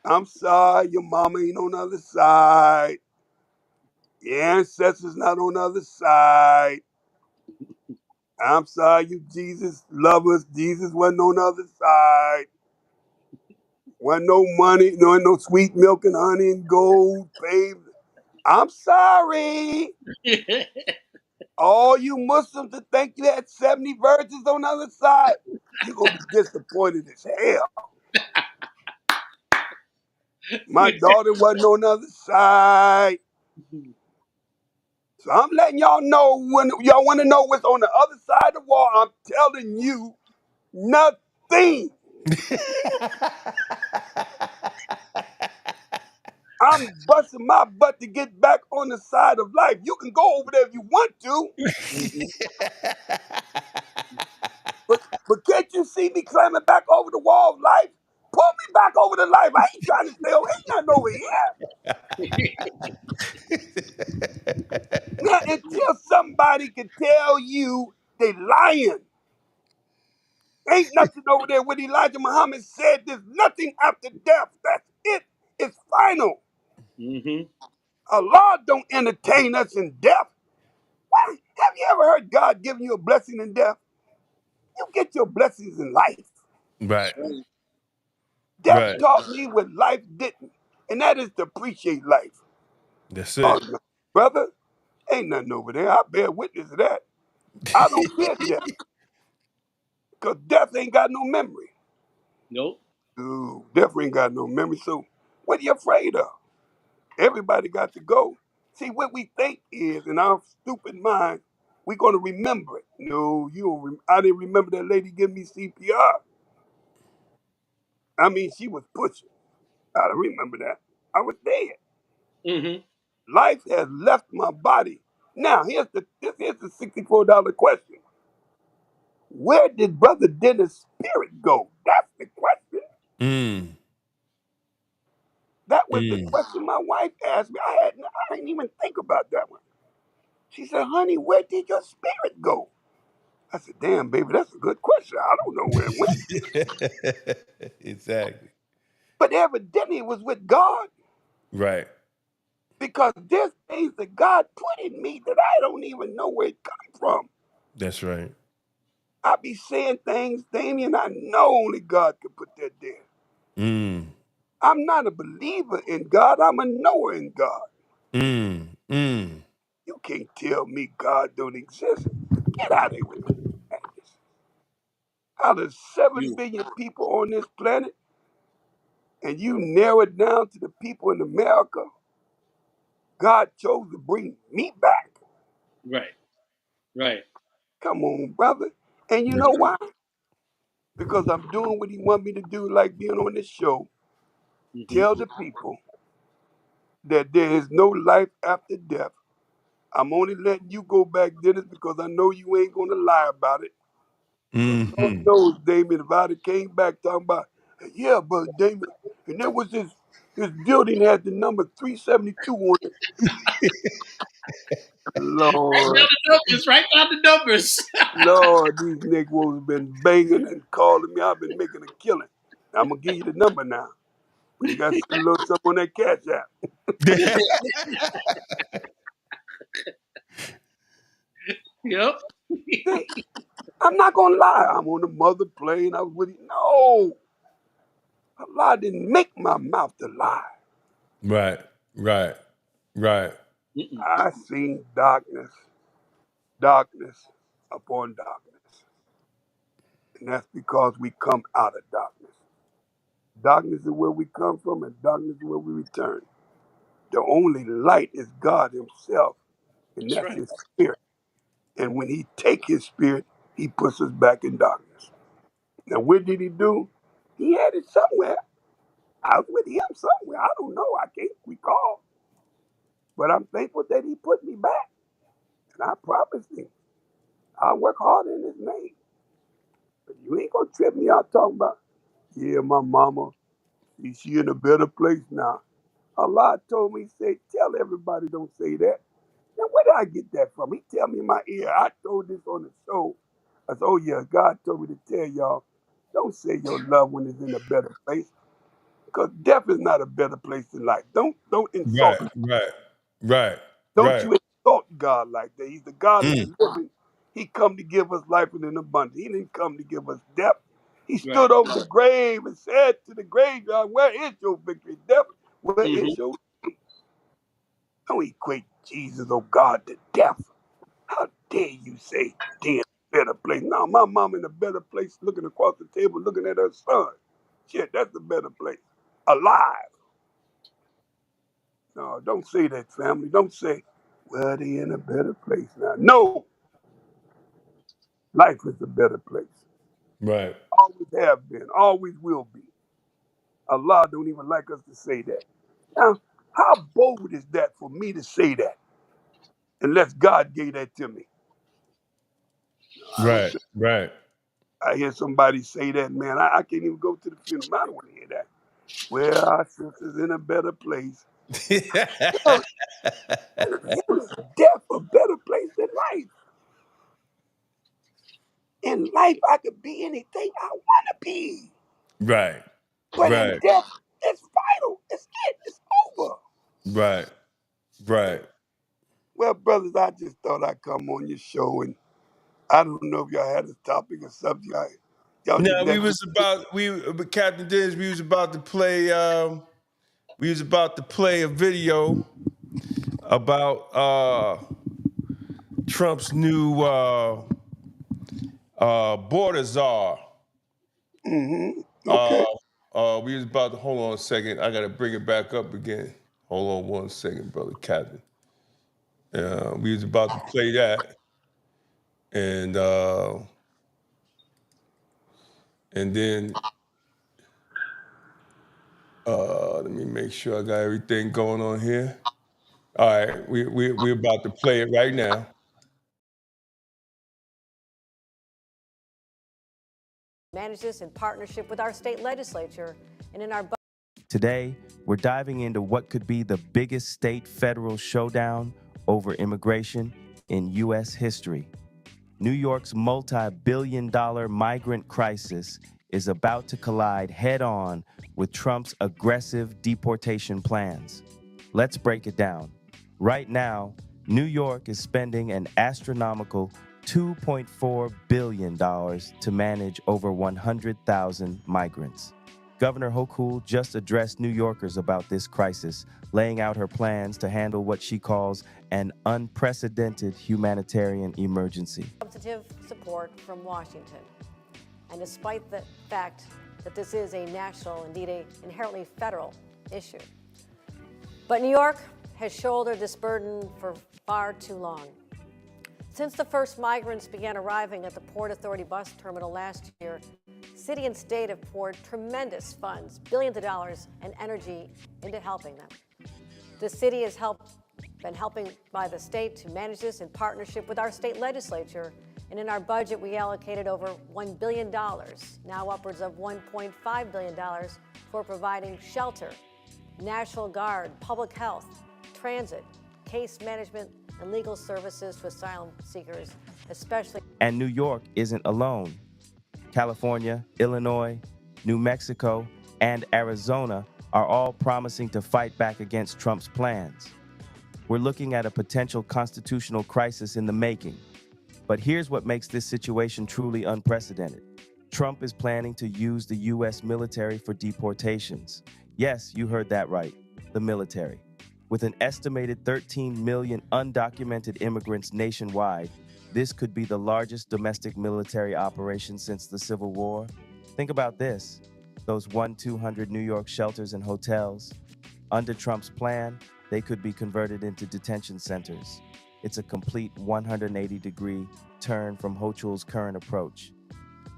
S10: I'm sorry, your mama ain't on the other side. Your ancestors not on the other side. I'm sorry, you Jesus lovers. Jesus wasn't on the other side. Wasn't no money, no sweet milk and honey and gold, babe. I'm sorry. All you Muslims that think you had 70 virgins on the other side, you're going to be disappointed as hell. My daughter wasn't on the other side. So I'm letting y'all know when y'all want to know what's on the other side of the wall. I'm telling you nothing. I'm busting my butt to get back on the side of life. You can go over there if you want to. But can't you see me climbing back over the wall of life? Pull me back over to life. I ain't trying to stay over. Ain't nothing over here. Now, until somebody can tell you they lying. Ain't nothing over there. What Elijah Muhammad said, there's nothing after death. That's it. It's final. Allah don't entertain us in death. Why? Have you ever heard God giving you a blessing in death? You get your blessings in life.
S4: Right.
S10: Death taught me what life didn't, and that is to appreciate life.
S4: That's it.
S10: No, brother, ain't nothing over there. I bear witness to that. I don't fear death, because death ain't got no memory.
S5: Nope.
S10: Ooh, death ain't got no memory, so what are you afraid of? Everybody got to go. See, what we think is, in our stupid mind, We're going to remember it. No, you don't. I didn't remember that lady giving me CPR. I mean, she was pushing. I don't remember that. I was dead.
S5: Mm-hmm.
S10: Life has left my body. Now, here's the $64 question. Where did Brother Dennis' spirit go? That's the question.
S4: Mm.
S10: That was the
S4: Mm.
S10: question my wife asked me. I didn't even think about that one. She said, honey, where did your spirit go? I said, damn, baby, that's a good question. I don't know where it went.
S4: Exactly.
S10: But evidently it was with God,
S4: Right.
S10: because there's things that God put in me that I don't even know where it come from.
S4: That's right.
S10: I be saying things, Damien, I know only God could put that there.
S4: Mm.
S10: I'm not a believer in God. I'm a knower in God.
S4: Mm. Mm.
S10: You can't tell me God don't exist. Get out of here with that. Out of 7 billion people on this planet, and you narrow it down to the people in America, God chose to bring me back.
S5: Right. Right.
S10: Come on, brother. And you know why? Because I'm doing what he want me to do, like being on this show.
S5: Mm-hmm.
S10: Tell the people that there is no life after death. I'm only letting you go back, Dennis, because I know you ain't going to lie about it. Because Lord
S4: Mm-hmm.
S10: knows, Damon, if I'd have came back talking about, yeah, but Damon, and there was this building had the number 372 on it.
S5: Write down
S10: Lord,
S5: the numbers. Write down the numbers.
S10: Lord, these niggas have been banging and calling me. I've been making a killing. I'm going to give you the number now. But you got to send a little something on that cash app.
S5: Yep.
S10: See, I'm not going to lie. I'm on the mother plane. I was with you. No. Allah didn't make my mouth to lie.
S4: Right. Right. Right.
S5: Mm-mm.
S10: I seen darkness, darkness upon darkness. And that's because we come out of darkness. Darkness is where we come from, and darkness is where we return. The only light is God himself, and
S5: That's
S10: that's
S5: right.
S10: his spirit. And when he take his spirit, he puts us back in darkness. Now, where did he do? He had it somewhere. I was with him somewhere. I don't know. I can't recall. But I'm thankful that he put me back. And I promised him I'll work hard in his name. But you ain't gonna trip me out talking about, yeah, my mama, she in a better place now. Allah told me, say, tell everybody don't say that. Now, where did I get that from? He tell me in my ear. I told this on the show. I said, oh yeah, God told me to tell y'all, don't say your loved one is in a better place. Because death is not a better place than life. Don't insult
S4: Right.
S10: him.
S4: Right. Right.
S10: Don't
S4: Right.
S10: you insult God like that. He's the God of
S4: Mm.
S10: the living. He come to give us life in an abundance. He didn't come to give us death. He
S5: Right.
S10: stood over the grave and said to the graveyard, where is your victory? Death, where
S5: Mm-hmm.
S10: is your... Don't equate Jesus, oh God, to death. How dare you say death better place? No, my mom in a better place looking across the table, looking at her son. Shit, that's a better place. Alive. No, don't say that, family. Don't say, well, they in a better place now. No, life is a better place.
S4: Right.
S10: Always have been, always will be. Allah don't even like us to say that. Now, how bold is that for me to say that? Unless God gave that to me. No, I don't
S4: Right.
S10: say.
S4: Right.
S10: I hear somebody say that, man, I can't even go to the funeral. I don't want to hear that. Well, our sister's in a better place. Hell, hell is death a better place than life? In life, I could be anything I want to be.
S4: Right.
S10: But in
S4: Right.
S10: death, it's final. It's it. It's over.
S4: Right. Right.
S10: Well, brothers, I just thought I'd come on your show, and I don't know if y'all had a topic or something. Y'all just
S4: Now
S10: let me.
S4: with Captain Dennis, we was about to play a video about Trump's new border czar.
S10: Okay.
S4: We was about to hold on a second. I gotta bring it back up again. Hold on one second, brother Captain. We was about to play that. And then let me make sure I got everything going on here. All right, we're about to play it right now.
S11: Manage this in partnership with our state legislature and in our
S3: Today, we're diving into what could be the biggest state-federal showdown over immigration in U.S. history. New York's multi-billion-dollar migrant crisis is about to collide head-on with Trump's aggressive deportation plans. Let's break it down. Right now, New York is spending an astronomical $2.4 billion to manage over 100,000 migrants. Governor Hochul just addressed New Yorkers about this crisis, laying out her plans to handle what she calls an unprecedented humanitarian emergency.
S11: substantive support from Washington. And despite the fact that this is a national, indeed an inherently federal issue. But New York has shouldered this burden for far too long. Since the first migrants began arriving at the Port Authority bus terminal last year, city and state have poured tremendous funds, billions of dollars, and energy into helping them. The city has been helping by the state to manage this in partnership with our state legislature. And in our budget, we allocated over $1 billion, now upwards of $1.5 billion, for providing shelter, National Guard, public health, transit, case management, and legal services to asylum seekers, especially.
S3: And New York isn't alone. California, Illinois, New Mexico, and Arizona are all promising to fight back against Trump's plans. We're looking at a potential constitutional crisis in the making. But here's what makes this situation truly unprecedented. Trump is planning to use the U.S. military for deportations. Yes, you heard that right, the military. With an estimated 13 million undocumented immigrants nationwide, this could be the largest domestic military operation since the Civil War. Think about this, those 1,200 New York shelters and hotels. Under Trump's plan, they could be converted into detention centers. It's a complete 180-degree turn from Hochul's current approach.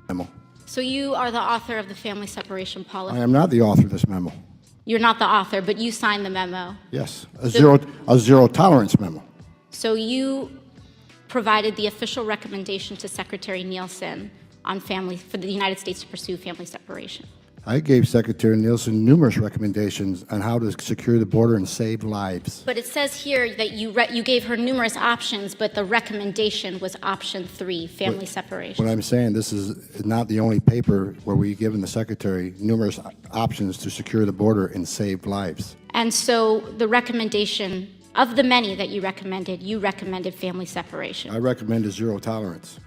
S12: Memo.
S13: So you are the author of the family separation policy?
S12: I am not the author of this memo.
S13: You're not the author, but you signed the memo.
S12: Yes, a zero tolerance memo.
S13: So you provided the official recommendation to Secretary Nielsen on for the United States to pursue family separation.
S12: I gave Secretary Nielsen numerous recommendations on how to secure the border and save lives.
S13: But it says here that you gave her numerous options, but the recommendation was option 3, family separation.
S12: What I'm saying, this is not the only paper where we've given the Secretary numerous options to secure the border and save lives.
S13: And so the recommendation, of the many that you recommended family separation.
S12: I recommended zero tolerance.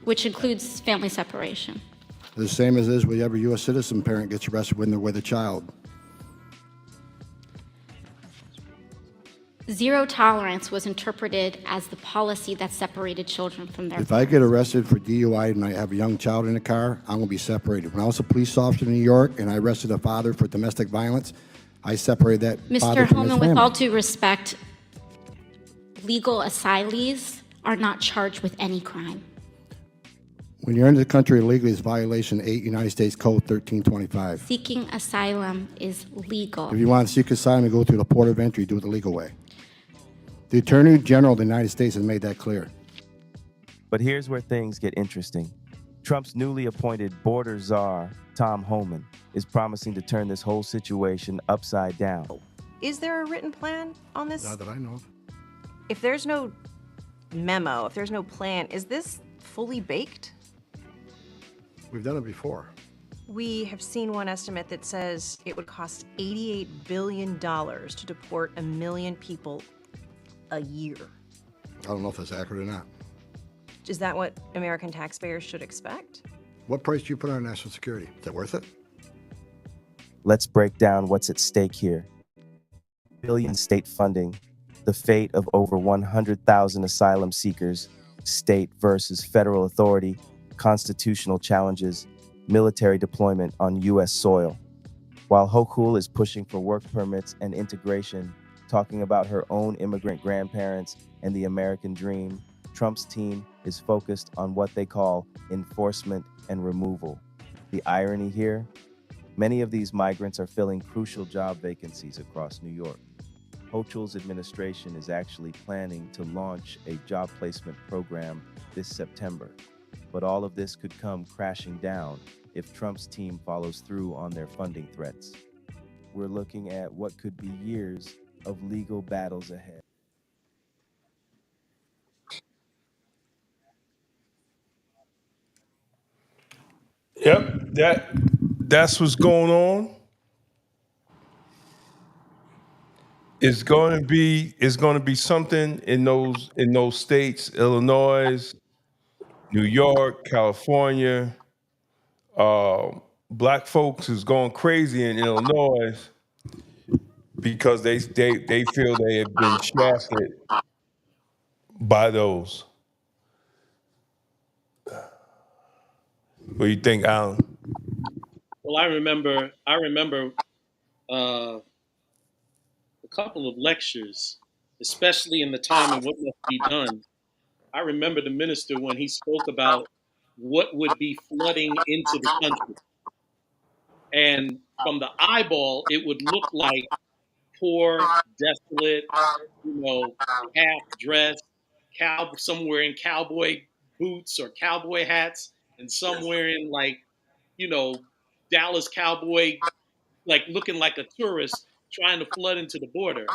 S13: Which includes family separation.
S12: The same as is with every U.S. citizen parent gets arrested when they're with a child.
S13: Zero tolerance was interpreted as the policy that separated children from their
S12: If I get arrested for DUI and I have a young child in the car, I'm going to be separated. When I was a police officer in New York and I arrested a father for domestic violence, I separated that father
S13: Mr.
S12: from his
S13: Holman,
S12: family.
S13: with all due respect, legal asylees are not charged with any crime.
S12: When you're in the country illegally, it's violation 8 United States Code 1325.
S13: Seeking asylum is legal.
S12: If you want to seek asylum and go through the port of entry, do it the legal way. The Attorney General of the United States has made that clear.
S3: But here's where things get interesting. Trump's newly appointed border czar, Tom Homan, is promising to turn this whole situation upside down.
S14: Is there a written plan on this?
S12: Not that I know of.
S14: If there's no memo, if there's no plan, is this fully baked?
S12: We've done it before.
S14: We have seen one estimate that says it would cost $88 billion to deport 1 million people a year.
S12: I don't know if that's accurate or not.
S14: Is that what American taxpayers should expect?
S12: What price do you put on national security? Is that worth it?
S3: Let's break down what's at stake here. Billion state funding, the fate of over 100,000 asylum seekers, state versus federal authority, constitutional challenges, military deployment on U.S. soil. While Hochul is pushing for work permits and integration, talking about her own immigrant grandparents and the American dream, Trump's team is focused on what they call enforcement and removal. The irony here? Many of these migrants are filling crucial job vacancies across New York. Hochul's administration is actually planning to launch a job placement program this September. But all of this could come crashing down if Trump's team follows through on their funding threats. We're looking at what could be years of legal battles ahead.
S4: Yep, that's what's going on. It's going to be something in those states, Illinois, New York, California. Black folks is going crazy in Illinois because they feel they have been shafted by those. What do you think, Alan?
S5: Well, I remember a couple of lectures, especially in the time and what must be done. I remember the minister when he spoke about what would be flooding into the country. And from the eyeball, it would look like poor, desolate, half dressed, some wearing cowboy boots or cowboy hats, and some wearing Dallas cowboy, like looking like a tourist trying to flood into the border.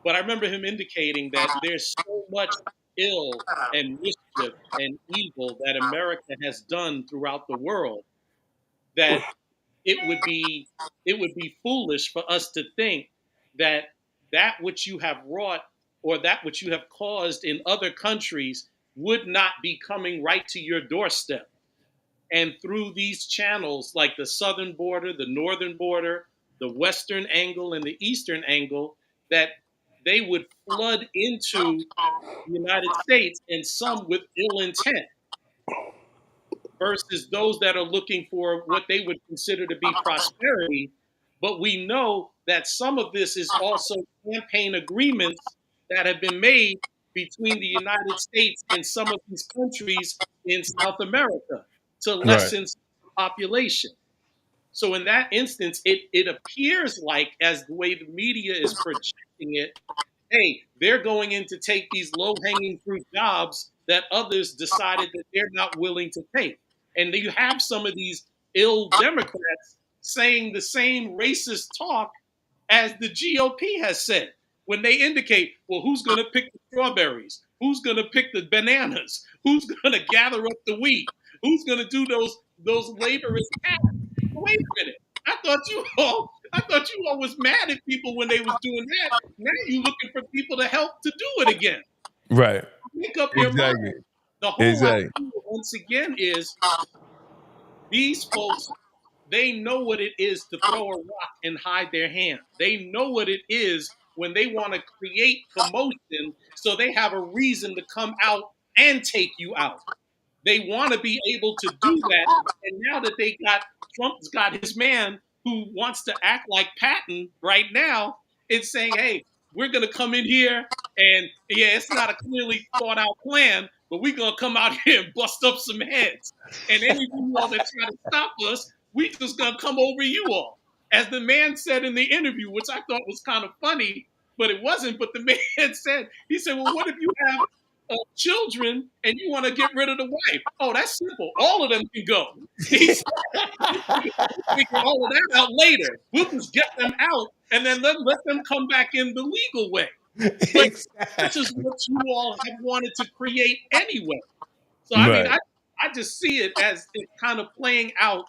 S5: But I remember him indicating that there's so much ill and mischief and evil that America has done throughout the world that it would be foolish for us to think that which you have wrought or that which you have caused in other countries would not be coming right to your doorstep. And through these channels, like the southern border, the northern border, the western angle, and the eastern angle, that they would flood into the United States, and some with ill intent, versus those that are looking for what they would consider to be prosperity. But we know that some of this is also campaign agreements that have been made between the United States and some of these countries in South America to
S4: Right.
S5: lessen population. So in that instance, it appears like, as the way the media is projecting it, hey, they're going in to take these low-hanging fruit jobs that others decided that they're not willing to take. And you have some of these ill Democrats saying the same racist talk as the GOP has said when they indicate, well, who's going to pick the strawberries? Who's going to pick the bananas? Who's going to gather up the wheat? Who's going to do those laborious tasks? Wait a minute. I thought you all was mad at people when they was doing that. Now you looking for people to help to do it again.
S4: Right.
S5: Make up your mind. The whole idea, once again, is these folks, they know what it is to throw a rock and hide their hand. They know what it is when they want to create commotion, so they have a reason to come out and take you out. They want to be able to do that. And now that Trump's got his man who wants to act like Patton right now, it's saying, hey, we're going to come in here and, yeah, it's not a clearly thought out plan, but we're going to come out here and bust up some heads. And any of you all that try to stop us, we just going to come over you all. As the man said in the interview, which I thought was kind of funny, but it wasn't. But the man said, he said, well, what if you have children and you want to get rid of the wife? Oh, that's simple. All of them can go. He said, figure all of that out later. We'll just get them out and then let them come back in the legal way. But this is what you all have wanted to create anyway. So, I mean, I just see it as it kind of playing out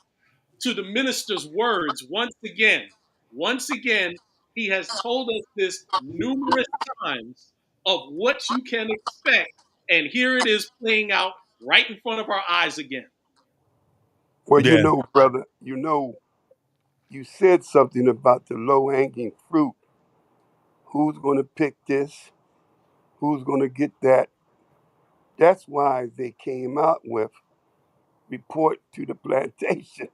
S5: to the minister's words once again. Once again, he has told us this numerous times of what you can expect, and here it is playing out right in front of our eyes again.
S10: Well, brother, you said something about the low-hanging fruit. Who's going to pick this? Who's going to get that? That's why they came out with report to the plantation.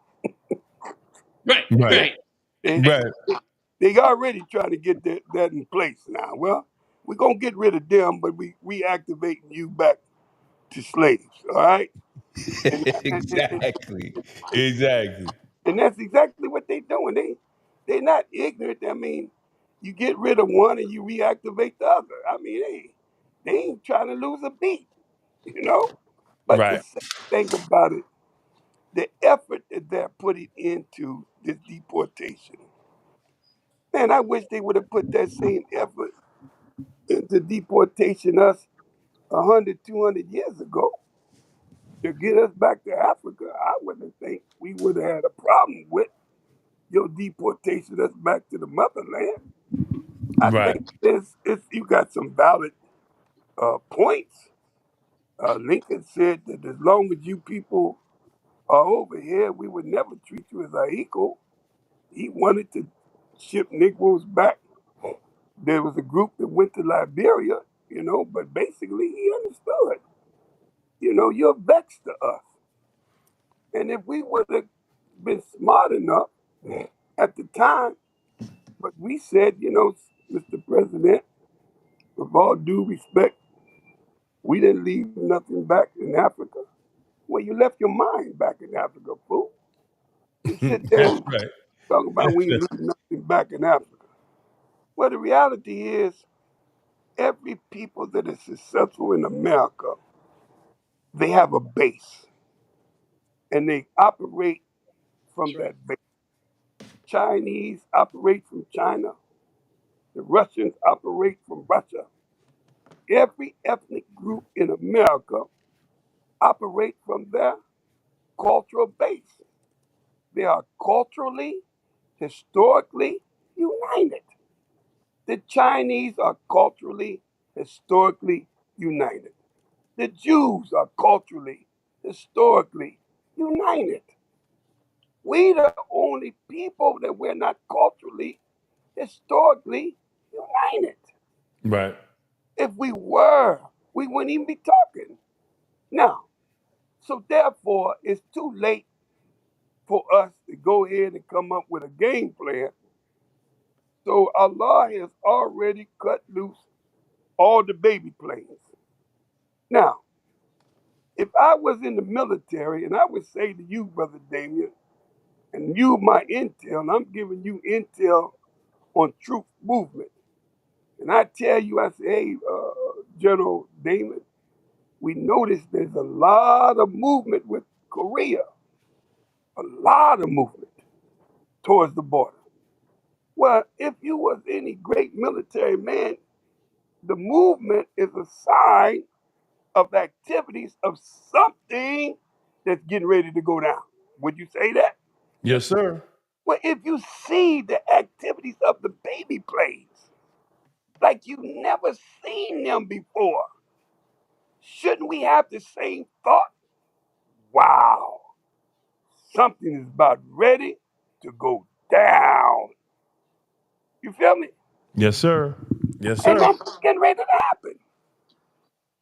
S5: Right.
S10: They already trying to get that in place now. Well, we're gonna get rid of them, but we reactivating you back to slaves. All right, and, and, and,
S4: Exactly. Exactly.
S10: and that's exactly what they're doing. They're not ignorant. I mean, you get rid of one and you reactivate the other. I mean, they ain't trying to lose a beat, you know. But the
S4: Right.
S10: sad thing about it, the effort that they're putting into this deportation, man, I wish they would have put that same effort into deportation us 100, 200 years ago to get us back to Africa. I wouldn't think we would have had a problem with your deportation us back to the motherland. I
S4: Right.
S10: think you got some valid points. Lincoln said that as long as you people are over here, we would never treat you as our equal. He wanted to ship Negroes back. There was a group that went to Liberia, but basically he understood, you're vexed to us. And if we would have been smart enough at the time, but we said, Mr. President, with all due respect, we didn't leave nothing back in Africa. Well, you left your mind back in Africa, fool. You sit there
S4: That's
S10: and
S4: right.
S10: talk about we ain't leave nothing back in Africa. Well, the reality is, every people that is successful in America, they have a base, and they operate from that base. Chinese operate from China. The Russians operate from Russia. Every ethnic group in America operate from their cultural base. They are culturally, historically united. The Chinese are culturally, historically united. The Jews are culturally, historically united. We the only people that we're not culturally, historically united.
S4: Right.
S10: If we were, we wouldn't even be talking. Now, so therefore, it's too late for us to go ahead and come up with a game plan. So Allah has already cut loose all the baby planes. Now, if I was in the military, and I would say to you, Brother Damien, and you my intel, and I'm giving you intel on troop movement, and I tell you, I say, hey, General Damon, we noticed there's a lot of movement with Korea, a lot of movement towards the border. Well, if you was any great military man, the movement is a sign of activities of something that's getting ready to go down. Would you say that?
S4: Yes, sir.
S10: Well, if you see the activities of the baby planes, like you never seen them before, shouldn't we have the same thought? Wow, something is about ready to go down. You feel me?
S4: Yes, sir. Yes,
S10: And
S4: sir.
S10: that's getting ready to happen.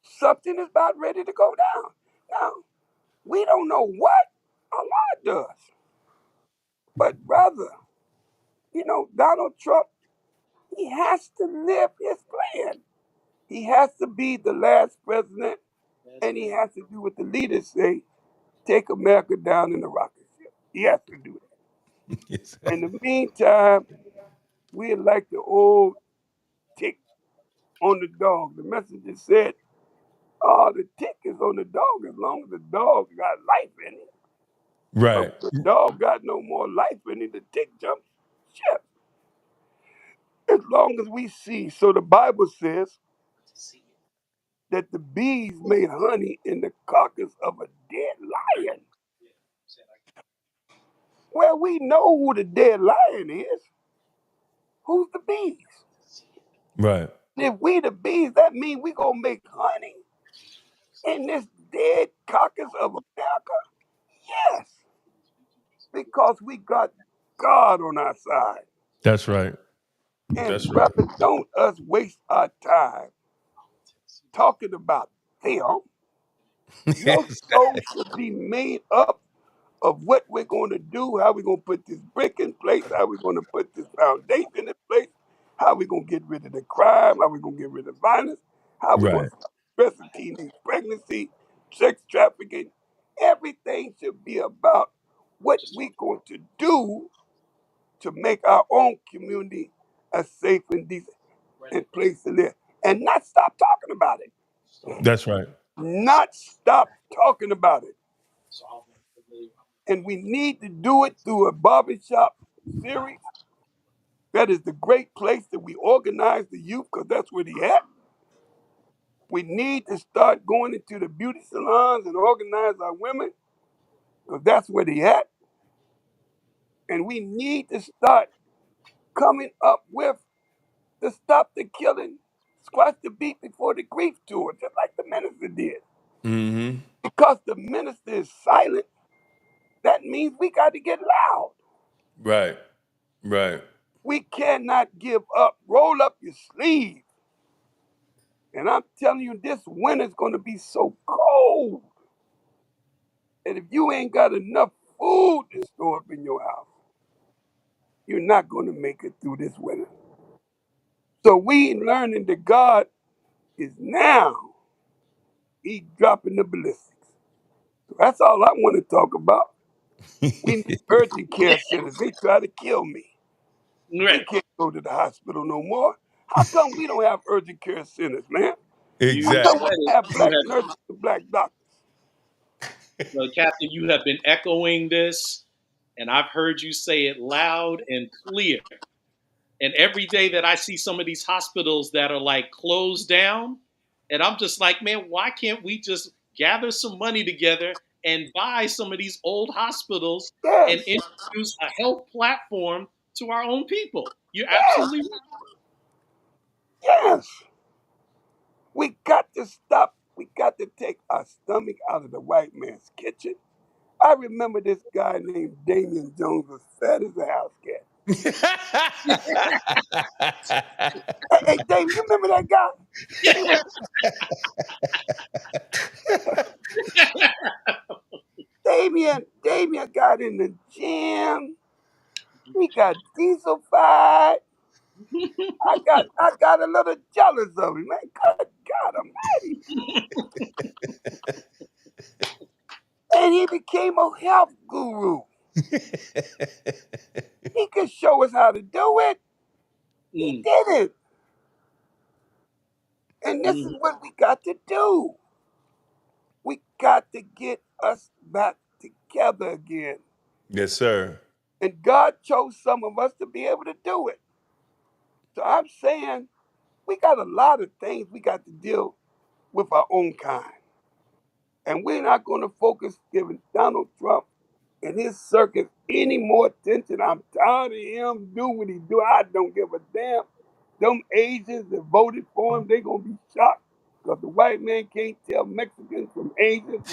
S10: Something is about ready to go down. Now, we don't know what Allah does. But brother, Donald Trump, he has to live his plan. He has to be the last president, and he has to do what the leaders say, take America down in the rocket ship. He has to do that.
S4: Yes.
S10: In the meantime, we're like the old tick on the dog. The messenger said, oh, the tick is on the dog as long as the dog got life in it. But
S4: Right.
S10: if the dog got no more life in it, the tick jumps ship. As long as we see. So the Bible says that the bees made honey in the carcass of a dead lion. Well, we know who the dead lion is. Who's the bees?
S4: Right.
S10: If we the bees, that means we gonna make honey in this dead carcass of America? Yes, because we got God on our side.
S4: That's right.
S10: And
S4: That's right.
S10: brother, don't us waste our time talking about them. Your
S4: Yes.
S10: soul should be made up of what we're going to do, how we're going to put this brick in place, how we're going to put this foundation in place. How we gonna get rid of the crime? How we gonna get rid of violence? How we gonna
S4: Right.
S10: stop stressing teenage pregnancy, sex trafficking? Everything should be about what we going to do to make our own community a safe and decent and place to live, and not stop talking about it.
S4: That's right.
S10: Not stop talking about it. And we need to do it through a barbershop series. That is the great place that we organize the youth, because that's where they at. We need to start going into the beauty salons and organize our women, because that's where they at. And we need to start coming up with to stop the killing, squash the beat before the grief tour, just like the minister did.
S4: Mm-hmm.
S10: Because the minister is silent, that means we got to get loud.
S4: Right. Right.
S10: We cannot give up. Roll up your sleeve. And I'm telling you, this winter's going to be so cold. And if you ain't got enough food to store up in your house, you're not going to make it through this winter. So we learning that God is now. He's dropping the ballistics. So that's all I want to talk about. We need urgent care centers. They try to kill me. We can't go to the hospital no more. How come we don't have urgent care centers, man?
S5: You
S10: How
S5: said
S10: come
S4: Exactly.
S10: we
S5: it.
S10: don't have
S5: You
S10: black
S5: have,
S10: nurses and black doctors?
S5: well, Captain, you have been echoing this, and I've heard you say it loud and clear. And every day that I see some of these hospitals that are like closed down, and I'm just like, man, why can't we just gather some money together and buy some of these old hospitals and
S10: Yes,
S5: introduce a health platform to our own people? You're
S10: yes,
S5: absolutely right.
S10: yes. We got to stop. We got to take our stomach out of the white man's kitchen. I remember this guy named Damon Jones was fat as a house cat. Hey, Damon, you remember that guy? He was Damien got in the gym. He got dieselified. I got a little jealous of him, man. Good God Almighty. And he became a health guru. He could show us how to do it. He
S5: Mm,
S10: did it. And this is
S5: mm,
S10: what we got to do. We got to get us back together again.
S4: Yes, sir.
S10: And God chose some of us to be able to do it. So I'm saying we got a lot of things we got to deal with our own kind. And we're not going to focus giving Donald Trump and his circus any more attention. I'm tired of him. Do what he do. I don't give a damn. Them Asians that voted for him, they going to be shocked. Because the white man can't tell Mexicans from Asians.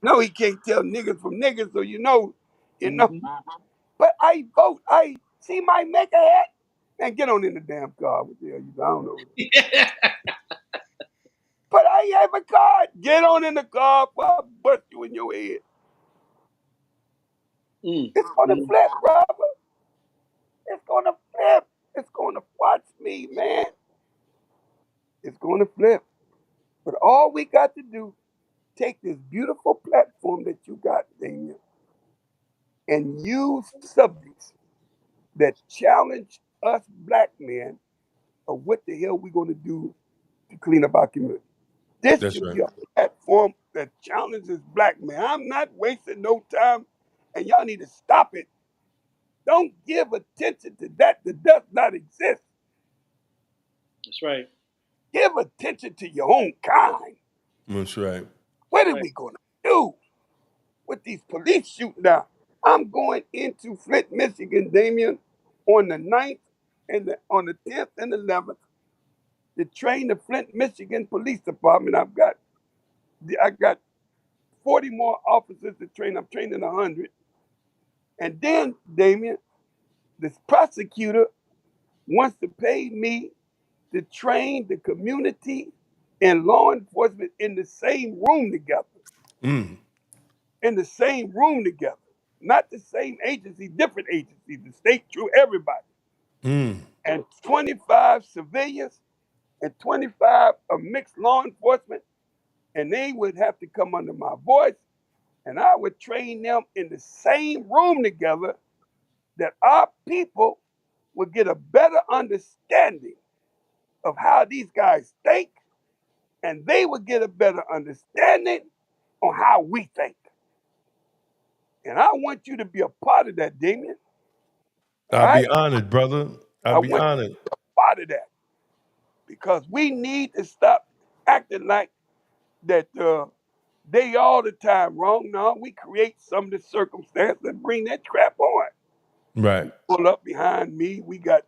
S10: No, he can't tell niggas from niggas, so you know.
S5: mhm.
S10: But I vote. I see my maker hat. Man, get on in the damn car. What the hell you do? I don't know. But I have a card. Get on in the car before I bust you in your head.
S5: Mm,
S10: It's gonna
S5: mm.
S10: flip, brother. It's gonna flip. It's gonna watch me, man. It's gonna flip. But all we got to do, take this beautiful platform that you got, Damien, and use subjects that challenge us black men of what the hell we gonna do to clean up our community. This
S4: That's
S10: should
S4: right.
S10: be a platform that challenges black men. I'm not wasting no time, and y'all need to stop it. Don't give attention to that does not exist.
S5: That's right.
S10: Give attention to your own kind.
S4: That's right.
S10: What are
S5: Right.
S10: we going to do with these police shooting down? I'm going into Flint, Michigan, Damien, on the 9th and on the 10th and 11th to train the Flint, Michigan Police Department. I got 40 more officers to train. I'm training 100. And then, Damien, this prosecutor wants to pay me to train the community and law enforcement in the same room together.
S4: Mm.
S10: In the same room together. Not the same agency, different agencies, the state, true, everybody. and 25 civilians and 25 of mixed law enforcement, and they would have to come under my voice, and I would train them in the same room together, that our people would get a better understanding of how these guys think, and they would get a better understanding on how we think. And I want you to be a part of that, Damien. All
S4: I'll be
S10: right?
S4: honored, brother.
S10: I
S4: I'll be
S10: want you
S4: honored.
S10: to be a part of that, because we need to stop acting like that they all the time wrong. No, we create some of the circumstance that bring that crap on.
S4: Right.
S10: Pull up behind me, we got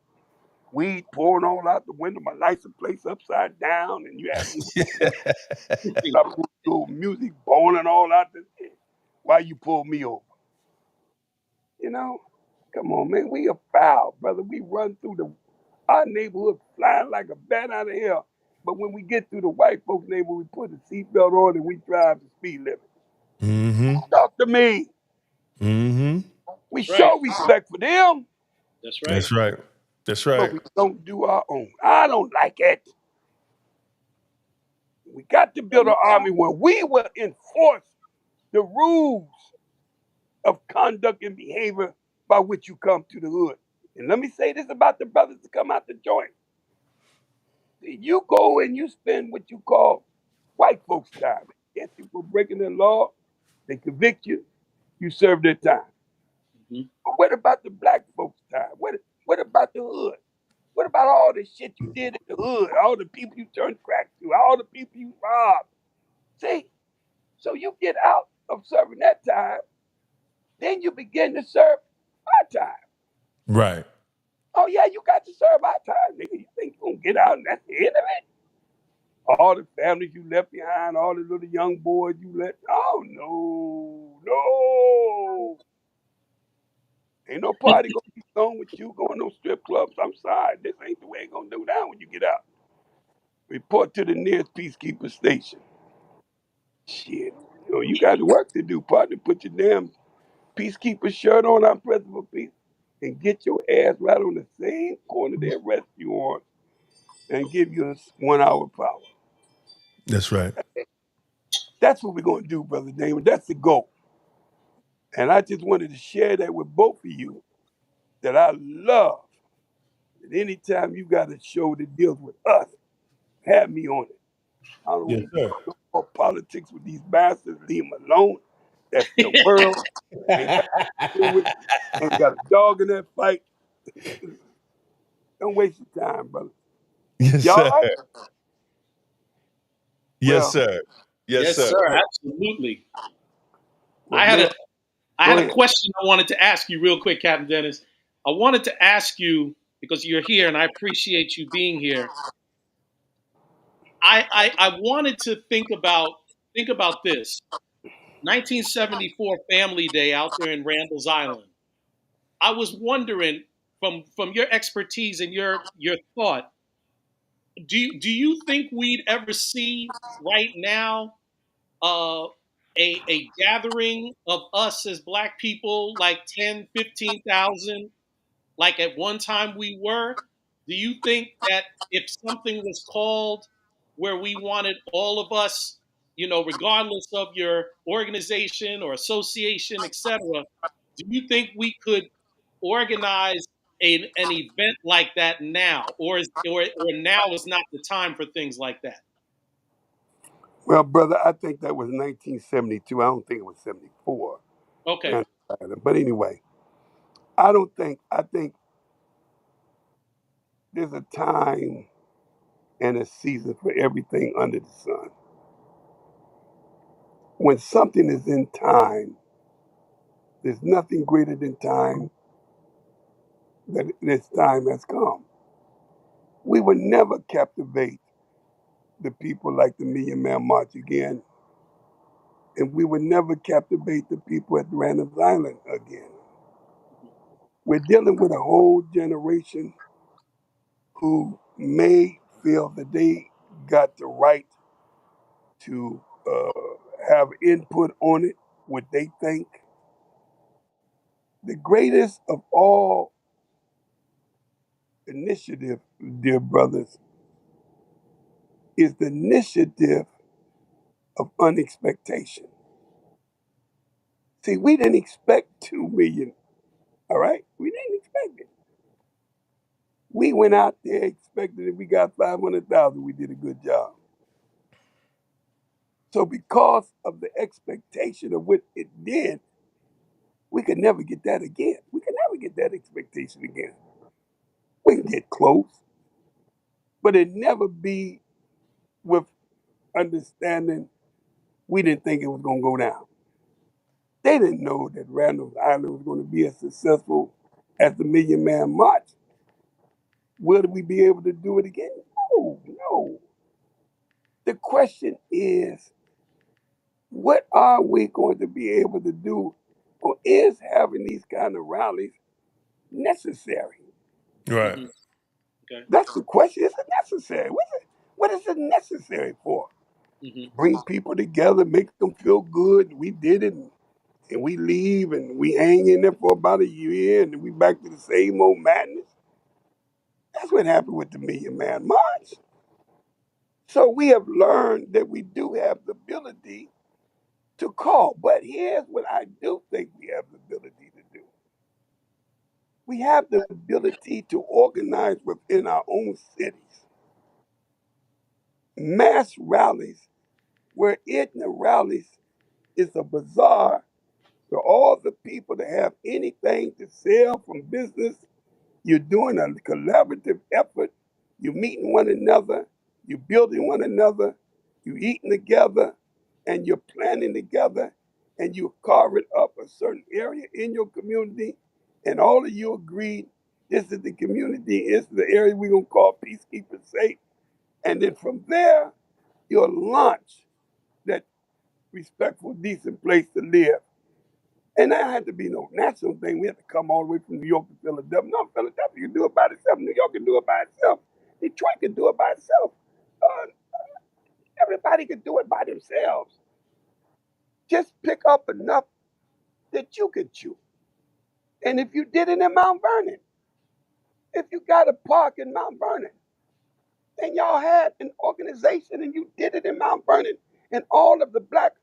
S10: weed pouring all out the window, my license plate's upside down, and you ask me stop your music boning all out the why you pull me over. You know? Come on, man. We are foul, brother. We run through our neighborhood flying like a bat out of hell. But when we get through the white folks' neighborhood, we put the seatbelt on and we drive the speed limit.
S4: Mm-hmm.
S10: Talk to me.
S4: Mm-hmm.
S10: We
S5: That's right.
S10: show respect for them,
S5: That's right.
S4: That's right. That's
S10: but
S4: right.
S10: we don't do our own. I don't like it. We got to build an army where we will enforce the rules of conduct and behavior by which you come to the hood. And let me say this about the brothers that come out the joint. You go and you spend what you call white folks' time. Yes, you for breaking the law, they convict you, you serve their time.
S5: Mhm.
S10: But what about the black folks' time? What about the hood? What about all the shit you did in the hood? All the people you turned crack to, all the people you robbed. See? So you get out of serving that time, then you begin to serve our time.
S4: Right.
S10: Oh yeah, you got to serve our time, nigga. You think you're gonna get out and that's the end of it? All the families you left behind, all the little young boys you left. Oh no, no. Ain't no party gonna be thrown with you going to no strip clubs. I'm sorry. This ain't the way it's gonna do down when you get out. Report to the nearest peacekeeper station. Shit. You got work to do, partner. Put your damn peacekeeper shirt on, I'm present for peace, and get your ass right on the same corner they arrest you on and give you a 1 hour power.
S4: That's right.
S10: That's what we're gonna do, Brother Damon. That's the goal. And I just wanted to share that with both of you, that I love that anytime you got a show that deals with us, have me on it. I don't
S4: Yes,
S10: want to
S4: sir.
S10: talk no more politics with these bastards. Leave them alone. That's the world. Ain't got to do with. Ain't got a dog in that fight. Don't waste your time, brother.
S4: Yes,
S10: Y'all
S4: sir.
S10: right?
S4: Yes,
S10: Well,
S4: sir. Yes,
S5: Yes,
S4: sir.
S5: sir. Absolutely.
S10: well,
S5: I had
S10: man,
S5: a I
S10: go
S5: had a
S10: ahead.
S5: question I wanted to ask you real quick, Captain Dennis. I wanted to ask you because you're here and I appreciate you being here. I wanted to think about this. 1974 Family Day out there in Randall's Island. I was wondering from your expertise and your thought, do you think we'd ever see right now a gathering of us as black people like 10, 15,000 like at one time we were? Do you think that if something was called where we wanted all of us, regardless of your organization or association, etc., do you think we could organize an event like that now, or now is not the time for things like that?
S10: Well, brother, I think that was 1972. I don't think it was 74.
S5: Okay.
S10: But anyway, I don't think. I think there's a time and a season for everything under the sun. When something is in time, there's nothing greater than time, that this time has come. We would never captivate the people like the Million Man March again, and we would never captivate the people at Randall's Island again. We're dealing with a whole generation who may feel that they got the right to have input on it, what they think. The greatest of all initiative, dear brothers, is the initiative of unexpectation. See, we didn't expect 2 million, all right? We didn't expect it. We went out there expecting if we got 500,000, we did a good job. So because of the expectation of what it did, we could never get that again. We could never get that expectation again. We can get close, but it never be with understanding we didn't think it was going to go down. They didn't know that Randall's Island was going to be as successful as the Million Man March. Will we be able to do it again? No, no. The question is, what are we going to be able to do, or is having these kind of rallies necessary?
S4: Right.
S5: Mhm. Okay.
S10: That's the question. Is it necessary? What is it necessary for?
S5: Mhm.
S10: Bring people together, make them feel good. We did it, and we leave, and we hang in there for about a year, and then we back to the same old madness. That's what happened with the Million Man March. So we have learned that we do have the ability to call. But here's what I do think we have the ability to do. We have the ability to organize within our own cities mass rallies where in the rallies is a bazaar for all the people to have anything to sell from business. You're doing a collaborative effort. You're meeting one another. You're building one another. You're eating together, and you're planning together, and you're carving up a certain area in your community, and all of you agreed this is the community, this is the area we're going to call Peacekeepers Safe. And then from there, you'll launch that respectful, decent place to live. And that had to be no national thing. We had to come all the way from New York to Philadelphia. No, Philadelphia can do it by itself. New York can do it by itself. Detroit can do it by itself. Uh, Everybody can do it by themselves. Just pick up enough that you could chew. And if you did it in Mount Vernon, if you got a park in Mount Vernon, and y'all had an organization and you did it in Mount Vernon, and all of the black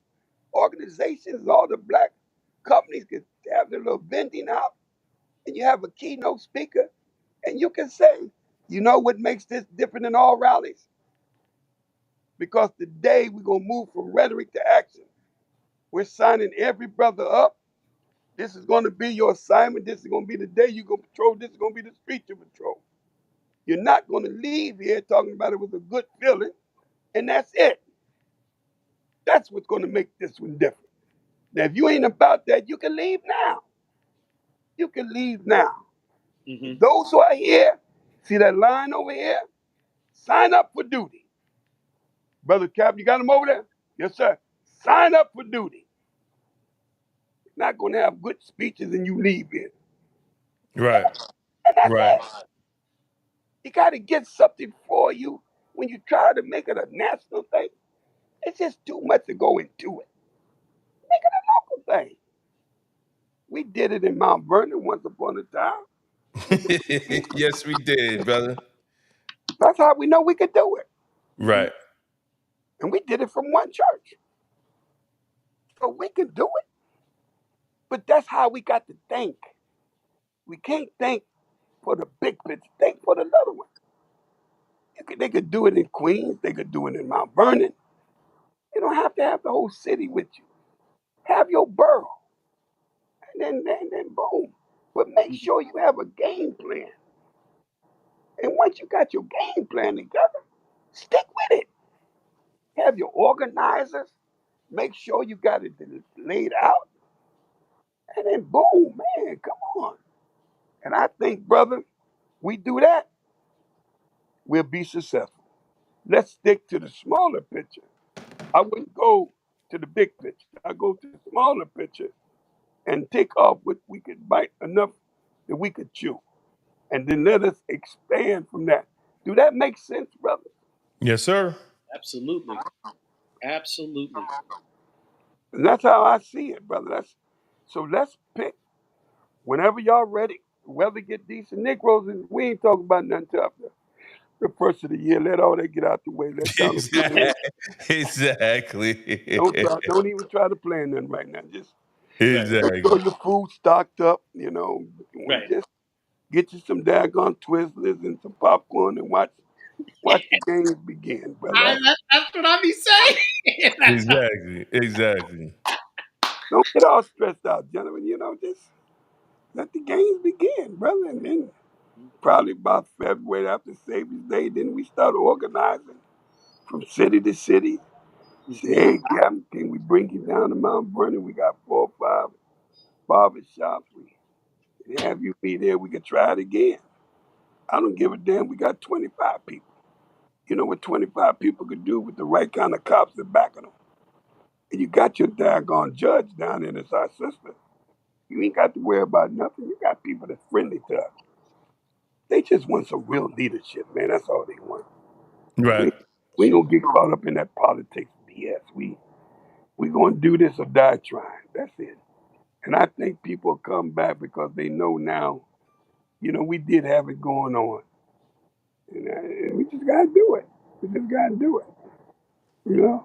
S10: organizations, all the black companies could have their little vending out, and you have a keynote speaker, and you can say, you know what makes this different than all rallies? Because today we're going to move from rhetoric to action. We're signing every brother up. This is going to be your assignment. This is going to be the day you're going to patrol. This is going to be the street you patrol. You're not going to leave here talking about it with a good feeling, and that's it. That's what's going to make this one different. Now, if you ain't about that, you can leave now. You can leave now.
S5: Mhm.
S10: Those who are here, see that line over here? Sign up for duty. Brother Cap, you got him over there? Yes, sir. Sign up for duty. Not going to have good speeches and you leave here.
S4: Right.
S10: And that's
S4: Right.
S10: it. You got to get something for you when you try to make it a national thing. It's just too much to go into it. Make it a local thing. We did it in Mount Vernon once upon a time.
S4: Yes, we did, brother.
S10: That's how we know we could do it.
S4: Right.
S10: And we did it from one church. So we can do it. But that's how we got to think. We can't think for the big picture, think for the little one. They could do it in Queens, they could do it in Mount Vernon. You don't have to have the whole city with you. Have your borough, and then boom. But make sure you have a game plan. And once you got your game plan together, stick with it. Have your organizers. Make sure you got it laid out. And then boom, man, come on. And I think, brother, we do that, we'll be successful. Let's stick to the smaller picture. I wouldn't go to the big picture. I go to the smaller picture and take off what we could bite enough that we could chew. And then let us expand from that. Do that make sense, brother?
S4: Yes, sir.
S5: Absolutely. Absolutely.
S10: And that's how I see it, brother. So let's pick whenever y'all ready. weather get decent. Negroes, and we ain't talking about nothing till after the first of the year. Let all that get out the way. Let Donald get in.
S4: Exactly.
S10: Don't even try to plan nothing right now. Just
S5: Right.
S10: make
S4: Exactly.
S10: sure your food stocked up.
S5: Right.
S10: Just get you some daggone Twizzlers and some popcorn and watch the games begin, brother.
S5: That's what I be saying.
S4: Exactly.
S10: Don't get all stressed out, gentlemen. Just let the games begin, brother. And then probably about February after Savior's Day, then we start organizing from city to city. Say, hey, Captain, can we bring you down to Mount Vernon? We got 4 or 5 barber shops. We can have you be there. We can try it again. I don't give a damn. We got 25 people. You know what 25 people could do with the right kind of cops that backing them? And you got your daggone judge down there that's our sister. You ain't got to worry about nothing. You got people that's friendly to us. They just want some real leadership, man. That's all they want.
S4: Right.
S10: We ain't gonna get caught up in that politics BS. We gonna do this or die trying. That's it. And I think people come back because they know now, we did have it going on. And we just gotta do it. We just gotta do it. You know?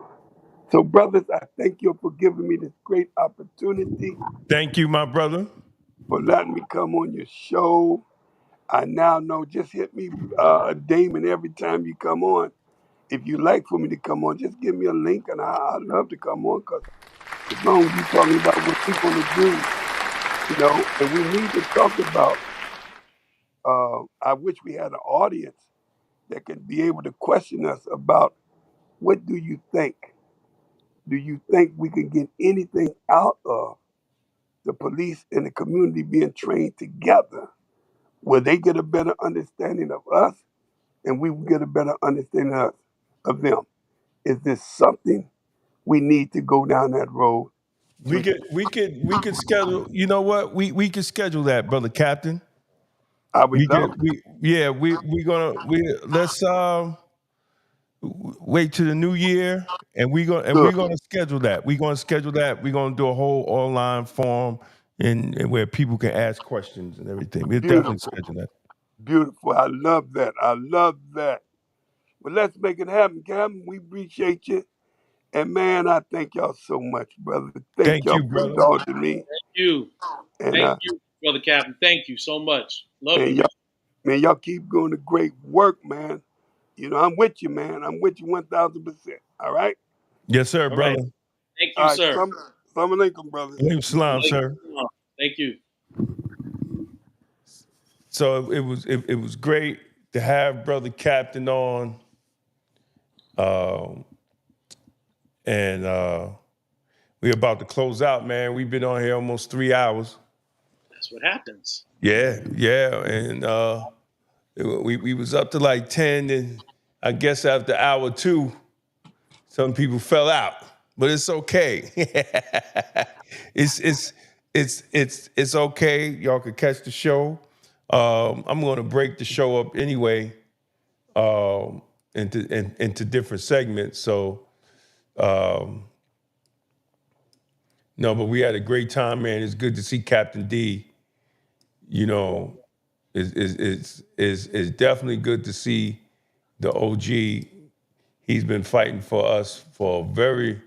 S10: So brothers, I thank you for giving me this great opportunity,
S4: Thank you, my brother.
S10: for letting me come on your show. I now know, just hit me, Damon, every time you come on. If you like for me to come on, just give me a link and I'd love to come on, because as long as you're talking about what we're going to do, and we need to talk about, I wish we had an audience that could be able to question us about, what do you think? Do you think we can get anything out of the police and the community being trained together, where they get a better understanding of us and we will get a better understanding of them? Is this something we need to go down that road?
S4: We could schedule. You know what? We could schedule that, brother Captain.
S10: I would
S4: We
S10: love
S4: could. Let's wait till the new year, and we're
S10: to.
S4: gonna schedule that. We're gonna schedule that. We're gonna do a whole online forum and where people can ask questions and everything. We'll definitely
S10: Beautiful.
S4: schedule that.
S10: Beautiful. I love that. I love that. Well, let's make it happen, Captain. We appreciate you. And man, I thank y'all so much, brother. Thank
S4: Thank
S10: y'all
S4: you,
S10: for
S4: brother.
S10: indulging me.
S5: You.
S10: And
S5: Thank you, Brother Captain. Thank you so much. Love
S10: man,
S5: you,
S10: y'all,
S5: man.
S10: y'all keep doing the great work, man. I'm with you, man. I'm with you 1,000%. All right?
S4: Yes, sir,
S5: All right.
S4: brother.
S5: Thank
S10: All
S5: you,
S10: right.
S5: sir.
S10: Assalamu alaikum, brothers.
S4: Alaikum salam, sir.
S5: Thank you.
S4: So it was great to have brother Captain on, and we're about to close out, man. We've been on here almost 3 hours.
S5: That's what happens.
S4: Yeah, and we was up to like 10, and I guess after hour 2, some people fell out, but it's okay. it's okay. Y'all could catch the show. I'm going to break the show up anyway, into different segments. So no, but we had a great time, man. It's good to see Captain D. It's definitely good to see the OG. He's been fighting for us for a very,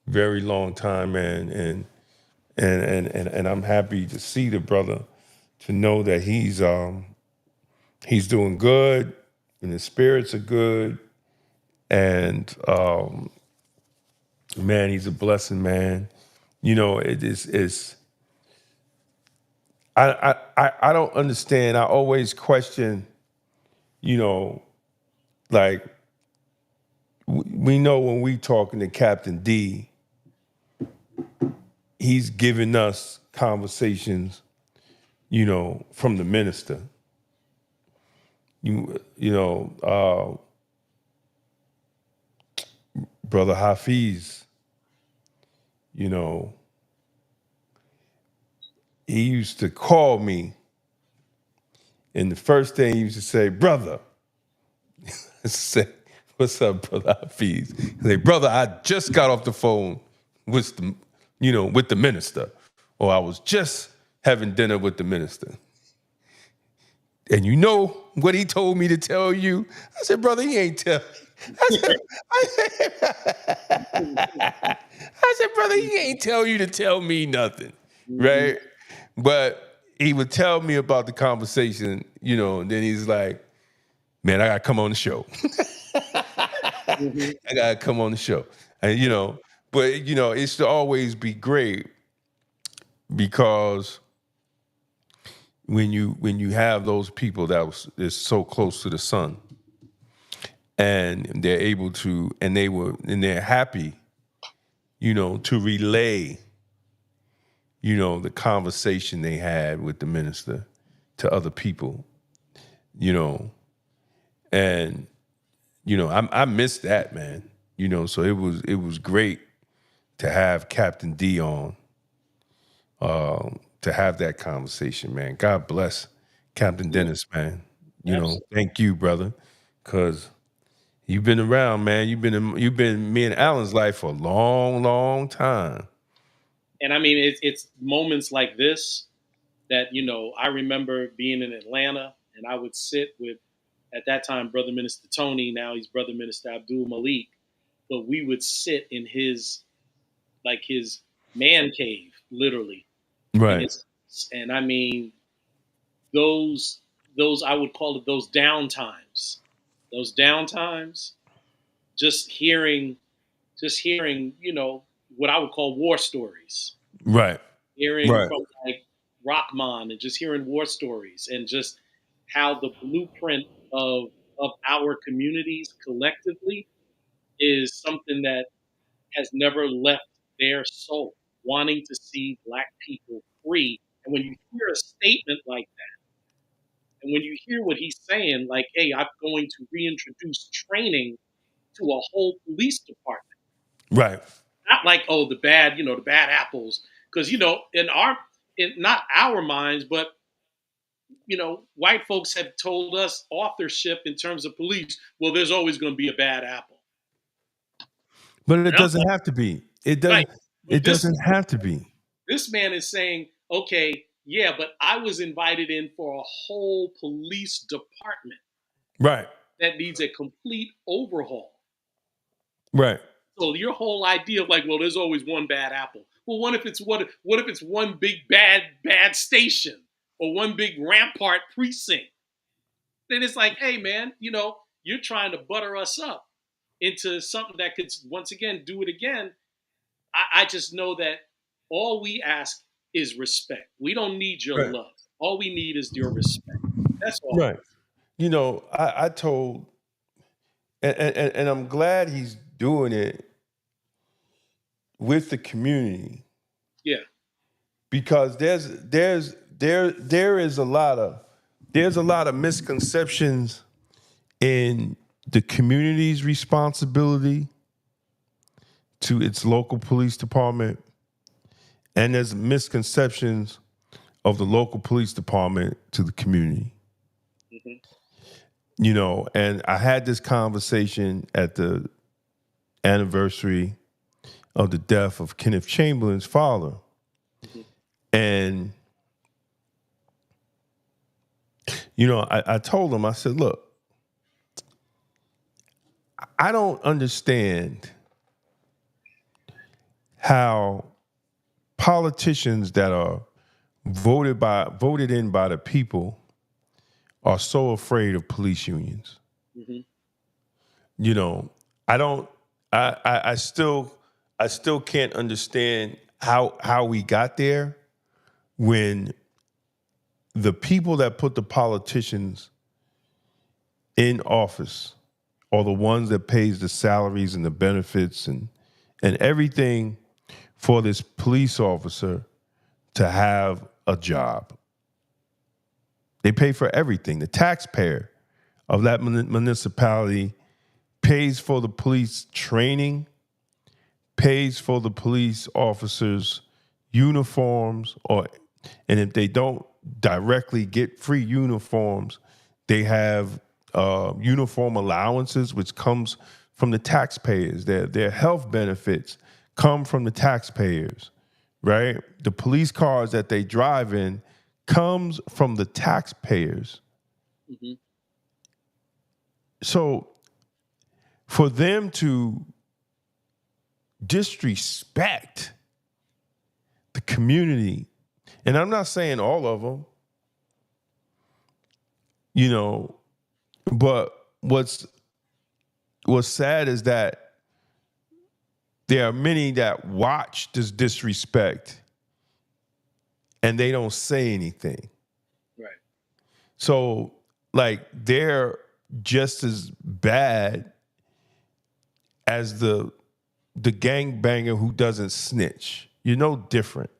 S4: very long time, man. And I'm happy to see the brother, to know that he's doing good and his spirits are good. And man, he's a blessing, man. I don't understand. I always question, like, we know when we talking to Captain D, he's giving us conversations, from the minister. Brother Hafiz, he used to call me, and the first thing he used to say, brother, I say, what's up, brother Hafiz? He say, brother, I just got off the phone with the minister, or I was just having dinner with the minister. And you know what he told me to tell you? I said, brother, he ain't tell me. I said, brother, he ain't tell you to tell me nothing, right? But he would tell me about the conversation, and then he's like, man, I got to come on the show. I got to come on the show. And, but, it should always be great because when you have those people that is so close to the sun and they're able to, and they're happy, to relay, the conversation they had with the minister to other people, and, I miss that, man, so it was great to have Captain D on, to have that conversation, man. God bless Captain Dennis, man. Thank you, brother, because you've been around, man. You've been in me and Alan's life for a long, long time.
S5: And I mean, it's moments like this that, I remember being in Atlanta and I would sit with, at that time, Brother Minister Tony, now he's Brother Minister Abdul Malik, but we would sit in his man cave, literally.
S4: Right.
S5: And I mean, those I would call it those downtimes, just hearing, what I would call war stories.
S4: Right.
S5: Hearing from like Rahman and just hearing war stories and just how the blueprint of our communities collectively is something that has never left their soul, wanting to see Black people free. And when you hear a statement like that, and when you hear what he's saying, like, hey, I'm going to reintroduce training to a whole police department.
S4: Right.
S5: Not like, oh, the bad apples. Because, in not our minds, but, white folks have told us authorship in terms of police, well, there's always going to be a bad apple.
S4: But it doesn't have to be. It doesn't.
S5: Right.
S4: It doesn't have to be.
S5: This man is saying, okay, yeah, but I was invited in for a whole police department.
S4: Right.
S5: That needs a complete overhaul.
S4: Right.
S5: So your whole idea of like, well, there's always one bad apple. Well, what if it's one big bad station or one big rampart precinct? Then it's like, hey man, you're trying to butter us up into something that could once again do it again. I just know that all we ask is respect. We don't need your love. All we need is your respect. That's all.
S4: Right. I told, and I'm glad he's doing it with the community.
S5: Yeah.
S4: Because there is a lot of misconceptions in the community's responsibility to its local police department, and there's misconceptions of the local police department to the community. Mm-hmm. And I had this conversation at the anniversary of the death of Kenneth Chamberlain's father. Mm-hmm. And, I told him, I said, look, I don't understand how politicians that are voted in by the people are so afraid of police unions. Mm-hmm. I still can't understand how we got there when the people that put the politicians in office are the ones that pays the salaries and the benefits and everything for this police officer to have a job. They pay for everything. The taxpayer of that municipality pays for the police training, pays for the police officers' uniforms, and if they don't directly get free uniforms, they have uniform allowances, which comes from the taxpayers. Their health benefits come from the taxpayers, right? The police cars that they drive in comes from the taxpayers,
S5: Mm-hmm.
S4: So for them to disrespect the community, and I'm not saying all of them, you know, but what's sad is that there are many that watch this disrespect and they don't say anything.
S5: Right.
S4: So, like, they're just as bad as the gangbanger who doesn't snitch. You're no different,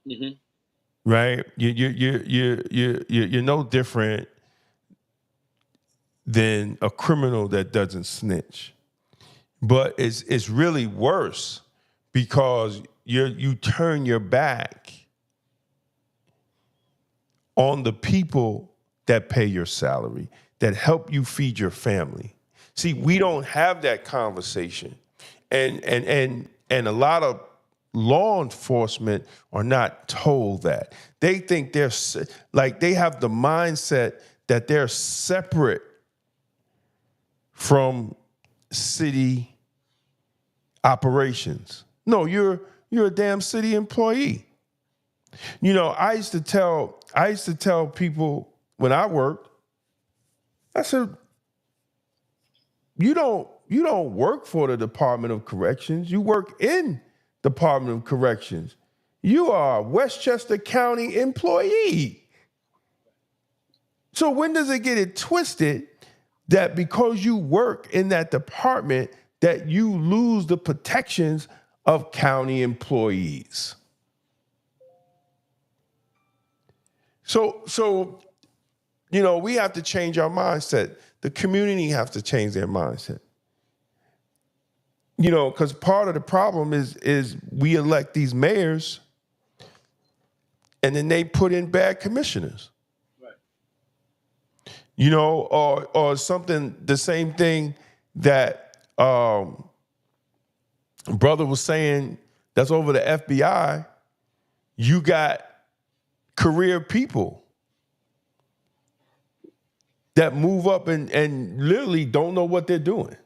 S5: Mm-hmm.
S4: right? You're no different than a criminal that doesn't snitch. But it's really worse because you turn your back on the people that pay your salary, that help you feed your family. See, we don't have that conversation. And a lot of law enforcement are not told that. They think they have the mindset that they're separate from city operations. No, you're a damn city employee. You know, I used to tell people when I worked, I said, you don't work for the Department of Corrections. You work in Department of Corrections. You are a Westchester County employee. So when does it get it twisted that because you work in that department that you lose the protections of county employees? So you know, we have to change our mindset. The community has to change their mindset. You know, because part of the problem is we elect these mayors and then they put in bad commissioners.
S5: Right.
S4: You know, or something, the same thing that brother was saying that's over the FBI. You got career people that move up and literally don't know what they're doing.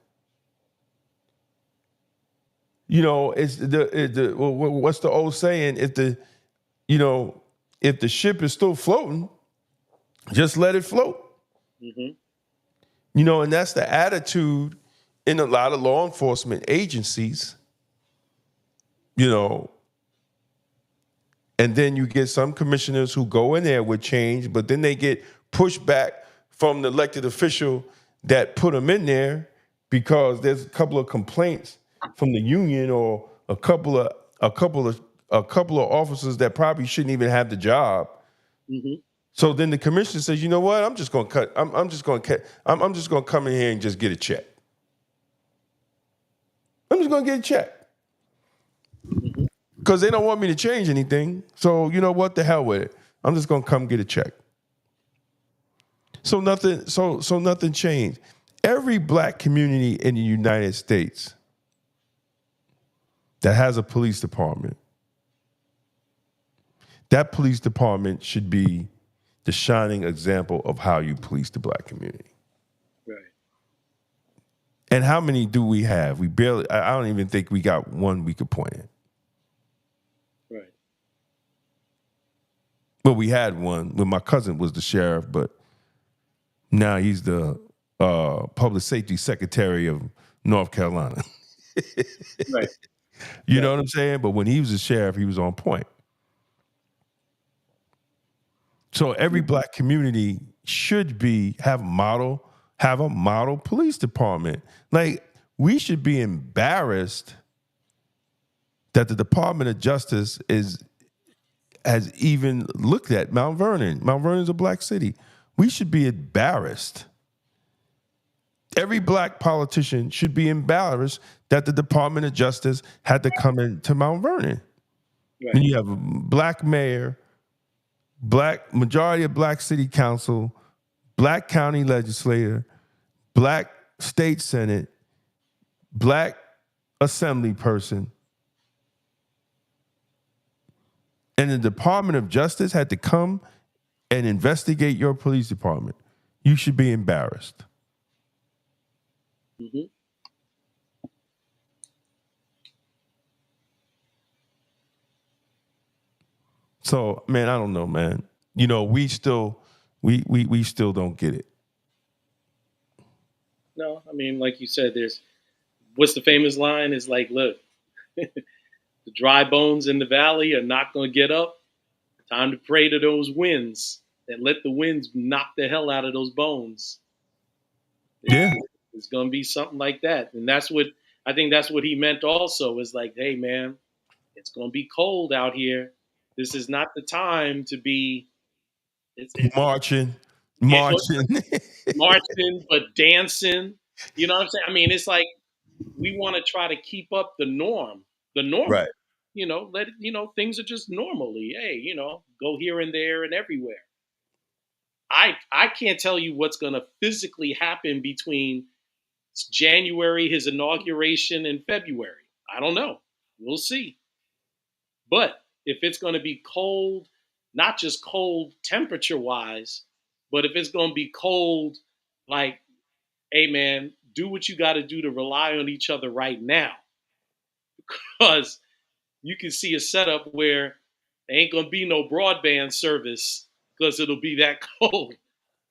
S4: You know, what's the old saying? If the ship is still floating, just let it float.
S5: Mm-hmm.
S4: You know, and that's the attitude in a lot of law enforcement agencies. You know, and then you get some commissioners who go in there with change, but then they get pushed back from the elected official that put them in there because there's a couple of complaints from the union or a couple of officers that probably shouldn't even have the job.
S5: Mm-hmm.
S4: So then the commissioner says, you know what? I'm just going to come in here and just get a check. I'm just going to get a check. Because they don't want me to change anything. So you know what? The hell with it. I'm just going to come get a check. So nothing changed. Every black community in the United States that has a police department, that police department should be the shining example of how you police the black community.
S5: Right.
S4: And how many do we have? We barely, I don't even think we got one we could point at.
S5: Right.
S4: Well, we had one when my cousin was the sheriff, but now he's the public safety secretary of North Carolina.
S5: Right.
S4: You know what I'm saying? But when he was a sheriff, he was on point. So every black community should have a model police department. Like, we should be embarrassed that the Department of Justice has even looked at Mount Vernon. Mount Vernon's a black city. We should be embarrassed. Every black politician should be embarrassed that the Department of Justice had to come into Mount Vernon.
S5: Right.
S4: And you have a black mayor, majority of black city council, black county legislator, black state senate, black assembly person. And the Department of Justice had to come and investigate your police department. You should be embarrassed.
S5: Mm-hmm.
S4: So, man, I don't know, man. You know, we still don't get it.
S5: No, I mean, like you said, what's the famous line? Is like, look, the dry bones in the valley are not going to get up. Time to pray to those winds and let the winds knock the hell out of those bones.
S4: Yeah.
S5: It's going to be something like that. And that's what he meant also, is like, hey, man, it's going to be cold out here. This is not the time to be
S4: Marching.
S5: marching, but dancing. You know what I'm saying? I mean, it's like we want to try to keep up the normal.
S4: Right.
S5: Things are just normally. Hey, go here and there and everywhere. I can't tell you what's going to physically happen between January, his inauguration, and February. I don't know. We'll see. But if it's going to be cold, not just cold temperature wise, but if it's going to be cold, like, hey, man, do what you got to do to rely on each other right now. Because you can see a setup where there ain't going to be no broadband service because it'll be that cold.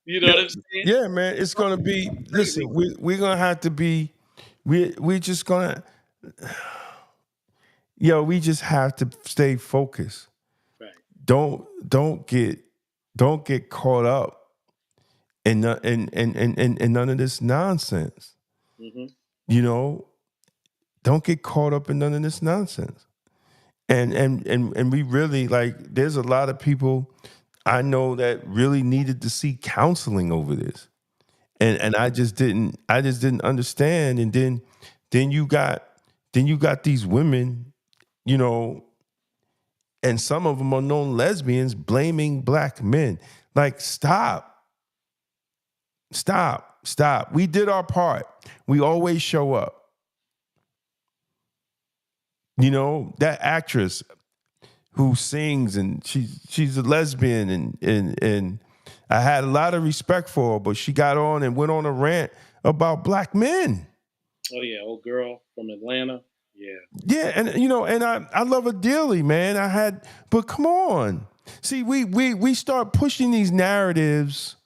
S5: You know what I'm saying?
S4: Yeah, man. It's going to be, listen, we're going to have to be, we're just going to, we just have to stay focused.
S5: Right.
S4: Don't get caught up in none of this nonsense.
S5: Mm-hmm.
S4: Don't get caught up in none of this nonsense. And we really, like, there's a lot of people I know that really needed to see counseling over this. And I just didn't understand. And then you got these women, and some of them are known lesbians blaming black men. Like, stop. We did our part. We always show up. That actress who sings, and she's a lesbian, and I had a lot of respect for her, but she got on and went on a rant about black men.
S5: Oh yeah, old girl from Atlanta. Yeah.
S4: Yeah, and and I love her dearly, man. But come on. See, we start pushing these narratives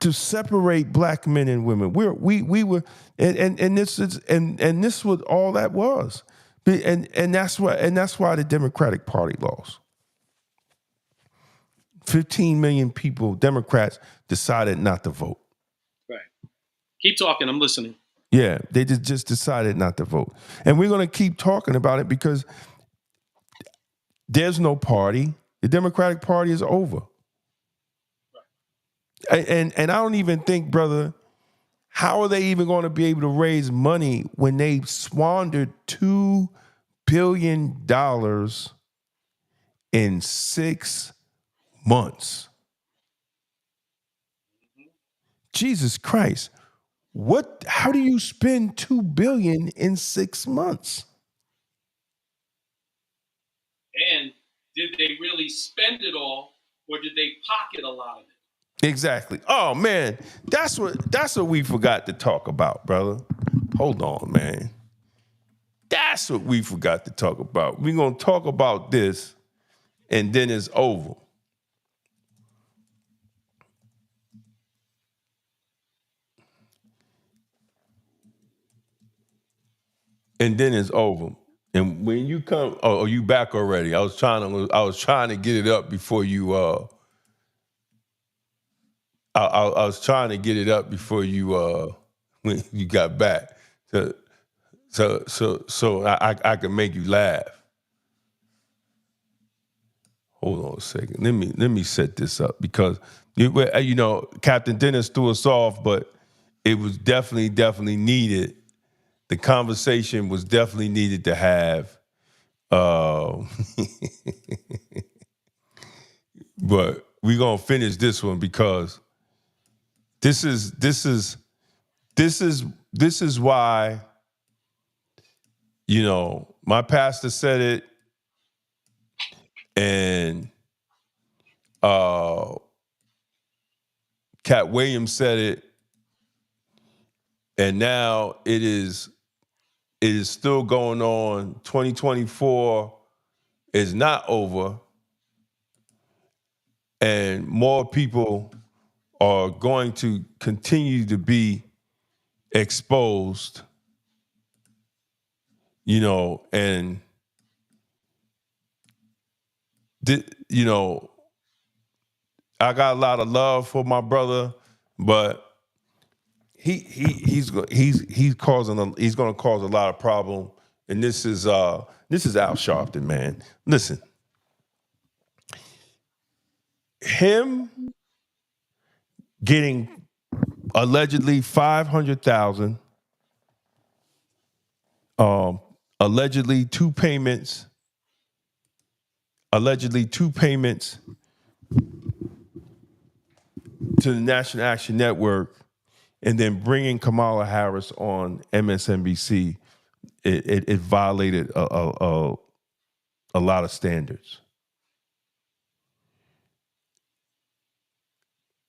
S4: to separate black men and women. We were, and this was all that was. And that's why the Democratic Party lost. 15 million people, Democrats, decided not to vote.
S5: Right. Keep talking. I'm listening.
S4: Yeah, they just decided not to vote. And we're going to keep talking about it because there's no party. The Democratic Party is over. Right. And I don't even think, brother, how are they even going to be able to raise money when they squandered $2 billion in 6 months? Jesus Christ. How do you spend $2 billion in 6 months?
S5: And did they really spend it all, or did they pocket a lot of it?
S4: Exactly. Oh man, that's what we forgot to talk about, brother. Hold on, man. That's what we forgot to talk about. We're gonna talk about this, and then it's over. And then it's over. And when you come, oh, you back already? I was trying to get it up before you. I was trying to get it up before you when you got back, so I can make you laugh. Hold on a second. Let me set this up because Captain Dennis threw us off, but it was definitely needed. The conversation was definitely needed to have. But we're gonna finish this one because this is why, my pastor said it, and Cat Williams said it, and now it is still going on. 2024 is not over, and more people are going to continue to be exposed, and I got a lot of love for my brother, but he's going to cause a lot of problem. And this is Al Sharpton, man. Listen, him getting allegedly $500,000, allegedly two payments to the National Action Network, and then bringing Kamala Harris on MSNBC, it violated a lot of standards.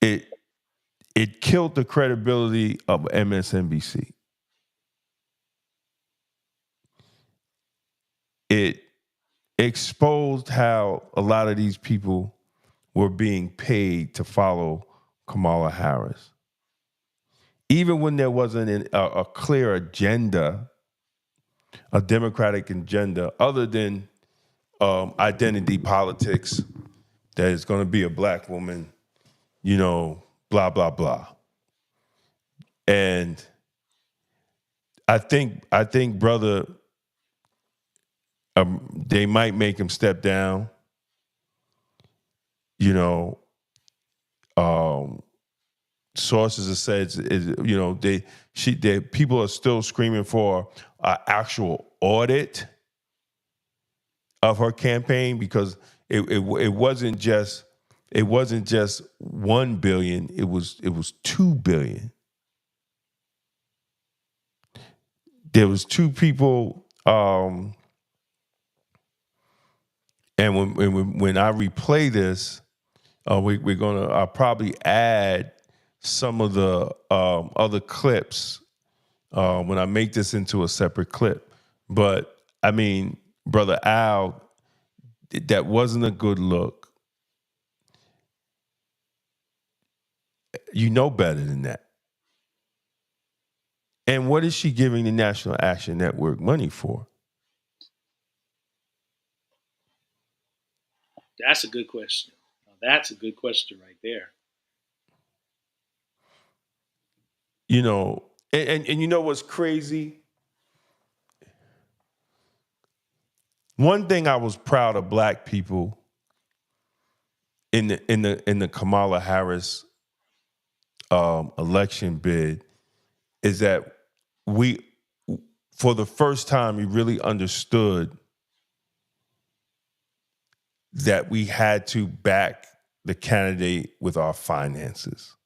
S4: It killed the credibility of MSNBC. It exposed how a lot of these people were being paid to follow Kamala Harris. Even when there wasn't a clear agenda, a Democratic agenda, other than identity politics, that is going to be a black woman, blah, blah, blah. And I think, brother, they might make him step down. Sources have said, people are still screaming for an actual audit of her campaign, because it wasn't just $1 billion. It was $2 billion. There was two people, and when I replay this, I'll probably add some of the other clips when I make this into a separate clip. But I mean, Brother Al, that wasn't a good look. You know better than that. And what is she giving the National Action Network money for?
S5: That's a good question. That's a good question right there.
S4: And you know what's crazy? One thing I was proud of black people in the Kamala Harris election bid is that we, for the first time, we really understood that we had to back the candidate with our finances.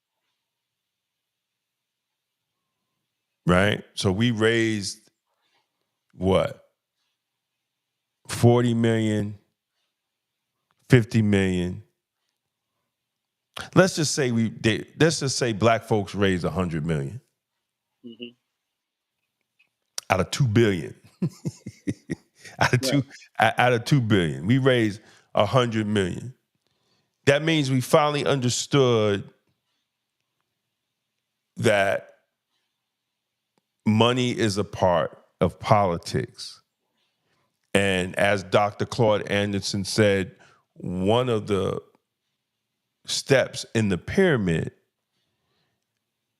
S4: Right? So we raised what? 40 million, 50 million. Let's just say black folks raised 100 million.
S5: Mm-hmm.
S4: Out of 2 billion. out of 2 billion. We raised 100 million. That means we finally understood that money is a part of politics. And as Dr. Claude Anderson said, one of the steps in the pyramid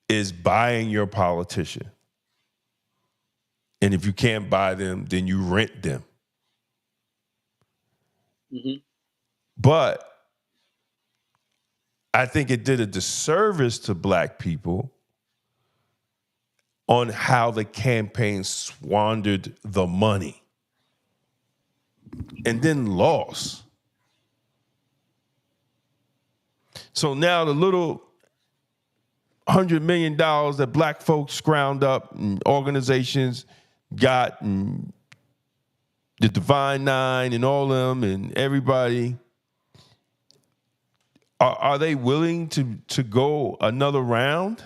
S4: is buying your politician. And if you can't buy them, then you rent them.
S5: Mm-hmm.
S4: But I think it did a disservice to black people on how the campaign squandered the money and then lost. So now the little $100 million that black folks scrounged up and organizations got, and the Divine Nine and all them and everybody, Are they willing to go another round?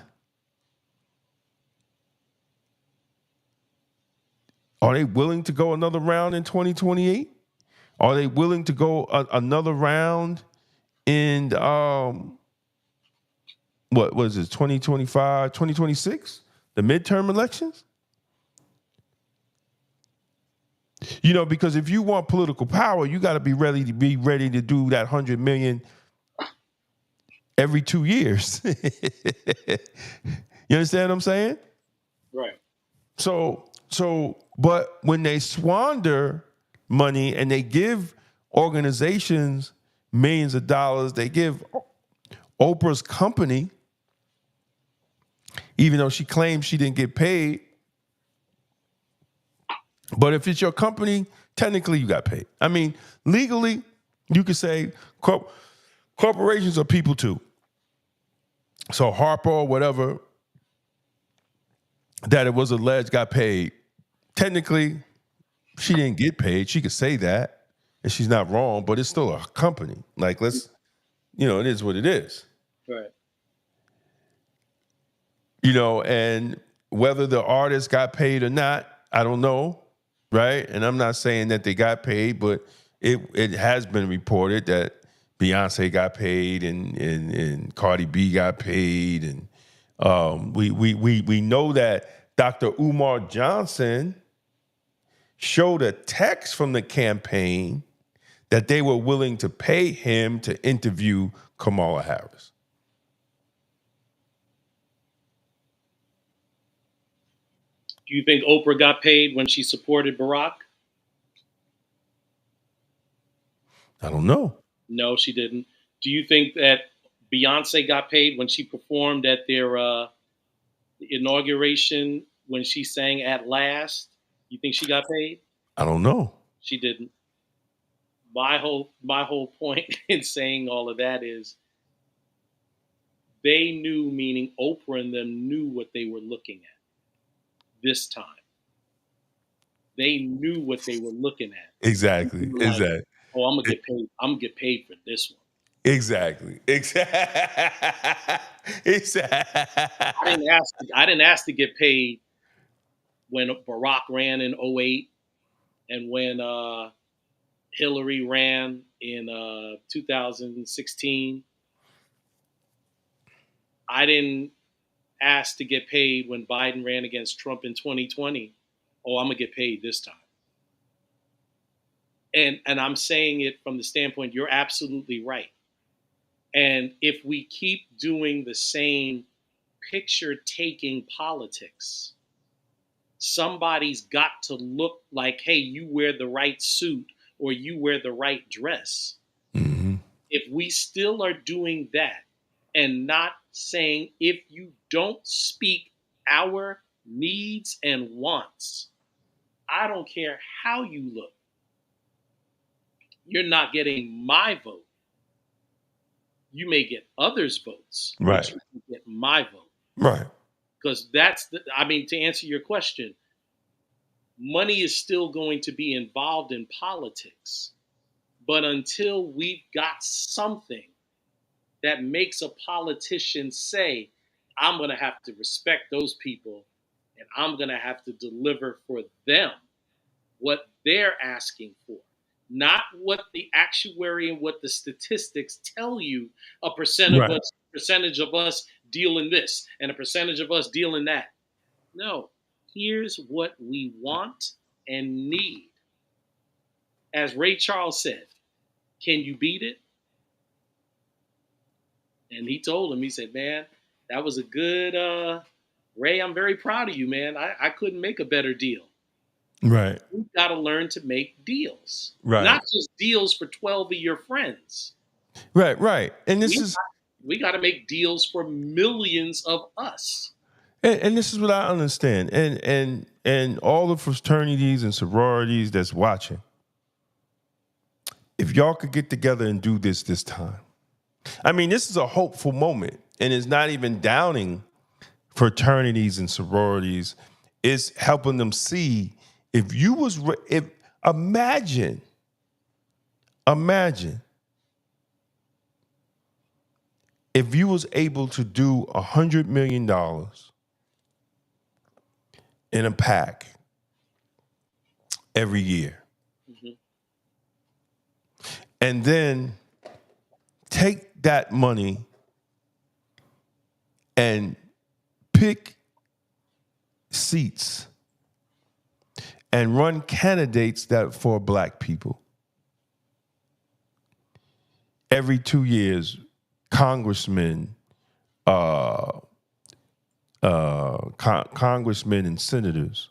S4: Are they willing to go another round in 2028? Are they willing to go another round in what was it, 2025, 2026? The midterm elections? You know, because if you want political power, you got to be ready to do that 100 million every 2 years. You understand what I'm saying?
S5: Right.
S4: So, but when they squander money and they give organizations millions of dollars, they give Oprah's company, even though she claims she didn't get paid. But if it's your company, technically you got paid. I mean, legally, you could say corporations are people too. So Harper or whatever that it was alleged got paid. Technically, she didn't get paid. She could say that, and she's not wrong, but it's still a company. Like, it is what it is.
S5: Right.
S4: You know, and whether the artist got paid or not, I don't know, right? And I'm not saying that they got paid, but it has been reported that Beyonce got paid and Cardi B got paid, and we know that Dr. Umar Johnson showed a text from the campaign that they were willing to pay him to interview Kamala Harris.
S5: Do you think Oprah got paid when she supported Barack?
S4: I don't know.
S5: No, she didn't. Do you think that Beyonce got paid when she performed at their inauguration when she sang "At Last"? You think she got paid?
S4: I don't know.
S5: She didn't. My whole point in saying all of that is they knew, meaning Oprah and them knew what they were looking at this time. They knew what they were looking at.
S4: Exactly.
S5: Like,
S4: Exactly.
S5: oh, I'm gonna get paid. I'm gonna get paid for this one.
S4: Exactly.
S5: I didn't ask to get paid when Barack ran in 2008 and when Hillary ran in 2016. I didn't ask to get paid when Biden ran against Trump in 2020. Oh, I'm gonna get paid this time. And I'm saying it from the standpoint, you're absolutely right. And if we keep doing the same picture-taking politics, somebody's got to look like, hey, you wear the right suit or you wear the right dress.
S4: Mm-hmm.
S5: If we still are doing that and not saying, if you don't speak our needs and wants, I don't care how you look, you're not getting my vote. You may get others' votes,
S4: Right.
S5: but you can get my vote.
S4: Right.
S5: Because to answer your question, money is still going to be involved in politics. But until we've got something that makes a politician say, I'm going to have to respect those people and I'm going to have to deliver for them what they're asking for. Not what the actuary and what the statistics tell you a percentage of us deal in this and a percentage of us deal in that. No, here's what we want and need. As Ray Charles said, can you beat it? And he told him, he said, man, that was a good, Ray, I'm very proud of you, man. I couldn't make a better deal.
S4: Right.
S5: We've got to learn to make deals.
S4: Right.
S5: Not just deals for 12 of your friends.
S4: Right. And
S5: we got to make deals for millions of us.
S4: And this is what I understand. And all the fraternities and sororities that's watching, if y'all could get together and do this time. I mean, this is a hopeful moment, and it's not even downing fraternities and sororities. It's helping them see imagine if you was able to do $100 million in a pack every year, and then take that money and pick seats and run candidates that for black people. Every 2 years, congressmen, congressmen and senators,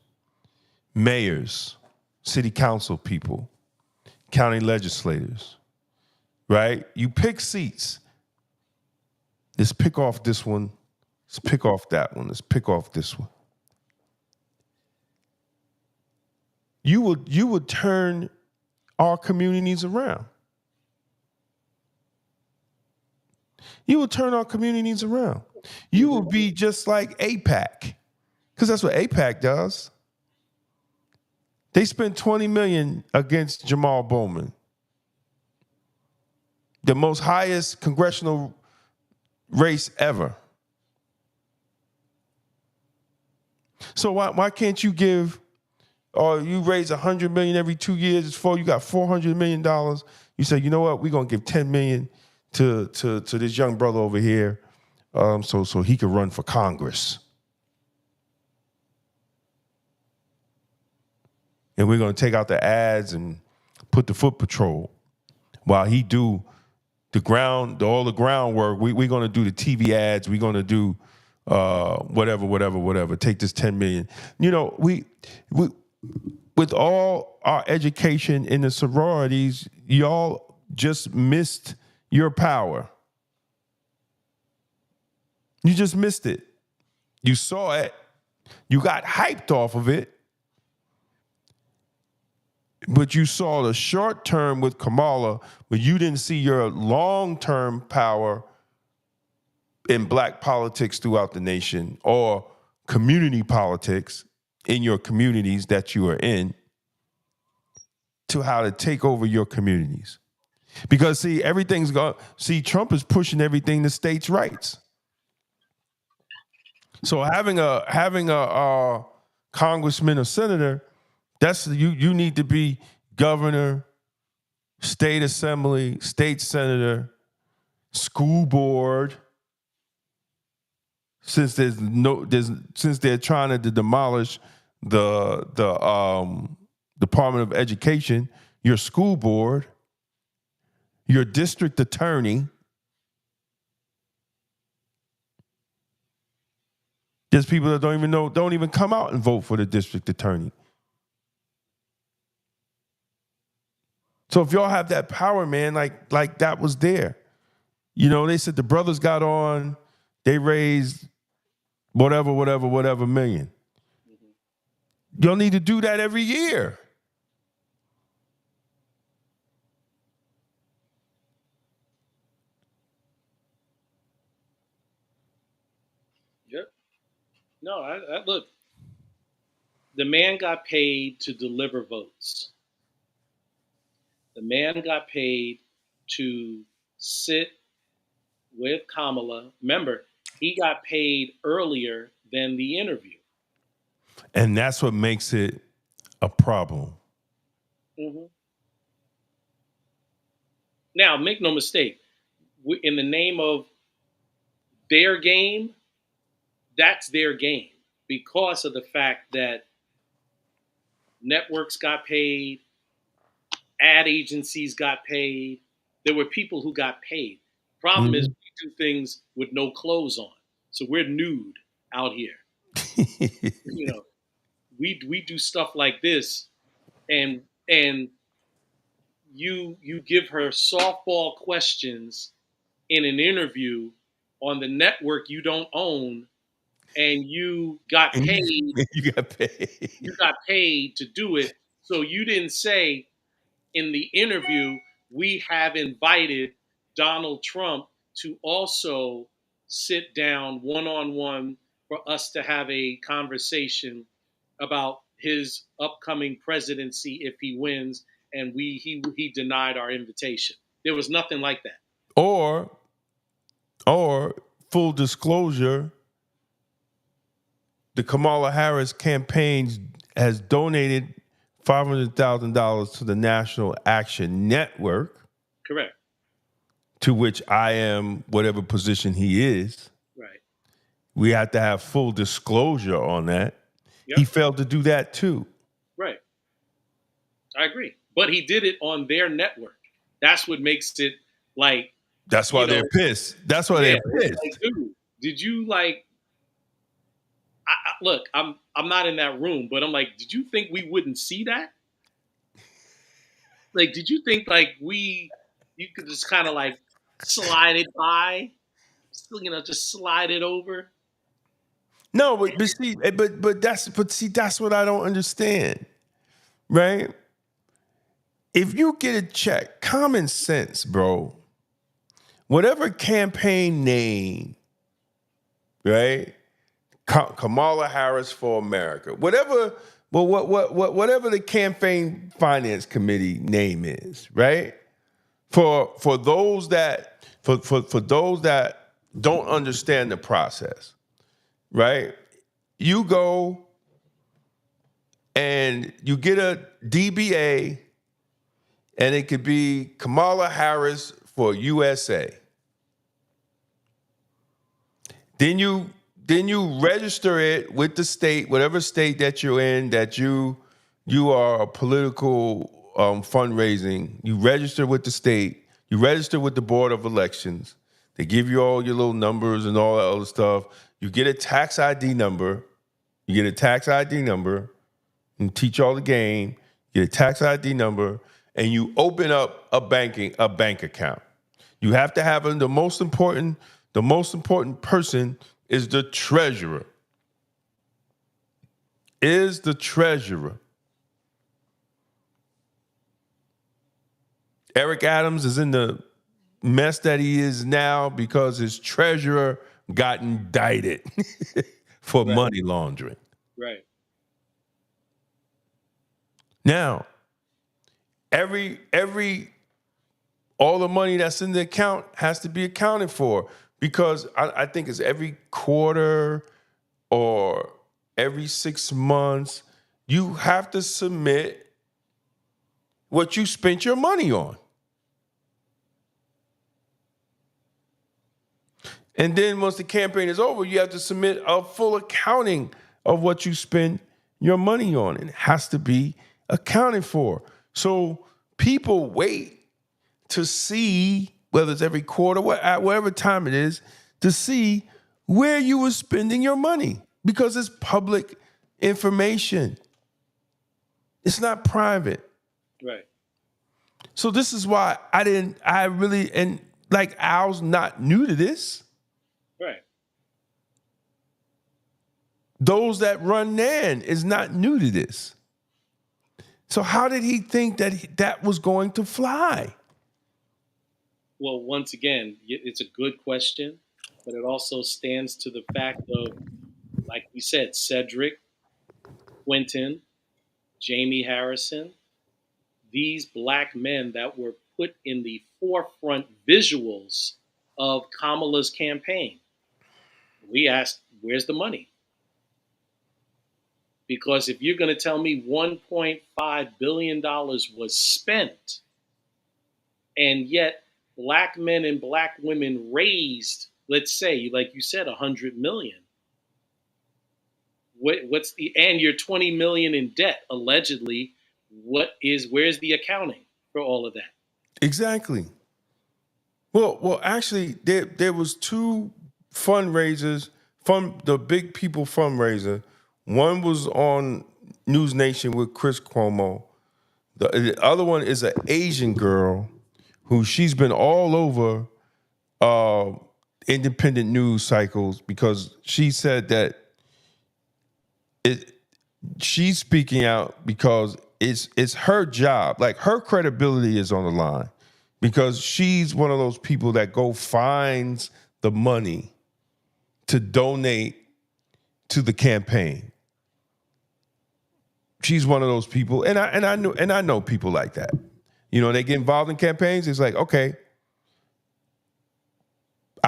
S4: mayors, city council people, county legislators, right? You pick seats. Let's pick off this one. Let's pick off that one. Let's pick off this one. You would turn our communities around. You would turn our communities around. You would be just like AIPAC, because that's what AIPAC does. They spent $20 million against Jamal Bowman, the most highest congressional race ever. So why can't you give, or you raise $100 million every 2 years? It's you got $400 million. You say, you know what? We're gonna give $10 million to this young brother over here, so he could run for Congress. And we're gonna take out the ads and put the foot patrol while he do all the groundwork. We're gonna do the TV ads. We're gonna do whatever. Take this $10 million. You know, we with all our education in the sororities, y'all just missed your power. You just missed it. You saw it. You got hyped off of it. But you saw the short term with Kamala, but you didn't see your long-term power in black politics throughout the nation, or community politics in your communities that you are in, to how to take over your communities. Because Trump is pushing everything to states' rights. So having a congressman or senator, that's you need to be governor, state assembly, state senator, school board. Since they're trying to demolish the Department of Education, your school board, your district attorney. There's people that don't even come out and vote for the district attorney. So if y'all have that power, man, like that was there. You know, they said the brothers got on, they raised whatever million. Y'all need to do that every year.
S5: Yep. No, I look. The man got paid to deliver votes. The man got paid to sit with Kamala. Remember, he got paid earlier than the interview.
S4: And that's what makes it a problem.
S5: Mm-hmm. Now, make no mistake, in the name of their game, that's their game, because of the fact that networks got paid, ad agencies got paid. There were people who got paid. Problem is, we do things with no clothes on, so we're nude out here. You know, we do stuff like this, and you give her softball questions in an interview on the network you don't own, and you got paid.
S4: You got paid.
S5: You got paid to do it. So you didn't say in the interview, we have invited Donald Trump to also sit down one-on-one for us to have a conversation about his upcoming presidency if he wins, and he denied our invitation. There was nothing like that.
S4: Or Or full disclosure, the Kamala Harris campaign has donated $500,000 to the National Action Network.
S5: Correct.
S4: To which I am whatever position he is.
S5: Right.
S4: We have to have full disclosure on that.
S5: Yep.
S4: He failed to do that too.
S5: Right. I agree. But he did it on their network. That's what makes it like.
S4: That's why they're pissed. That's why they're pissed.
S5: Like, dude, did you like? Look, I'm not in that room, but I'm like, did you think we wouldn't see that? Like, did you think like you could just kind of like slide it by, just slide it over?
S4: No, but that's what I don't understand, right? If you get a check, common sense, bro. Whatever campaign name, right? Kamala Harris for America, whatever the campaign finance committee name is, right? For those that don't understand the process, right? You go and you get a DBA, and it could be Kamala Harris for USA. Then you register it with the state, whatever state that you're in, that you are a political fundraising. You register with the state. You register with the Board of Elections. They give you all your little numbers and all that other stuff. You get a tax ID number. You teach all the game. You get a tax ID number, and you open up a bank account. You have to have the most important person is the treasurer. Eric Adams is in the mess that he is now because his treasurer got indicted for money laundering.
S5: Right.
S4: Now, all the money that's in the account has to be accounted for, because I think it's every quarter or every 6 months, you have to submit what you spent your money on. And then once the campaign is over, you have to submit a full accounting of what you spend your money on. It has to be accounted for. So people wait to see, whether it's every quarter, whatever time it is, to see where you were spending your money, because it's public information. It's not private.
S5: Right.
S4: So this is why Al's not new to this.
S5: Right.
S4: Those that run NAN is not new to this. So how did he think that was going to fly?
S5: Well, once again, it's a good question, but it also stands to the fact of, like we said, Cedric, Quentin, Jamie Harrison, these black men that were put in the forefront visuals of Kamala's campaign. We asked, where's the money? Because if you're going to tell me $1.5 billion was spent, and yet black men and black women raised, let's say, like you said, 100 million. And you're 20 million in debt, allegedly. Where's the accounting for all of that?
S4: Exactly. Well, actually, there was two fundraisers, the Big People fundraiser. One was on News Nation with Chris Cuomo. The other one is an Asian girl who she's been all over independent news cycles, because she said that she's speaking out because it's her job. Like, her credibility is on the line, because she's one of those people that finds the money to donate to the campaign. She's one of those people, and I know people like that. You know, they get involved in campaigns. It's like, okay,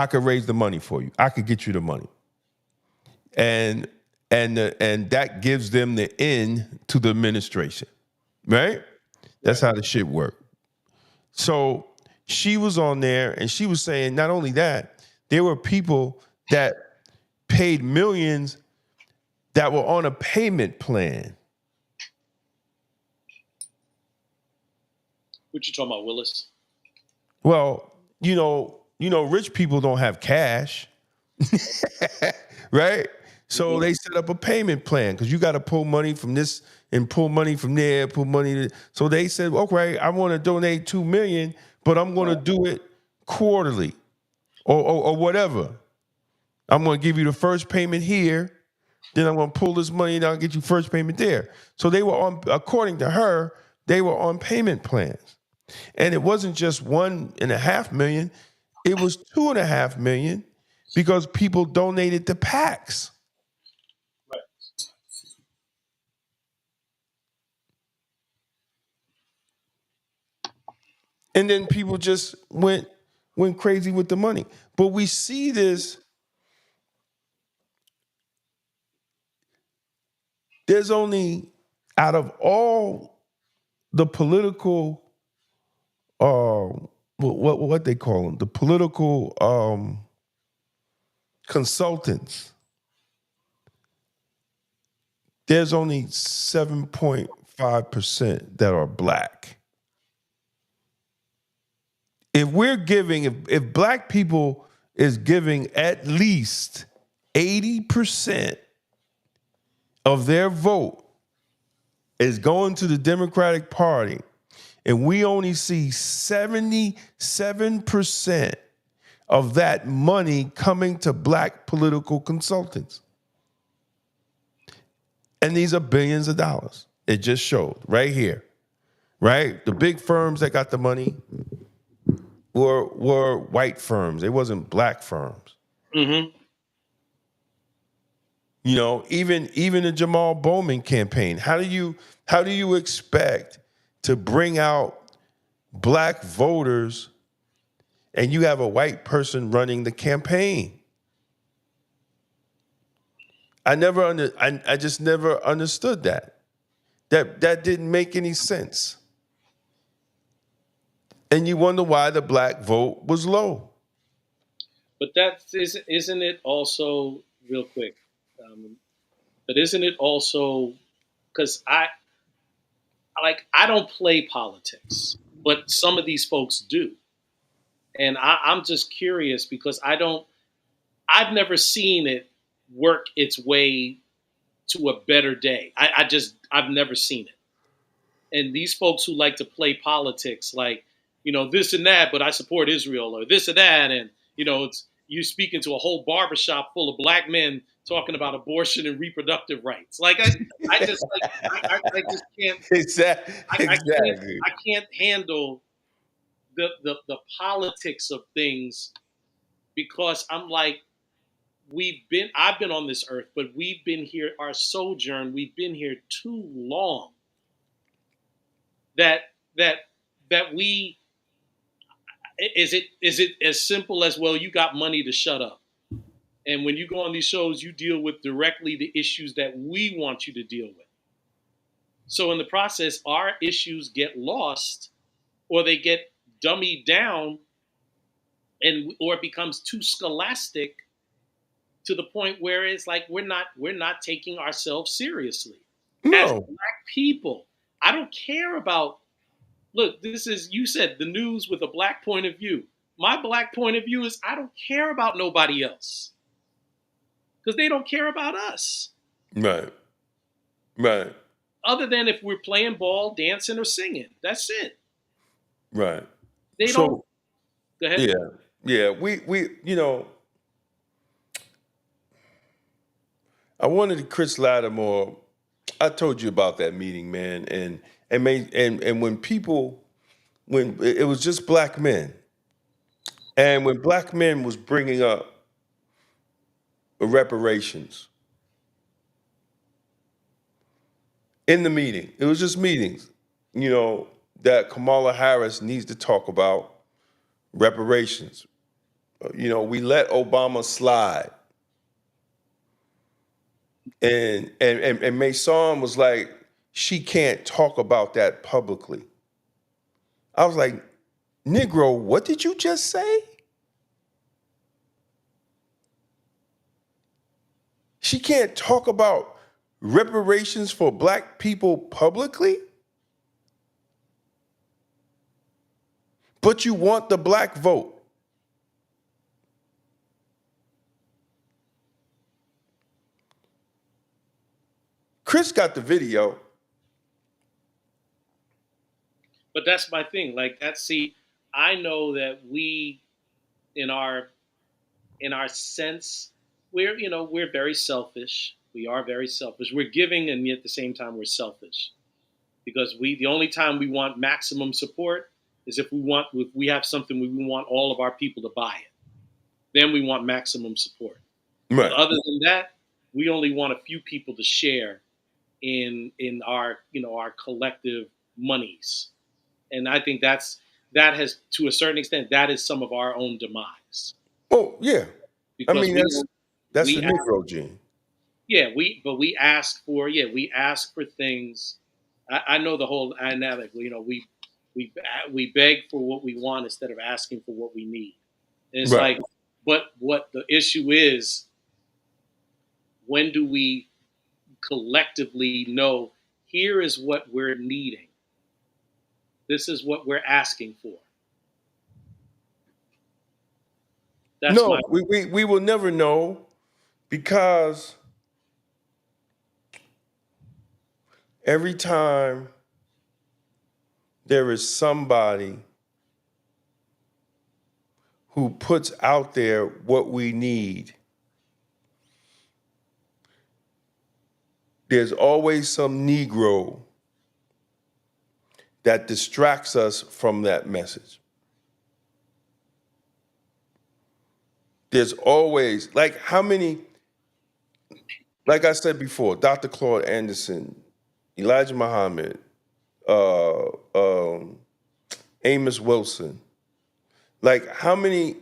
S4: I could raise the money for you. I could get you the money. And that gives them the in to the administration, right? That's how the shit worked. So she was on there and she was saying not only that, there were people that paid millions that were on a payment plan.
S5: What you talking about, Willis?
S4: Well, rich people don't have cash, right? So they set up a payment plan because you got to pull money from this and pull money from there, pull money. So they said, okay, I want to donate $2 million, but I'm going to do it quarterly or whatever. I'm going to give you the first payment here. Then I'm going to pull this money and I'll get you first payment there. So they were on, according to her, they were on payment plans. And it wasn't just $1.5 million. It was $2.5 million because people donated to PACs.
S5: Right.
S4: And then people just went crazy with the money. But we see this. There's only, out of all the political, what they call them, the political consultants, there's only 7.5% that are black. If we're giving, if black people is giving at least 80% of their vote is going to the Democratic Party, and we only see 77% of that money coming to black political consultants. And these are billions of dollars. It just showed right here, right? The big firms that got the money were white firms. It wasn't black firms.
S5: Mm-hmm.
S4: Even the Jamal Bowman campaign. How do you expect to bring out black voters and you have a white person running the campaign? I just never understood that. That didn't make any sense. And you wonder why the black vote was low.
S5: But isn't it also, real quick, but isn't it also, because I don't play politics, but some of these folks do. And I'm just curious because I've never seen it work its way to a better day. I've never seen it. And these folks who like to play politics, like, this and that, but I support Israel, or this and that, and it's you speaking to a whole barbershop full of black men talking about abortion and reproductive rights. Like I just can't.
S4: Exactly.
S5: I can't handle the politics of things because I'm like, I've been on this earth, but we've been here, our sojourn, we've been here too long. That we, is it as simple as, well, you got money to shut up. And when you go on these shows, you deal with directly the issues that we want you to deal with. So in the process, our issues get lost or they get dummied down or it becomes too scholastic to the point where it's like we're not taking ourselves seriously.
S4: No.
S5: As black people, I don't care about, look, this is, you said the news with a black point of view. My black point of view is I don't care about nobody else because they don't care about us.
S4: Right.
S5: Other than if we're playing ball, dancing, or singing. That's it.
S4: Right.
S5: They don't. Go ahead.
S4: Yeah. We I wanted Chris Lattimore. I told you about that meeting, man, and when it was just black men, and when black men was bringing up reparations in the meeting, it was just meetings, that Kamala Harris needs to talk about reparations, we let Obama slide. And Mason was like, she can't talk about that publicly. I was like, Negro, what did you just say? She can't talk about reparations for black people publicly? But you want the black vote. Chris got the video.
S5: But that's my thing. Like I know that we, in our sense, we're very selfish. We are very selfish. We're giving, and yet at the same time we're selfish, because the only time we want maximum support is if we have something we want all of our people to buy it. Then we want maximum support.
S4: Right.
S5: But other than that, we only want a few people to share in our our collective monies. And I think that has, to a certain extent, that is some of our own demise.
S4: Oh, yeah.
S5: Because
S4: I mean, that's the Negro gene.
S5: Yeah, we ask for things. I know the whole dynamic. We beg for what we want instead of asking for what we need. And it's
S4: Right.
S5: like, but what the issue is, when do we collectively know, here is what we're needing? This is what we're asking for.
S4: No, we will never know, because every time there is somebody who puts out there what we need, there's always some Negro that distracts us from that message. There's always, like I said before, Dr. Claude Anderson, Elijah Muhammad, Amos Wilson, like how many,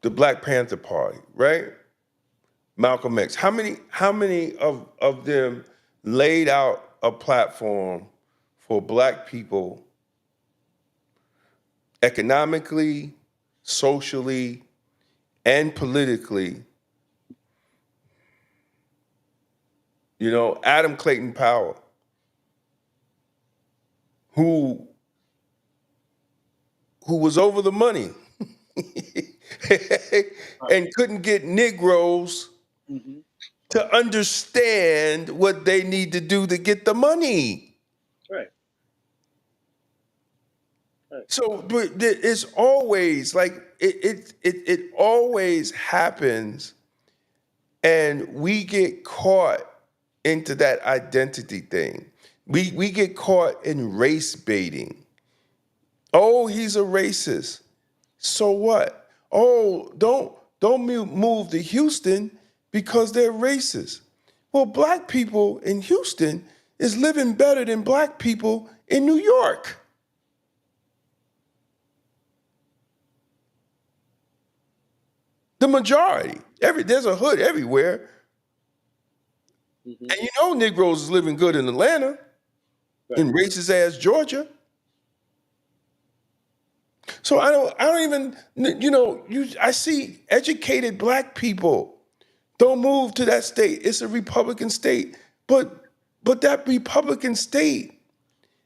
S4: the Black Panther Party, right? Malcolm X, how many of them laid out a platform for black people economically, socially, and politically? Adam Clayton Powell, who was over the money and couldn't get Negroes to understand what they need to do to get the money.
S5: Right.
S4: So it's always like it always happens, and we get caught into that identity thing. We get caught in race baiting. Oh, he's a racist. So what? Oh, don't move to Houston because they're racist. Well, black people in Houston is living better than black people in New York. The majority. There's a hood everywhere. And Negroes is living good in Atlanta, in racist ass Georgia. So I don't even, I see educated black people don't move to that state. It's a Republican state. But that Republican state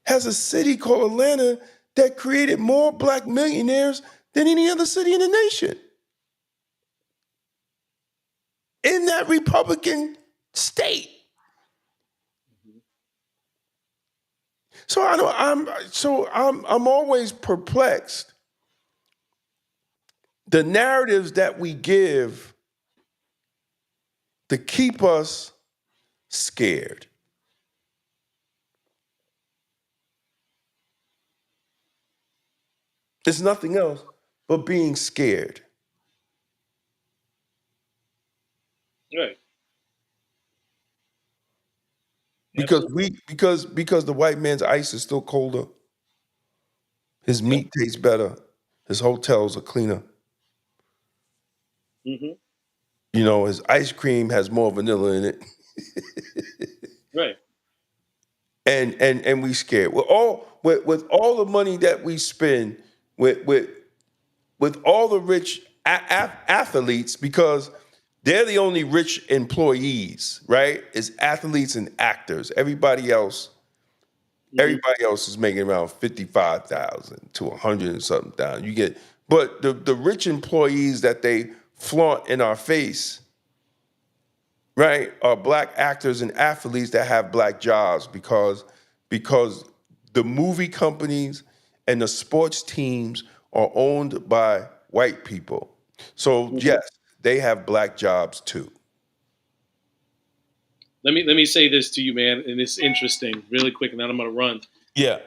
S4: has a city called Atlanta that created more black millionaires than any other city in the nation. In that Republican state. So I'm always perplexed. The narratives that we give to keep us scared. It's nothing else but being scared.
S5: Right.
S4: Because because the white man's ice is still colder. His meat tastes better. His hotel's a cleaner.
S5: Mm-hmm.
S4: You know, his ice cream has more vanilla in it.
S5: Right.
S4: And we scared. With all the money that we spend with all the rich athletes, because they're the only rich employees, right? Is athletes and actors. Everybody else is making around 55,000 to 100 and something thousand. You get, but the rich employees that they flaunt in our face, right, are black actors and athletes that have black jobs because the movie companies and the sports teams are owned by white people. So yes, they have black jobs too.
S5: Let me say this to you, man, and it's interesting, really quick, and then I'm going to run.
S4: Yeah.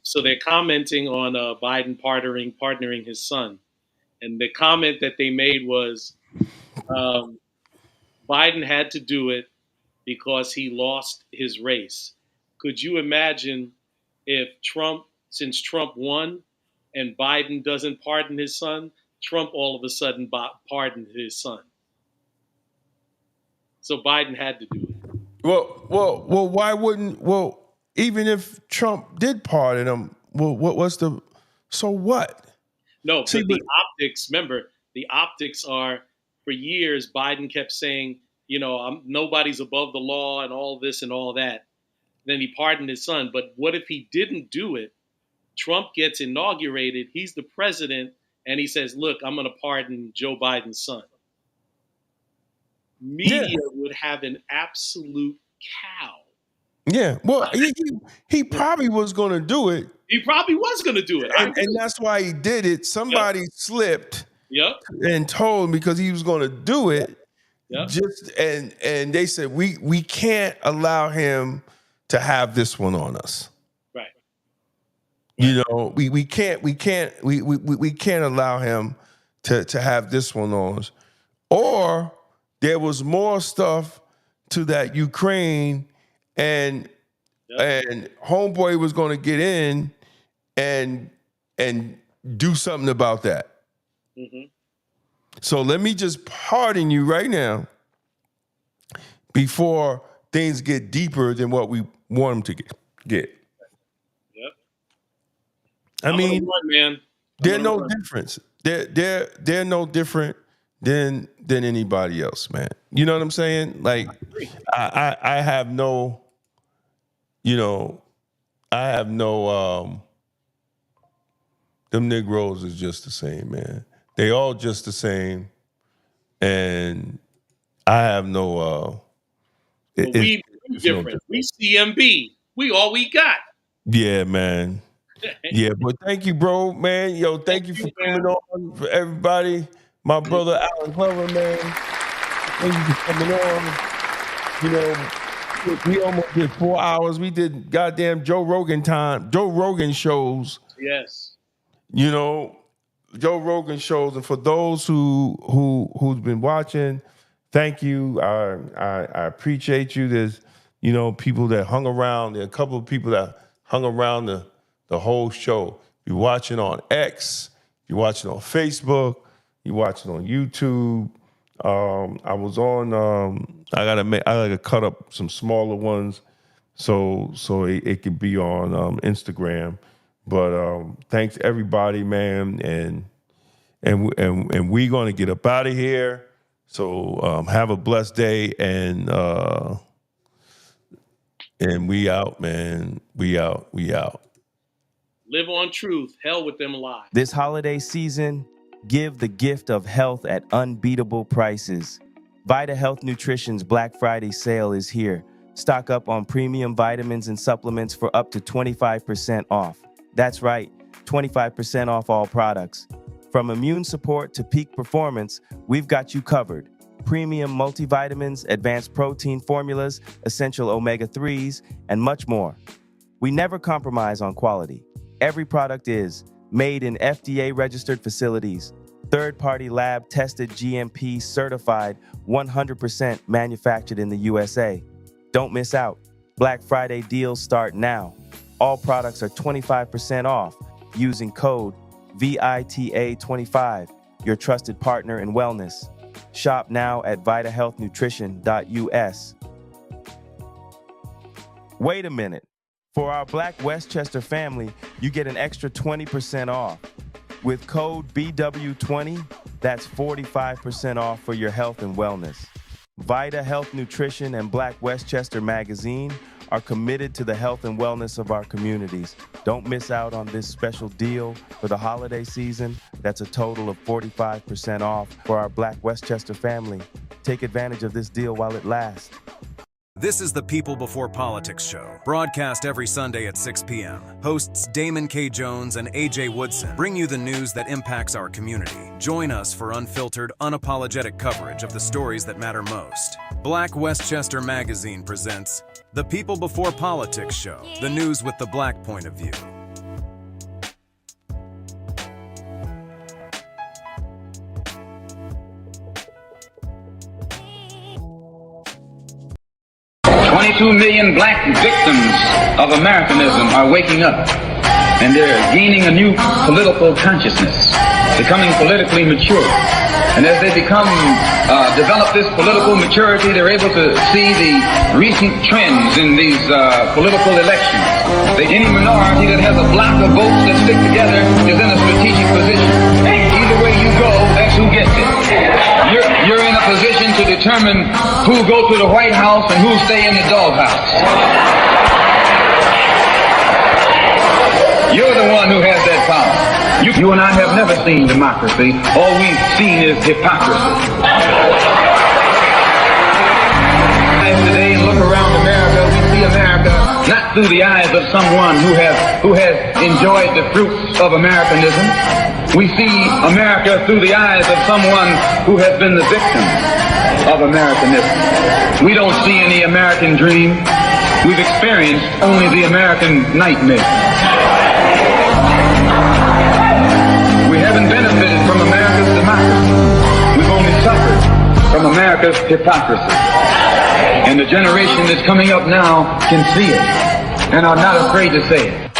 S5: So they're commenting on Biden partnering his son, and the comment that they made was Biden had to do it because he lost his race. Could you imagine if since Trump won, and Biden doesn't pardon his son, Trump all of a sudden pardoned his son? So Biden had to do it.
S4: Well, why wouldn't? Well, even if Trump did pardon him, well, so what?
S5: No, but the optics. Remember, the optics are for years. Biden kept saying, nobody's above the law and all this and all that. Then he pardoned his son. But what if he didn't do it? Trump gets inaugurated. He's the president, and he says, "Look, I'm going to pardon Joe Biden's son." Media would have an absolute cow.
S4: Yeah, well, he probably was going to do it.
S5: He probably was going to do it.
S4: And that's why he did it. Somebody slipped and told him because he was going to do it. And they said, we can't allow him to have this one on us.
S5: Right.
S4: You know, we can't allow him to have this one on us. Or there was more stuff to that Ukraine and homeboy was going to get in and do something about that.
S5: Mm-hmm.
S4: So let me just pardon you right now before things get deeper than what we want them to get.
S5: Yep.
S4: I mean,
S5: man.
S4: They're no difference. They're no different than anybody else, man. You know what I'm saying? Like, I have no, them Negroes is just the same, man. They all just the same, and I have no.
S5: We different. We CMB. We all we got.
S4: Yeah, man. Yeah, but thank you, bro, man. Yo, thank you for coming on, for everybody. My brother Alan Clover, man. Thank you for coming on. We almost did 4 hours. We did goddamn Joe Rogan shows.
S5: Yes.
S4: Joe Rogan shows, and for those who's been watching, thank you. I appreciate you. There's people that hung around. There are a couple of people that hung around the whole show. You're watching on X. You're watching on Facebook. You're watching on YouTube. I was on. I gotta cut up some smaller ones, so it could be on Instagram. But thanks everybody, man, and we're gonna get up out of here. So have a blessed day, and we out, man. We out.
S5: Live on truth. Hell with them lies.
S3: This holiday season, give the gift of health at unbeatable prices. Vita Health Nutrition's Black Friday sale is here. Stock up on premium vitamins and supplements for up to 25% off. That's right, 25% off all products. From immune support to peak performance, we've got you covered. Premium multivitamins, advanced protein formulas, essential omega-3s, and much more. We never compromise on quality. Every product is made in FDA-registered facilities, third-party lab-tested, GMP certified, 100% manufactured in the USA. Don't miss out. Black Friday deals start now. All products are 25% off using code VITA25, your trusted partner in wellness. Shop now at vitahealthnutrition.us. Wait a minute. For our Black Westchester family, you get an extra 20% off. With code BW20, that's 45% off for your health and wellness. Vita Health Nutrition and Black Westchester Magazine are committed to the health and wellness of our communities. Don't miss out on this special deal for the holiday season. That's a total of 45% off for our Black Westchester family. Take advantage of this deal while it lasts.
S2: This is the People Before Politics show, broadcast every Sunday at 6 p.m. Hosts Damon K. Jones and AJ Woodson bring you the news that impacts our community. Join us for unfiltered, unapologetic coverage of the stories that matter most. Black Westchester Magazine presents The People Before Politics show, the news with the Black point of view.
S1: $22 million black victims of Americanism are waking up, and they're gaining a new political consciousness, becoming politically mature. And as they develop this political maturity, they're able to see the recent trends in these political elections. Any minority that has a block of votes that stick together is in a strategic position. Either way you go, that's who gets it. You're in a position to determine who go to the White House and who stay in the doghouse. You're the one who has that power. You and I have never seen democracy. All we've seen is hypocrisy. Today, and look around America, we see America not through the eyes of someone who has enjoyed the fruits of Americanism. We see America through the eyes of someone who has been the victim of Americanism. We don't see any American dream. We've experienced only the American nightmare. We haven't benefited from America's democracy. We've only suffered from America's hypocrisy. And the generation that's coming up now can see it and are not afraid to say it.